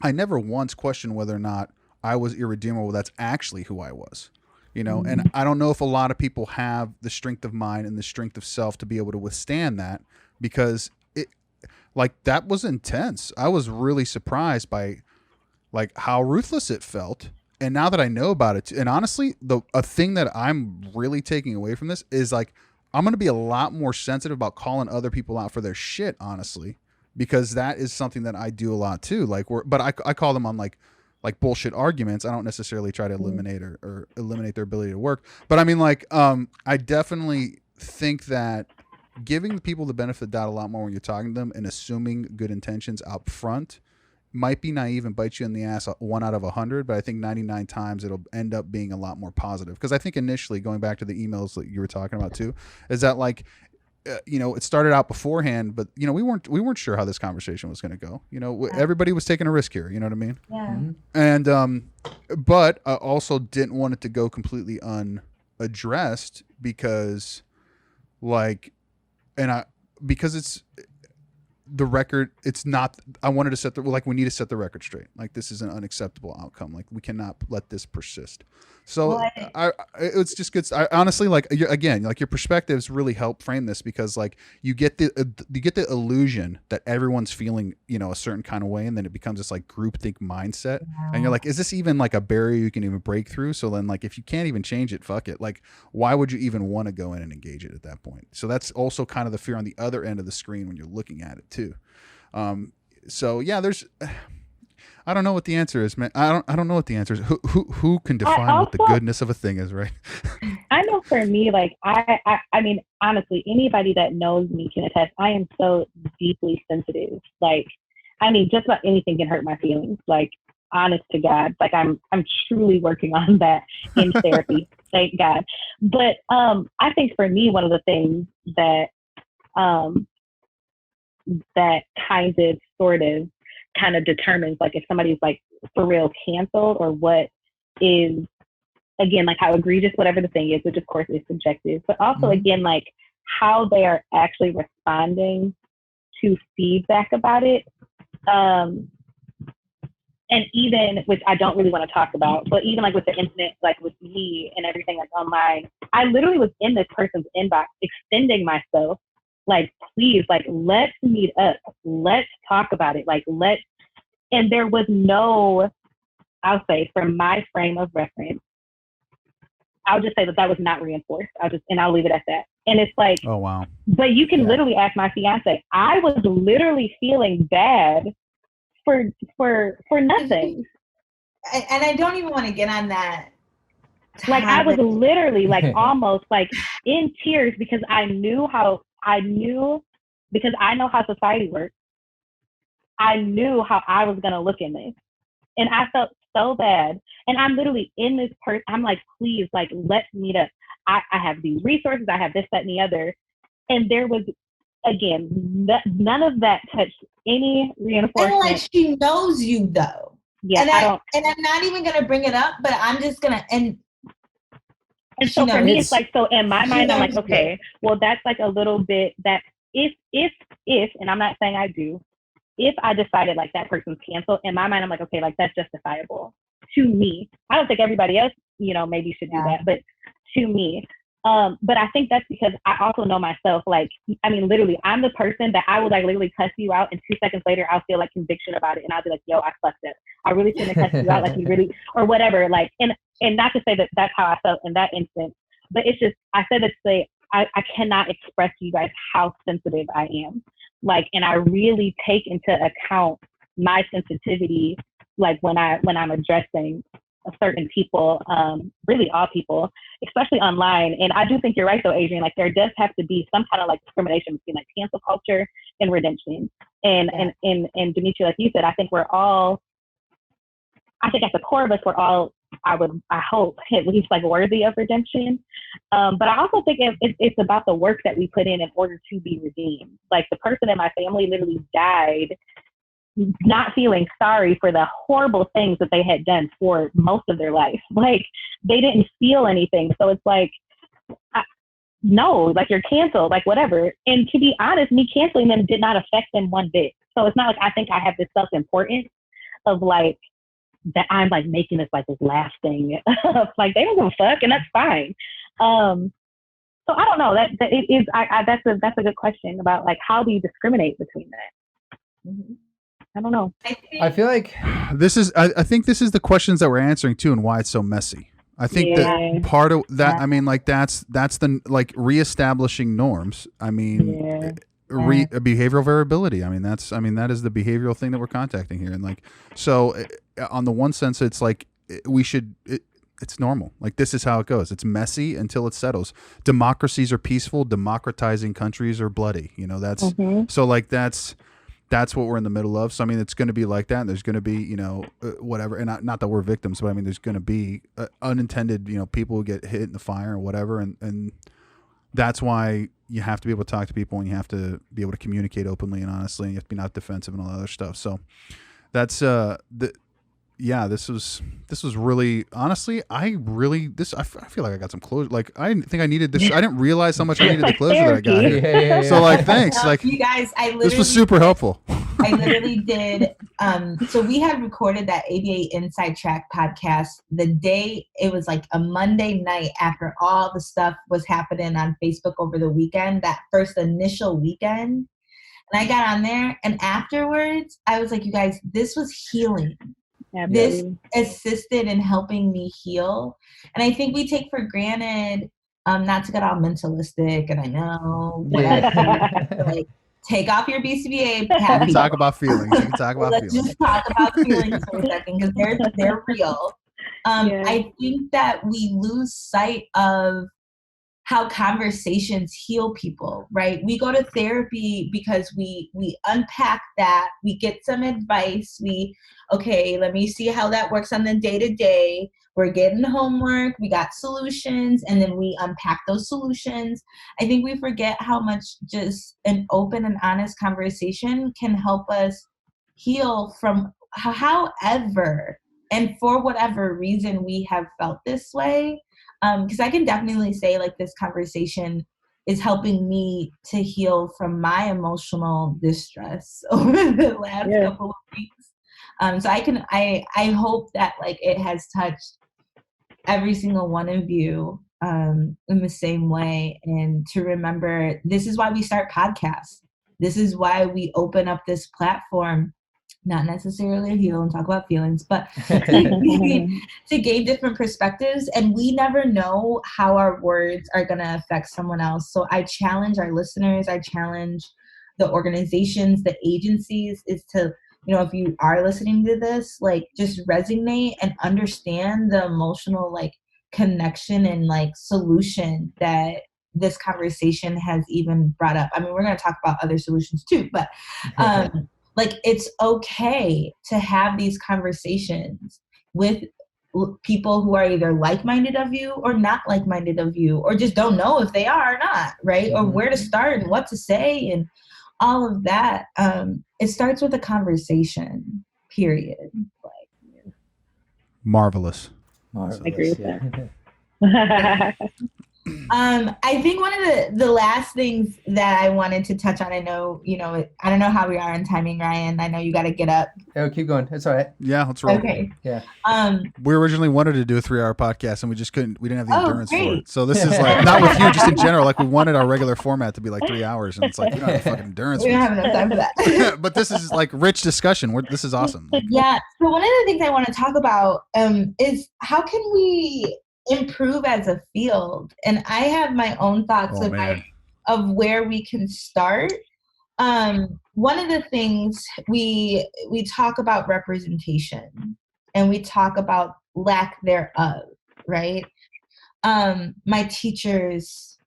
I never once questioned whether or not I was irredeemable. That's actually who I was, you know. And I don't know if a lot of people have the strength of mind and the strength of self to be able to withstand that, because it, like, that was intense. I was really surprised by like how ruthless it felt. And now that I know about it, and honestly, a thing that I'm really taking away from this is like, I'm going to be a lot more sensitive about calling other people out for their shit, honestly, because that is something that I do a lot too. Like, but I call them on like bullshit arguments. I don't necessarily try to eliminate or eliminate their ability to work. But I mean, like, I definitely think that giving people the benefit of the doubt a lot more when you're talking to them and assuming good intentions out front might be naive and bite you in the ass 1 out of 100, but I think 99 times it'll end up being a lot more positive. Because I think initially, going back to the emails that you were talking about too, is that like, you know, it started out beforehand, but you know, we weren't sure how this conversation was going to go. You know, everybody was taking a risk here. You know what I mean? Yeah. And but I also didn't want it to go completely unaddressed because, like, because it's the record, it's not, I wanted to set we need to set the record straight. Like, this is an unacceptable outcome. Like, we cannot let this persist. So it's just good. I honestly, like, again, like, your perspectives really help frame this, because like you get the illusion that everyone's feeling, you know, a certain kind of way. And then it becomes this like groupthink mindset. Yeah. And you're like, is this even like a barrier you can even break through? So then, like, if you can't even change it, fuck it. Like, why would you even want to go in and engage it at that point? So that's also kind of the fear on the other end of the screen when you're looking at it too. So yeah, I don't know what the answer is, man. I don't know what the answer is. Who can define what the goodness of a thing is, right? I know for me, like, I mean, honestly, anybody that knows me can attest, I am so deeply sensitive. Like, I mean, just about anything can hurt my feelings. Like, honest to God, like, I'm truly working on that in therapy. Thank God. But I think for me, one of the things that kind of determines like if somebody's like for real canceled, or what is, again, like how egregious whatever the thing is, which of course is subjective, but also again, like how they are actually responding to feedback about it. And even, which I don't really want to talk about, but even like with the incident, like with me and everything like online, I literally was in this person's inbox extending myself, like, please, like, let's meet up. Let's talk about it. Like, and there was no, I'll say, from my frame of reference, I'll just say that was not reinforced. I'll leave it at that. And it's like, oh, wow. But you can literally ask my fiance. I was literally feeling bad for nothing. And I don't even want to get on that Like I was literally like almost like in tears because I knew because I know how society works. I knew how I was going to look in this. And I felt so bad. And I'm literally in this person. I'm like, please, like, let's meet up. I have these resources. I have this, that, and the other. And there was, again, none of that touched any reinforcement. And like, she knows you though. Yeah, and I'm not even going to bring it up, but I'm just going to, and so for me, it's like, so in my mind, I'm like, okay, well, that's like a little bit that if, and I'm not saying I do, if I decided like that person's canceled, in my mind, I'm like, okay, like that's justifiable to me. I don't think everybody else, maybe should do that, but to me. But I think that's because I also know myself. Like, I mean, literally, I'm the person that I will like literally cuss you out, and 2 seconds later, I'll feel like conviction about it, and I'll be like, yo, I fucked up. I really shouldn't have cussed you out, like you really, or whatever. Like, and not to say that that's how I felt in that instance, but it's just, I said that to say, I cannot express to you guys how sensitive I am. Like, and I really take into account my sensitivity, like when I'm addressing certain people, really all people, especially online. And I do think you're right though, Adrienne, like there does have to be some kind of like discrimination between like cancel culture and redemption. And Demetria, like you said, I think at the core of us, we're all, I hope, at least like worthy of redemption. But I also think it's about the work that we put in order to be redeemed. Like the person in my family literally died not feeling sorry for the horrible things that they had done for most of their life. Like they didn't feel anything. So it's like, no, like you're canceled, like whatever. And to be honest, me canceling them did not affect them one bit. So it's not like I think I have this self-importance of like, that I'm like making this like this last thing. Like they don't give a fuck, and that's fine. So I don't know, that it is, that's a good question about like, how do you discriminate between that? Mm-hmm. I don't know. I feel like I think this is the questions that we're answering too, and why it's so messy. I think that part of that, I mean, like that's the like reestablishing norms. I mean, behavioral variability. I mean, that is the behavioral thing that we're contacting here. And like, so on the one sense, it's like it's normal. Like this is how it goes. It's messy until it settles. Democracies are peaceful. Democratizing countries are bloody. That's so like that's what we're in the middle of. So, I mean, it's going to be like that. And there's going to be, whatever. And not that we're victims, but I mean, there's going to be unintended, people who get hit in the fire or whatever. And that's why you have to be able to talk to people, and you have to be able to communicate openly and honestly. And you have to be not defensive and all that other stuff. So that's, this was really, honestly, I feel like I got some closure. Like, I didn't think I needed this. I didn't realize how much I needed the closure that I got here. Yeah. So like, thanks. Like, you guys, this was super helpful. I literally did. So we had recorded that ABA Inside Track podcast the day, it was like a Monday night after all the stuff was happening on Facebook over the weekend, that first initial weekend. And I got on there, and afterwards I was like, you guys, this was healing. This assisted in helping me heal. And I think we take for granted, not to get all mentalistic, and I know, like, take off your BCBA. You can talk about feelings. Let's just talk about feelings for a second, because they're real. I think that we lose sight of how conversations heal people, right? We go to therapy because we unpack that, we get some advice, okay, let me see how that works on the day-to-day. We're getting homework, we got solutions, and then we unpack those solutions. I think we forget how much just an open and honest conversation can help us heal from however and for whatever reason we have felt this way. Because I can definitely say, like, this conversation is helping me to heal from my emotional distress over the last couple of weeks. So I hope that, like, it has touched every single one of you in the same way. And to remember, this is why we start podcasts. This is why we open up this platform. Not necessarily to heal and talk about feelings, but to gain different perspectives. And we never know how our words are going to affect someone else. So I challenge our listeners, I challenge the organizations, the agencies, is to, if you are listening to this, like, just resonate and understand the emotional, like, connection and like solution that this conversation has even brought up. I mean, we're going to talk about other solutions too, but like it's okay to have these conversations with people who are either like-minded of you or not like-minded of you, or just don't know if they are or not, right? Or where to start and what to say and all of that. It starts with a conversation, period. Like, Marvelous. I agree with Yeah. that. I think one of the last things that I wanted to touch on, I know, I don't know how we are on timing, Ryan. I know you got to get up. Oh, keep going. It's all right. Yeah, let's roll. Okay. Yeah. We originally wanted to do a 3-hour podcast and we just couldn't. We didn't have the endurance for great. it. So this is like not with you, just in general. Like we wanted our regular format to be like 3 hours, and it's like we don't have fucking endurance. We don't have enough time for that. But this is like rich discussion. This is awesome. Like, Yeah. So one of the things I want to talk about is how can we improve as a field? And I have my own thoughts of where we can start. One of the things we talk about representation and we talk about lack thereof, right? My teachers,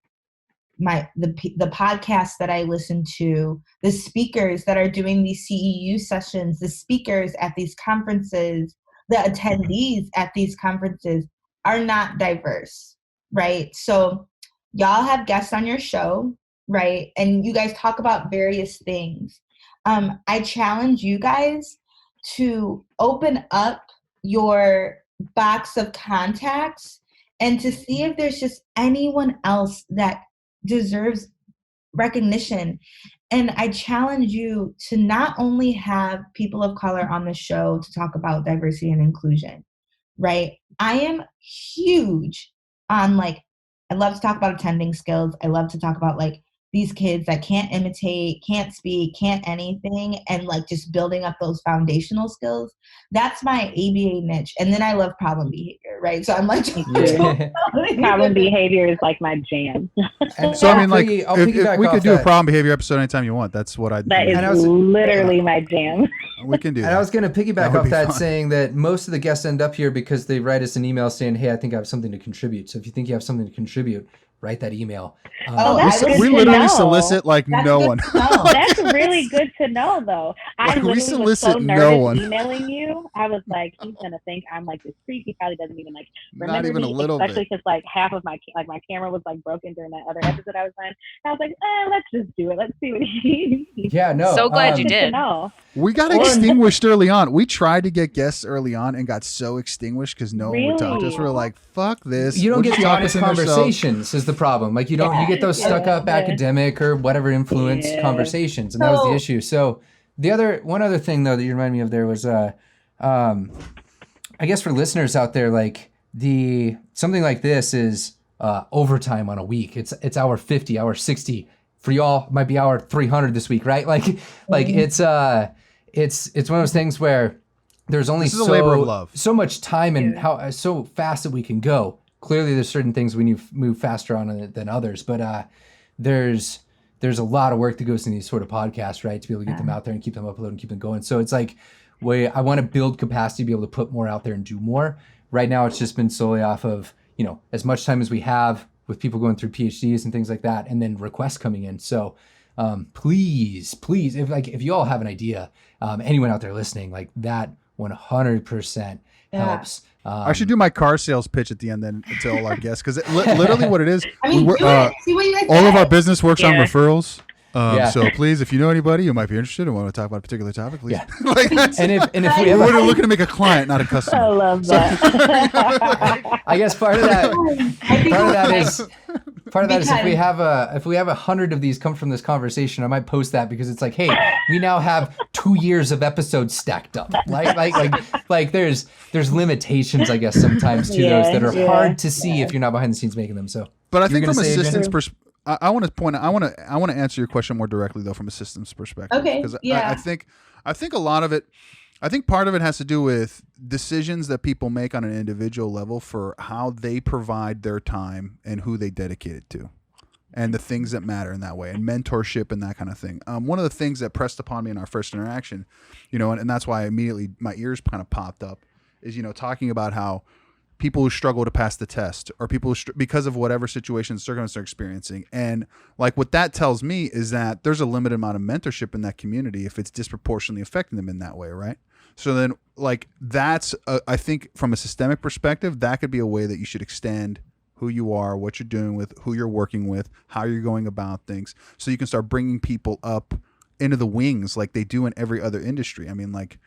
the podcasts that I listen to, the speakers that are doing these CEU sessions, the speakers at these conferences, the attendees at these conferences are not diverse, right? So y'all have guests on your show, right? And you guys talk about various things. I challenge you guys to open up your box of contacts and to see if there's just anyone else that deserves recognition. And I challenge you to not only have people of color on the show to talk about diversity and inclusion, right? I am huge on like, I love to talk about attending skills. I love to talk about like these kids that can't imitate, can't speak, can't anything, and like just building up those foundational skills. That's my ABA niche. And then I love problem behavior, right? So I'm like, problem behavior is like my jam. so I mean, like, if we could do a that. problem behavior episode anytime you want. That's what I'd. That is literally my jam. We can do that. And I was going to piggyback off that, fun. saying that most of the guests end up here because they write us an email saying, "Hey, I think I have something to contribute." So if you think you have something to contribute, write that email. We literally solicit like no one. That's really good to know, though. I literally was so nervous emailing you. I was like, he's gonna think I'm like this freak. He probably doesn't even like remember Not even me, a little especially bit. because like half of my camera was like broken during that other episode I was on. I was like, let's just do it. Let's see what he. Yeah, no. So glad you did. We got extinguished early on. We tried to get guests early on and got so extinguished because no one would talk to us. We were like, fuck this. You don't get the honest conversations conversations is the problem. Like you don't, you get those stuck up academic or whatever influenced conversations, and that was the issue. So one other thing though that you reminded me of there was, I guess for listeners out there, like something like this is overtime on a week. It's hour 50, hour 60. For y'all, it might be hour 300 this week, right? Like it's one of those things where there's only so much time and how so fast that we can go. Clearly, there's certain things we need to move faster on than others, but there's a lot of work that goes into these sort of podcasts, right? To be able to get them out there and keep them uploaded and keep them going. So it's like, I want to build capacity to be able to put more out there and do more. Right now, it's just been solely off of, as much time as we have with people going through PhDs and things like that, and then requests coming in. So please, if you all have an idea, anyone out there listening, like that 100% helps. I should do my car sales pitch at the end then to all our guests, because literally what it is, I mean, see what you guys all of our business works on referrals. Yeah. So please, if you know anybody who might be interested and want to talk about a particular topic, please. Yeah. Like and if we ever, we're looking to make a client, not a customer. I love that. I guess part of that is if we have 100 of these come from this conversation, I might post that because it's like, hey, we now have 2 years of episodes stacked up. Like there's limitations, I guess, sometimes to those that are hard to see if you're not behind the scenes making them. So, but I think from a systems perspective, I want to answer your question more directly though from a systems perspective. Okay. Because I think a lot of it, I think part of it has to do with decisions that people make on an individual level for how they provide their time and who they dedicate it to, and the things that matter in that way, and mentorship and that kind of thing. One of the things that pressed upon me in our first interaction, and that's why immediately my ears kind of popped up, is talking about how people who struggle to pass the test, or people who because of whatever situation, circumstance they're experiencing. And like what that tells me is that there's a limited amount of mentorship in that community if it's disproportionately affecting them in that way, right? So then, like, that's I think from a systemic perspective, that could be a way that you should extend who you are, what you're doing with, who you're working with, how you're going about things, so you can start bringing people up into the wings like they do in every other industry. I mean, like,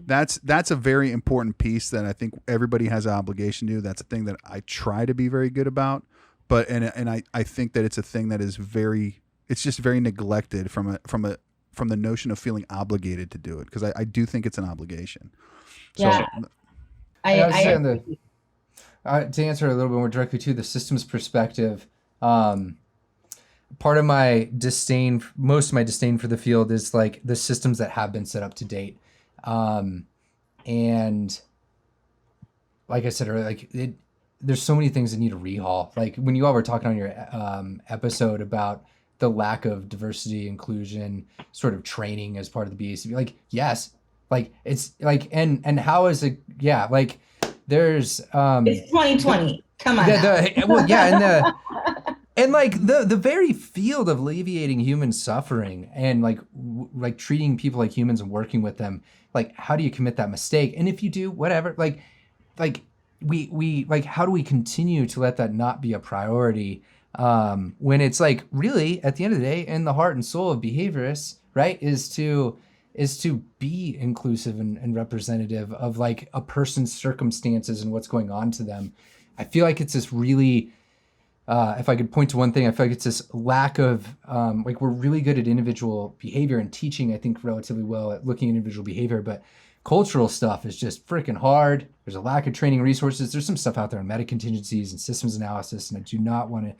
that's a very important piece that I think everybody has an obligation to. That's a thing that I try to be very good about, but and I think that it's a thing that is it's just very neglected from the notion of feeling obligated to do it, because I do think it's an obligation. Yeah. So, to answer a little bit more directly to the systems perspective, part of my disdain, most of my disdain for the field is like the systems that have been set up to date. And like I said earlier, like there's so many things that need a rehaul. Like when you all were talking on your episode about the lack of diversity, inclusion, sort of training as part of the BCBA, like, yes, like it's like, and how is it? Yeah. Like there's, it's 2020. Come on. Well, yeah. And like the very field of alleviating human suffering and like treating people like humans and working with them, like how do you commit that mistake? And if you do, whatever, like we like, how do we continue to let that not be a priority when it's like really at the end of the day, in the heart and soul of behaviorists, right, is to be inclusive and representative of like a person's circumstances and what's going on to them. I feel like it's this really, if I could point to one thing, I feel like it's this lack of, like we're really good at individual behavior and teaching, I think, relatively well at looking at individual behavior, but cultural stuff is just freaking hard. There's a lack of training resources. There's some stuff out there on meta contingencies and systems analysis, and I do not want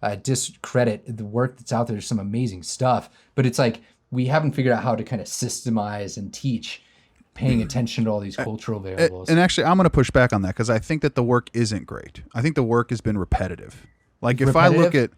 to discredit the work that's out there. There's some amazing stuff, but it's like we haven't figured out how to kind of systemize and teach paying attention to all these cultural variables. And actually, I'm going to push back on that because I think that the work isn't great. I think the work has been repetitive. Like if I look at,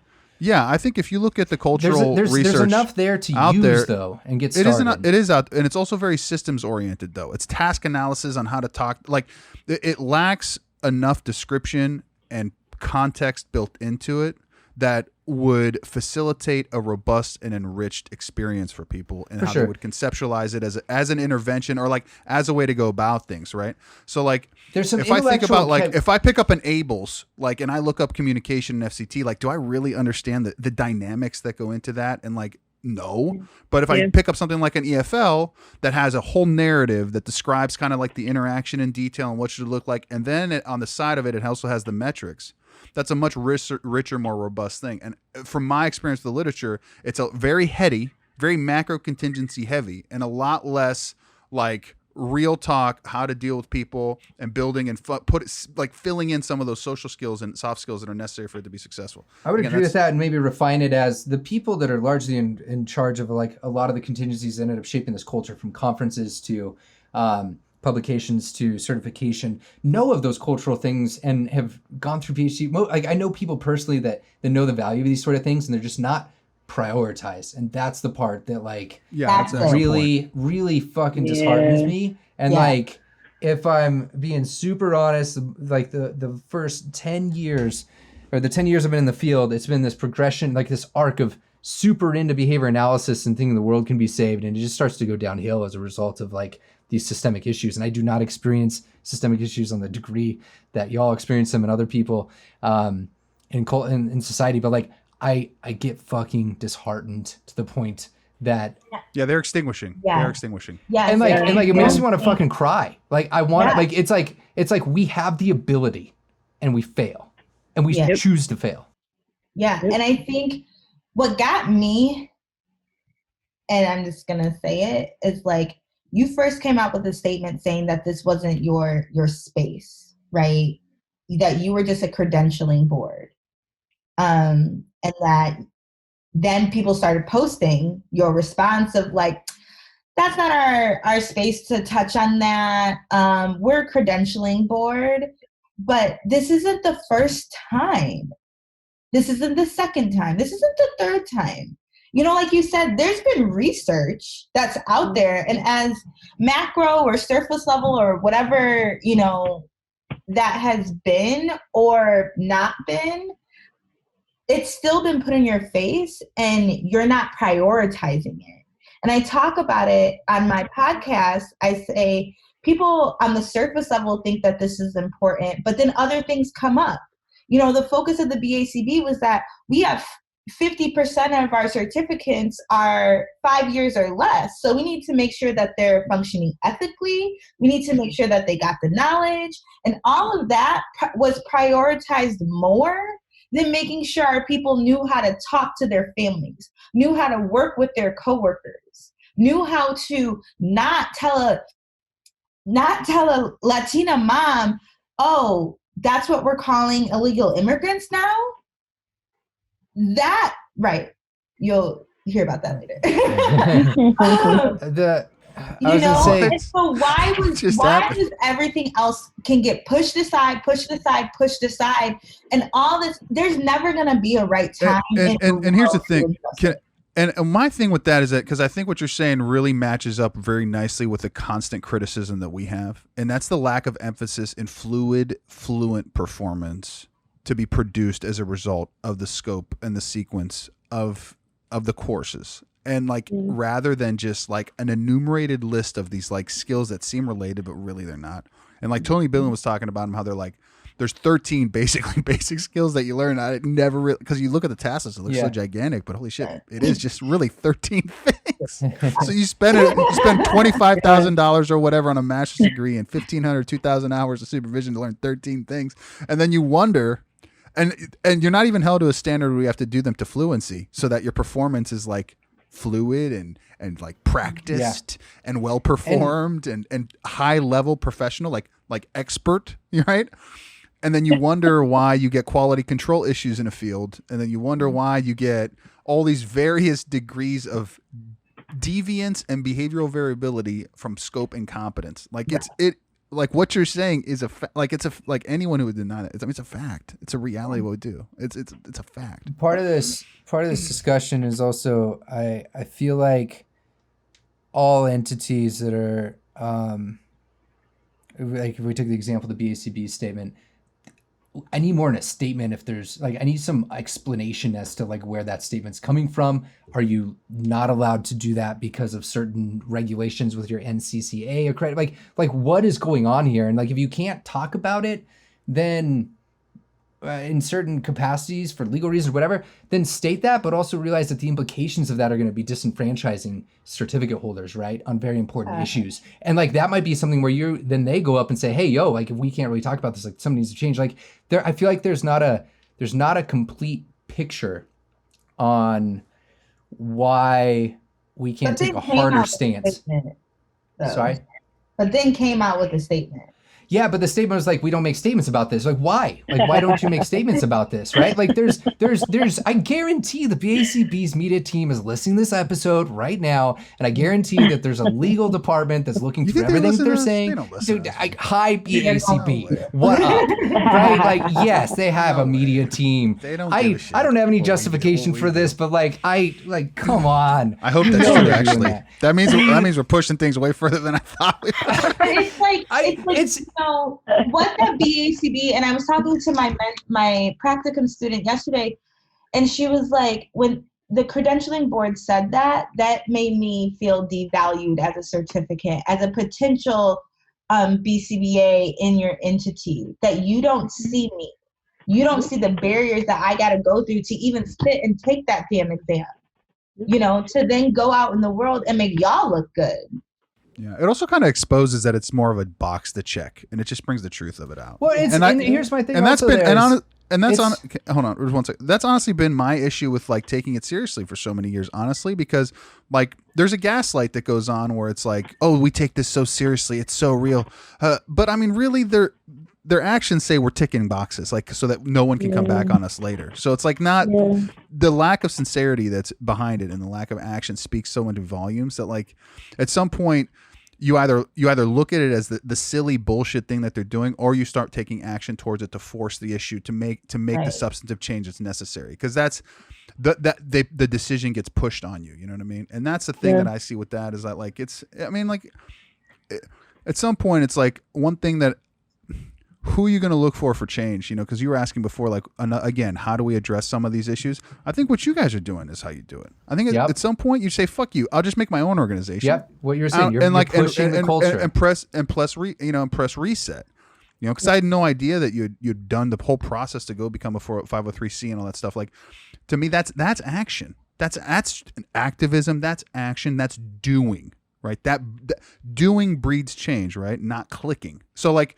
I think if you look at the cultural research, there's enough there to use there, though, and get started. It is out, and it's also very systems oriented, though. It's task analysis on how to talk. Like it lacks enough description and context built into it that would facilitate a robust and enriched experience for people, and how they would conceptualize it as an intervention or like as a way to go about things, right? So like if I think about like if I pick up an ABLES like and I look up communication in FCT, like do I really understand the dynamics that go into that? And like no. But if I pick up something like an EFL that has a whole narrative that describes kind of like the interaction in detail and what should look like, and then on the side of it, it also has the metrics. That's a much richer, more robust thing. And from my experience with the literature, it's a very heady, very macro contingency heavy, and a lot less like real talk, how to deal with people and building and filling in some of those social skills and soft skills that are necessary for it to be successful. I would agree with that, and maybe refine it as the people that are largely in charge of like a lot of the contingencies that ended up shaping this culture, from conferences to publications to certification, know of those cultural things and have gone through PhD. Like I know people personally that know the value of these sort of things, and they're just not prioritized. And that's the part that like that's really fucking disheartens me. And like, if I'm being super honest, like the first 10 years or the 10 years I've been in the field, it's been this progression, like this arc of super into behavior analysis and thinking the world can be saved. And it just starts to go downhill as a result of like these systemic issues. And I do not experience systemic issues on the degree that y'all experience them and other people in society. But like, I get fucking disheartened to the point that they're extinguishing. They're extinguishing. Yeah. And like it makes me want to fucking cry. Like I want like it's like we have the ability and we fail. And we choose to fail. Yeah. And I think what got me, and I'm just gonna say it, is like you first came out with a statement saying that this wasn't your space, right? That you were just a credentialing board. And that then people started posting your response of like, that's not our space to touch on that. We're a credentialing board, but this isn't the first time. This isn't the second time. This isn't the third time. You know, like you said, there's been research that's out there, and as macro or surface level or whatever, you know, that has been or not been, it's still been put in your face and you're not prioritizing it. And I talk about it on my podcast. I say people on the surface level think that this is important, but then other things come up. You know, the focus of the BACB was that we have 50% of our certificates are 5 years or less. So we need to make sure that they're functioning ethically. We need to make sure that they got the knowledge. And all of that was prioritized more than making sure our people knew how to talk to their families, knew how to work with their coworkers, knew how to not tell a Latina mom, oh, that's what we're calling illegal immigrants now? That, right. You'll hear about that later. So why does everything else can get pushed aside, and all this, there's never going to be a right time. And here's the thing. And my thing with that is that, because I think what you're saying really matches up very nicely with the constant criticism that we have. And that's the lack of emphasis in fluent performance to be produced as a result of the scope and the sequence of the courses. And rather than just like an enumerated list of these like skills that seem related, but really they're not. And like Tony Billen was talking about them, how they're like, there's 13 basically basic skills that you learn. I never really, because you look at the task list, it looks so gigantic, but holy shit, it is just really 13 things. So you spend $25,000 or whatever on a master's degree and 1,500, 2,000 hours of supervision to learn 13 things. And then you wonder, and you're not even held to a standard where you have to do them to fluency so that your performance is like fluid and like practiced and well performed and high level professional, like expert, right? And then you wonder why you get quality control issues in a field. And then you wonder why you get all these various degrees of deviance and behavioral variability from scope and competence. Like like what you're saying is like anyone who would deny that, it's a fact. It's a reality of what we do. It's a fact. Part of this discussion is also, I feel like all entities that are, like if we took the example of the BACB statement, I need more in a statement. If there's like, I need some explanation as to like where that statement's coming from. Are you not allowed to do that because of certain regulations with your NCCA or credit? Like what is going on here? And like, if you can't talk about it, then in certain capacities for legal reasons, whatever, then state that, but also realize that the implications of that are going to be disenfranchising certificate holders, right, on very important issues. And like that might be something where then they go up and say, hey, yo, like if we can't really talk about this, like something needs to change. Like I feel like there's not a complete picture on why we can't take a harder stance. Sorry? But then came out with a statement. Yeah, but the statement was like, we don't make statements about this. Like, why? Like, why don't you make statements about this, right? Like, there's, I guarantee the BACB's media team is listening to this episode right now, and I guarantee that there's a legal department that's looking through everything they're saying. Dude, hi, BACB, what up? Right? Like, yes, they have a media team. They don't I don't have any justification for this, but come on. I hope that's true, actually. That means we're pushing things way further than I thought we were. So what the BACB, and I was talking to my practicum student yesterday, and she was like, when the credentialing board said that made me feel devalued as a certificate, as a potential BCBA in your entity, that you don't see me. You don't see the barriers that I got to go through to even sit and take that damn exam, to then go out in the world and make y'all look good. Yeah, it also kind of exposes that it's more of a box to check, and it just brings the truth of it out. Well, here's my thing. And that's been hold on, one second. That's honestly been my issue with like taking it seriously for so many years, honestly, because like there's a gaslight that goes on where it's like, oh, we take this so seriously, it's so real, but I mean, really, their actions say we're ticking boxes, like so that no one can come back on us later. So it's like not the lack of sincerity that's behind it, and the lack of action speaks so into volumes that like at some point you either look at it as the silly bullshit thing that they're doing, or you start taking action towards it to force the issue to make the substantive change that's necessary. Because that's the decision gets pushed on you. You know what I mean? And that's the thing that I see with that is that like at some point it's like one thing that who are you going to look for change? Because you were asking before, like, again, how do we address some of these issues? I think what you guys are doing is how you do it. I think at some point you say, "Fuck you! I'll just make my own organization." Yep, what you're saying, you're pushing the culture, and press reset. Because I had no idea that you'd done the whole process to go become a 503c and all that stuff. Like, to me, that's action. That's activism. That's action. That's doing. Right. That doing breeds change. Right. Not clicking. So like.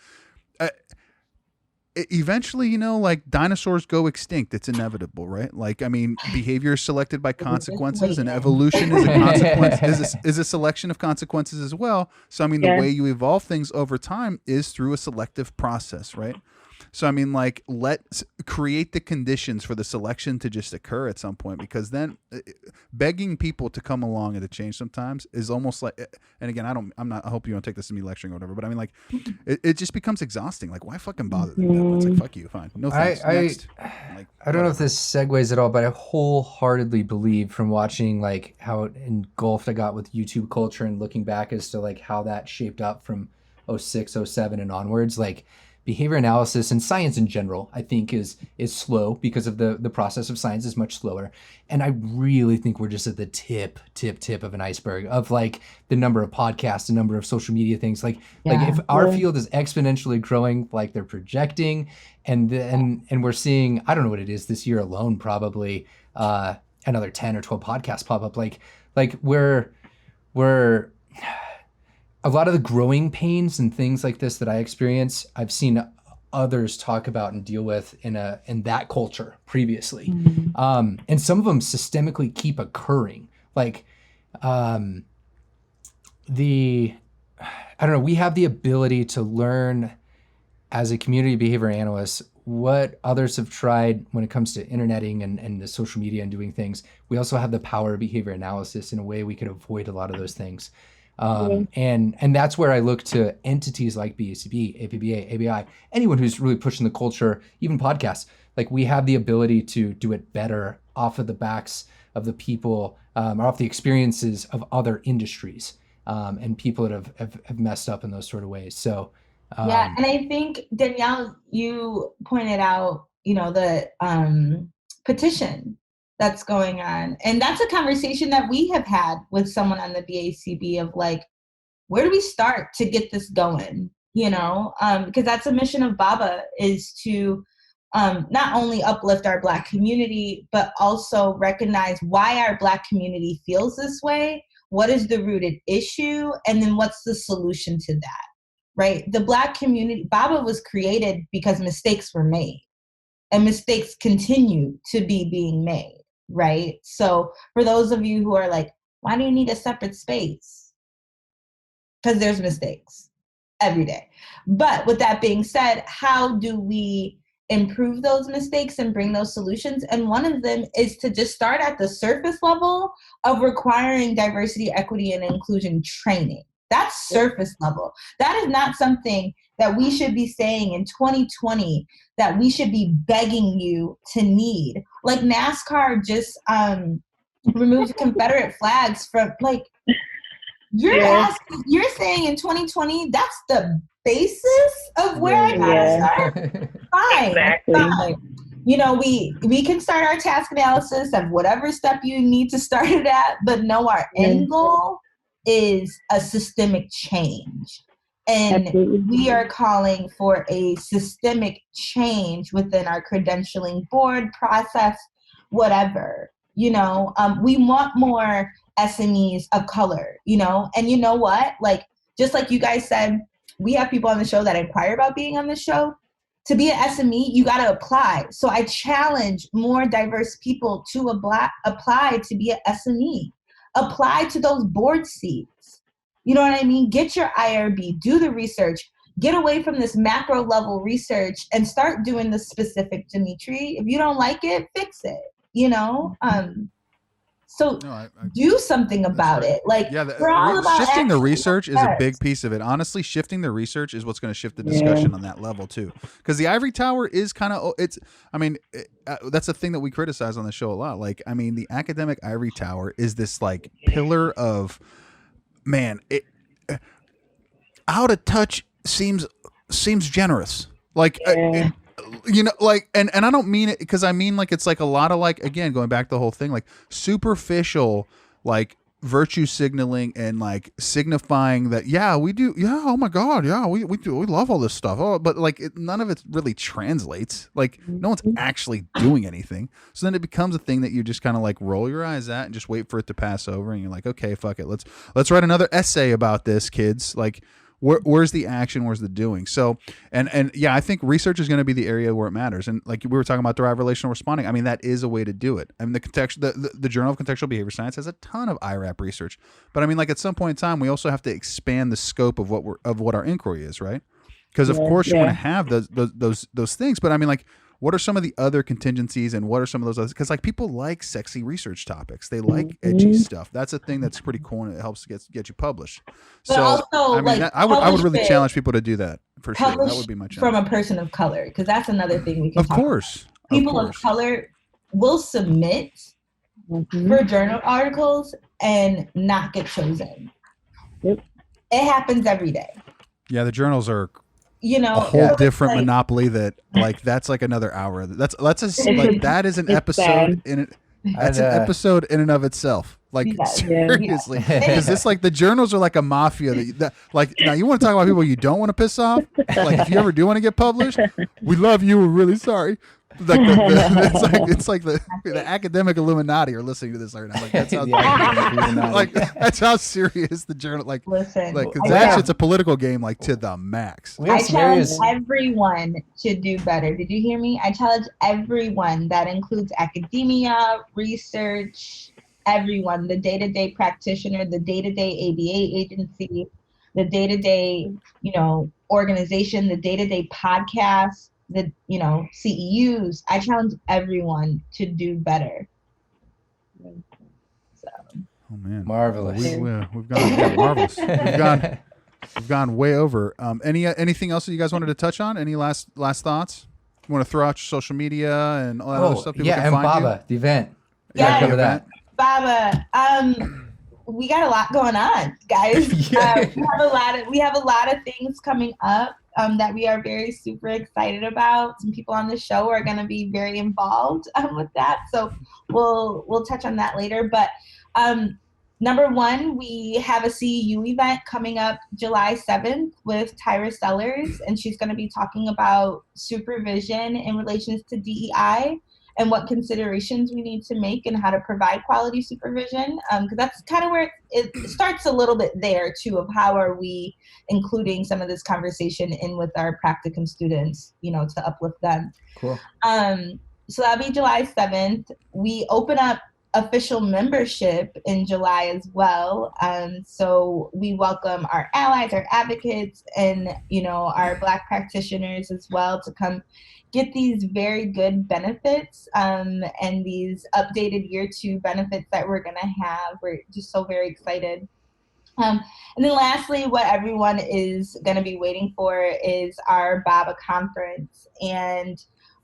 Eventually, like dinosaurs go extinct. It's inevitable, right? Like, I mean, behavior is selected by consequences, and evolution is a consequence, is a selection of consequences as well. So, I mean, the way you evolve things over time is through a selective process, right? So, I mean, like, let's create the conditions for the selection to just occur at some point, because then begging people to come along and to change sometimes is almost like, and again, I hope you don't take this as me lecturing or whatever, but I mean, like, it just becomes exhausting. Like, why fucking bother? It's like, fuck you, fine. No thanks. Next. Like, I don't know if this segues at all, but I wholeheartedly believe from watching like how engulfed I got with YouTube culture and looking back as to like how that shaped up from 06, 07 and onwards, like, behavior analysis and science in general, I think is slow because of the process of science is much slower. And I really think we're just at the tip of an iceberg of like the number of podcasts, the number of social media things. Like if our field is exponentially growing, like they're projecting, and we're seeing, I don't know what it is this year alone, probably another 10 or 12 podcasts pop up. Like we're a lot of the growing pains and things like this that I experience, I've seen others talk about and deal with in that culture previously. And some of them systemically keep occurring. Like I don't know, we have the ability to learn as a community behavior analyst what others have tried when it comes to interneting and the social media and doing things. We also have the power of behavior analysis in a way we could avoid a lot of those things. And that's where I look to entities like BCBA, APBA, ABI, anyone who's really pushing the culture, even podcasts. Like, we have the ability to do it better off of the backs of the people, or off the experiences of other industries, and people that have messed up in those sort of ways. So and I think, Danielle, you pointed out, the petition that's going on. And that's a conversation that we have had with someone on the BACB of like, where do we start to get this going? Because that's a mission of BABA, is to not only uplift our Black community, but also recognize why our Black community feels this way, what is the rooted issue, and then what's the solution to that, right? The Black community, BABA was created because mistakes were made, and mistakes continue to be being made. Right? So for those of you who are like, why do you need a separate space? Because there's mistakes every day. But with that being said, how do we improve those mistakes and bring those solutions? And one of them is to just start at the surface level of requiring diversity, equity, and inclusion training. That's surface level. That is not something that we should be saying in 2020 that we should be begging you to need. Like, NASCAR just removed Confederate flags from, like, you're saying in 2020 that's the basis of where I gotta start? Fine. Exactly. Fine. We can start our task analysis of whatever step you need to start it at, but no, our end goal is a systemic change. And we are calling for a systemic change within our credentialing board process, whatever. We want more SMEs of color, and you know what? Like, just like you guys said, we have people on the show that inquire about being on the show. To be an SME, you got to apply. So I challenge more diverse people to apply to be an SME. Apply to those board seats. You know what I mean? Get your IRB, do the research, get away from this macro level research and start doing the specific, Dimitri. If you don't like it, fix it, So do something about it. Like, we're all about shifting the research is a big piece of it. Honestly, shifting the research is what's going to shift the discussion on that level too. Because the ivory tower is kind of, that's a thing that we criticize on the show a lot. Like, I mean, the academic ivory tower is this like pillar of, man, out of touch seems generous. Like, Yeah. like, and I don't mean it because I mean like it's like a lot of like, again, going back to the whole thing, like superficial, like virtue signaling and like signifying that we do, oh my god, we do, we love all this stuff, but like none of it really translates. Like no one's actually doing anything, so then it becomes a thing that you just kind of like roll your eyes at and just wait for it to pass over, and you're like, okay, fuck it, let's write another essay about this, kids. Like where's the action? Where's the doing? So, and yeah, I think research is going to be the area where it matters. And like we were talking about derived relational responding, I mean, that is a way to do it. I mean, the Journal of Contextual Behavior Science has a ton of IRAP research, but I mean, like at some point in time, we also have to expand the scope of what our inquiry is, right? Because of course you want to have those things, but I mean, like, what are some of the other contingencies and what are some of those others? Because like people like sexy research topics, they like edgy stuff. That's a thing that's pretty cool and it helps get you published. But so also, I mean, like, I would really challenge people to do that for sure. That would be my challenge. From a person of color, because that's another thing we can of talk course about. People of color will submit for journal articles and not get chosen. It happens every day. Yeah, the journals are a whole different monopoly that like that's like another hour. That is an episode in it. That's an episode in and of itself. Like seriously, because it's like the journals are like a mafia that like now you want to talk about people you don't want to piss off. Like if you ever do want to get published, we love you. We're really sorry. Like it's like the academic Illuminati are listening to this right now. Like that's how that's how serious the journal listen. Like because that shit's a political game like to the max. I challenge everyone to do better. Did you hear me? I challenge everyone. That includes academia, research, everyone, the day-to-day practitioner, the day-to-day ABA agency, the day-to-day organization, the day-to-day podcast, the CEUs. I challenge everyone to do better. So. Oh man, marvelous. We've gone marvelous. We've gone way over. Anything else that you guys wanted to touch on? Any last thoughts? You want to throw out your social media and all that other stuff? People can find Baba, the event. Yeah, cover that. Baba, we got a lot going on, guys. We have a lot of things coming up that we are very super excited about. Some people on the show are going to be very involved with that, so we'll touch on that later. But number one, we have a CEU event coming up July 7th with Tyra Sellers, and she's going to be talking about supervision in relations to DEI and what considerations we need to make and how to provide quality supervision. Because that's kind of where it starts a little bit there too, of how are we including some of this conversation in with our practicum students, to uplift them. Cool. So that'll be July 7th. We open up official membership in July as well. So we welcome our allies, our advocates, and, our Black practitioners as well to come get these very good benefits and these updated year 2 benefits that we're going to have. We're just so very excited. And then lastly, what everyone is going to be waiting for is our BABA conference. And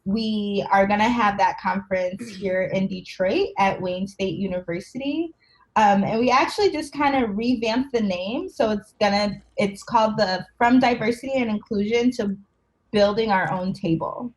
we are going to have that conference here in Detroit at Wayne State University. And we actually just kind of revamped the name. So it's called the From Diversity and Inclusion to Building Our Own Table.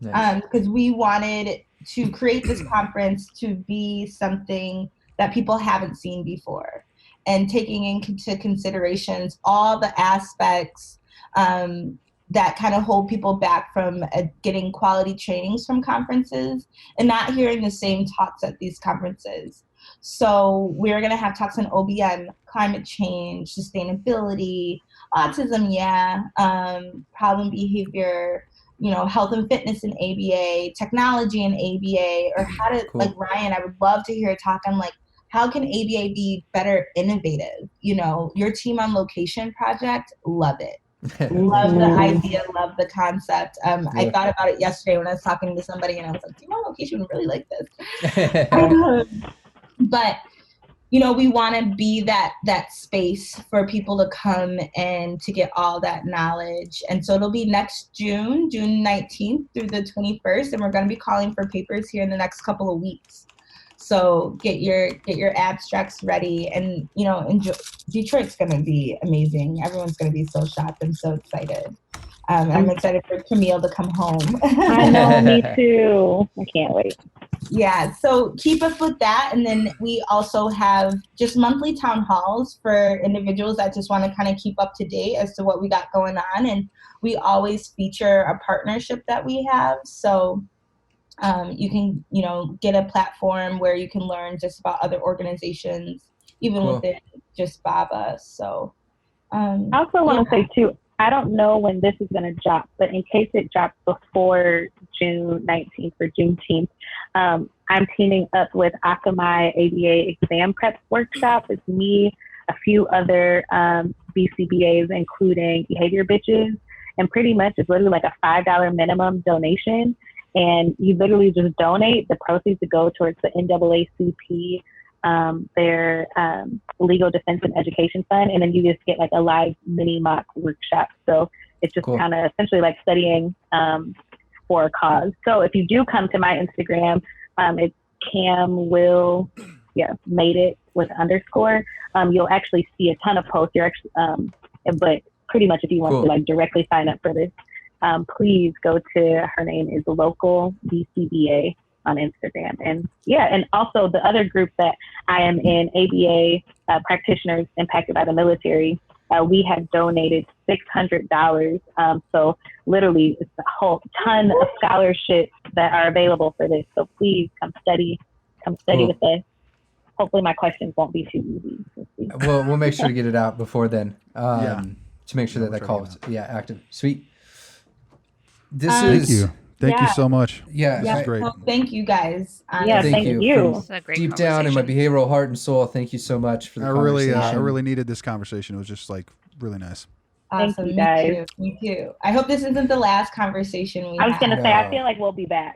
Because we wanted to create this conference to be something that people haven't seen before, and taking into considerations all the aspects that kind of hold people back from getting quality trainings from conferences and not hearing the same talks at these conferences. So we're going to have talks on OBM, climate change, sustainability, autism, problem behavior, health and fitness in ABA, technology in ABA, or how to, like Ryan, I would love to hear a talk on like, how can ABA be better innovative? Your team on location project, love it. Love the idea, love the concept. I thought about it yesterday when I was talking to somebody and I was like, team on location would really like this. But we want to be that space for people to come and to get all that knowledge. And so it'll be next June 19th through the 21st. And we're going to be calling for papers here in the next couple of weeks. So get your abstracts ready, and enjoy. Detroit's gonna be amazing. Everyone's gonna be so shocked. I'm so excited. And I'm excited for Camille to come home. I know, me too. I can't wait. Yeah, so keep up with that. And then we also have just monthly town halls for individuals that just want to kind of keep up to date as to what we got going on. And we always feature a partnership that we have. So you can, get a platform where you can learn just about other organizations, even within just BABA. So I also want to say too, I don't know when this is going to drop, but in case it drops before June 19th or Juneteenth, I'm teaming up with Akamai ABA exam prep workshop. It's me, a few other BCBAs, including Behavior Bitches, and pretty much it's literally like a $5 minimum donation. And you literally just donate. The proceeds to go towards the NAACP, their legal defense and education fund, and then you just get like a live mini mock workshop. So it's just kind of essentially like studying for a cause. So if you do come to my Instagram, it's Camille, made it with _. You'll actually see a ton of posts. You're actually, but pretty much if you want to like directly sign up for this, please go to, her name is Local BCBA on Instagram. And and also the other group that I am in, ABA practitioners impacted by the military, we have donated $600. So literally it's a whole ton of scholarships that are available for this. So please come study with us. Hopefully my questions won't be too easy. We'll make sure to get it out before then, to make sure that call is active. Sweet. Thank you. Thank you so much. Yeah, this is great. Well, thank you guys. Thank you. Deep down in my behavioral heart and soul, thank you so much for the conversation. I really needed this conversation. It was just like really nice. Awesome. Thank you, guys. Me too. I hope this isn't the last conversation we have. I was going to say, I feel like we'll be back.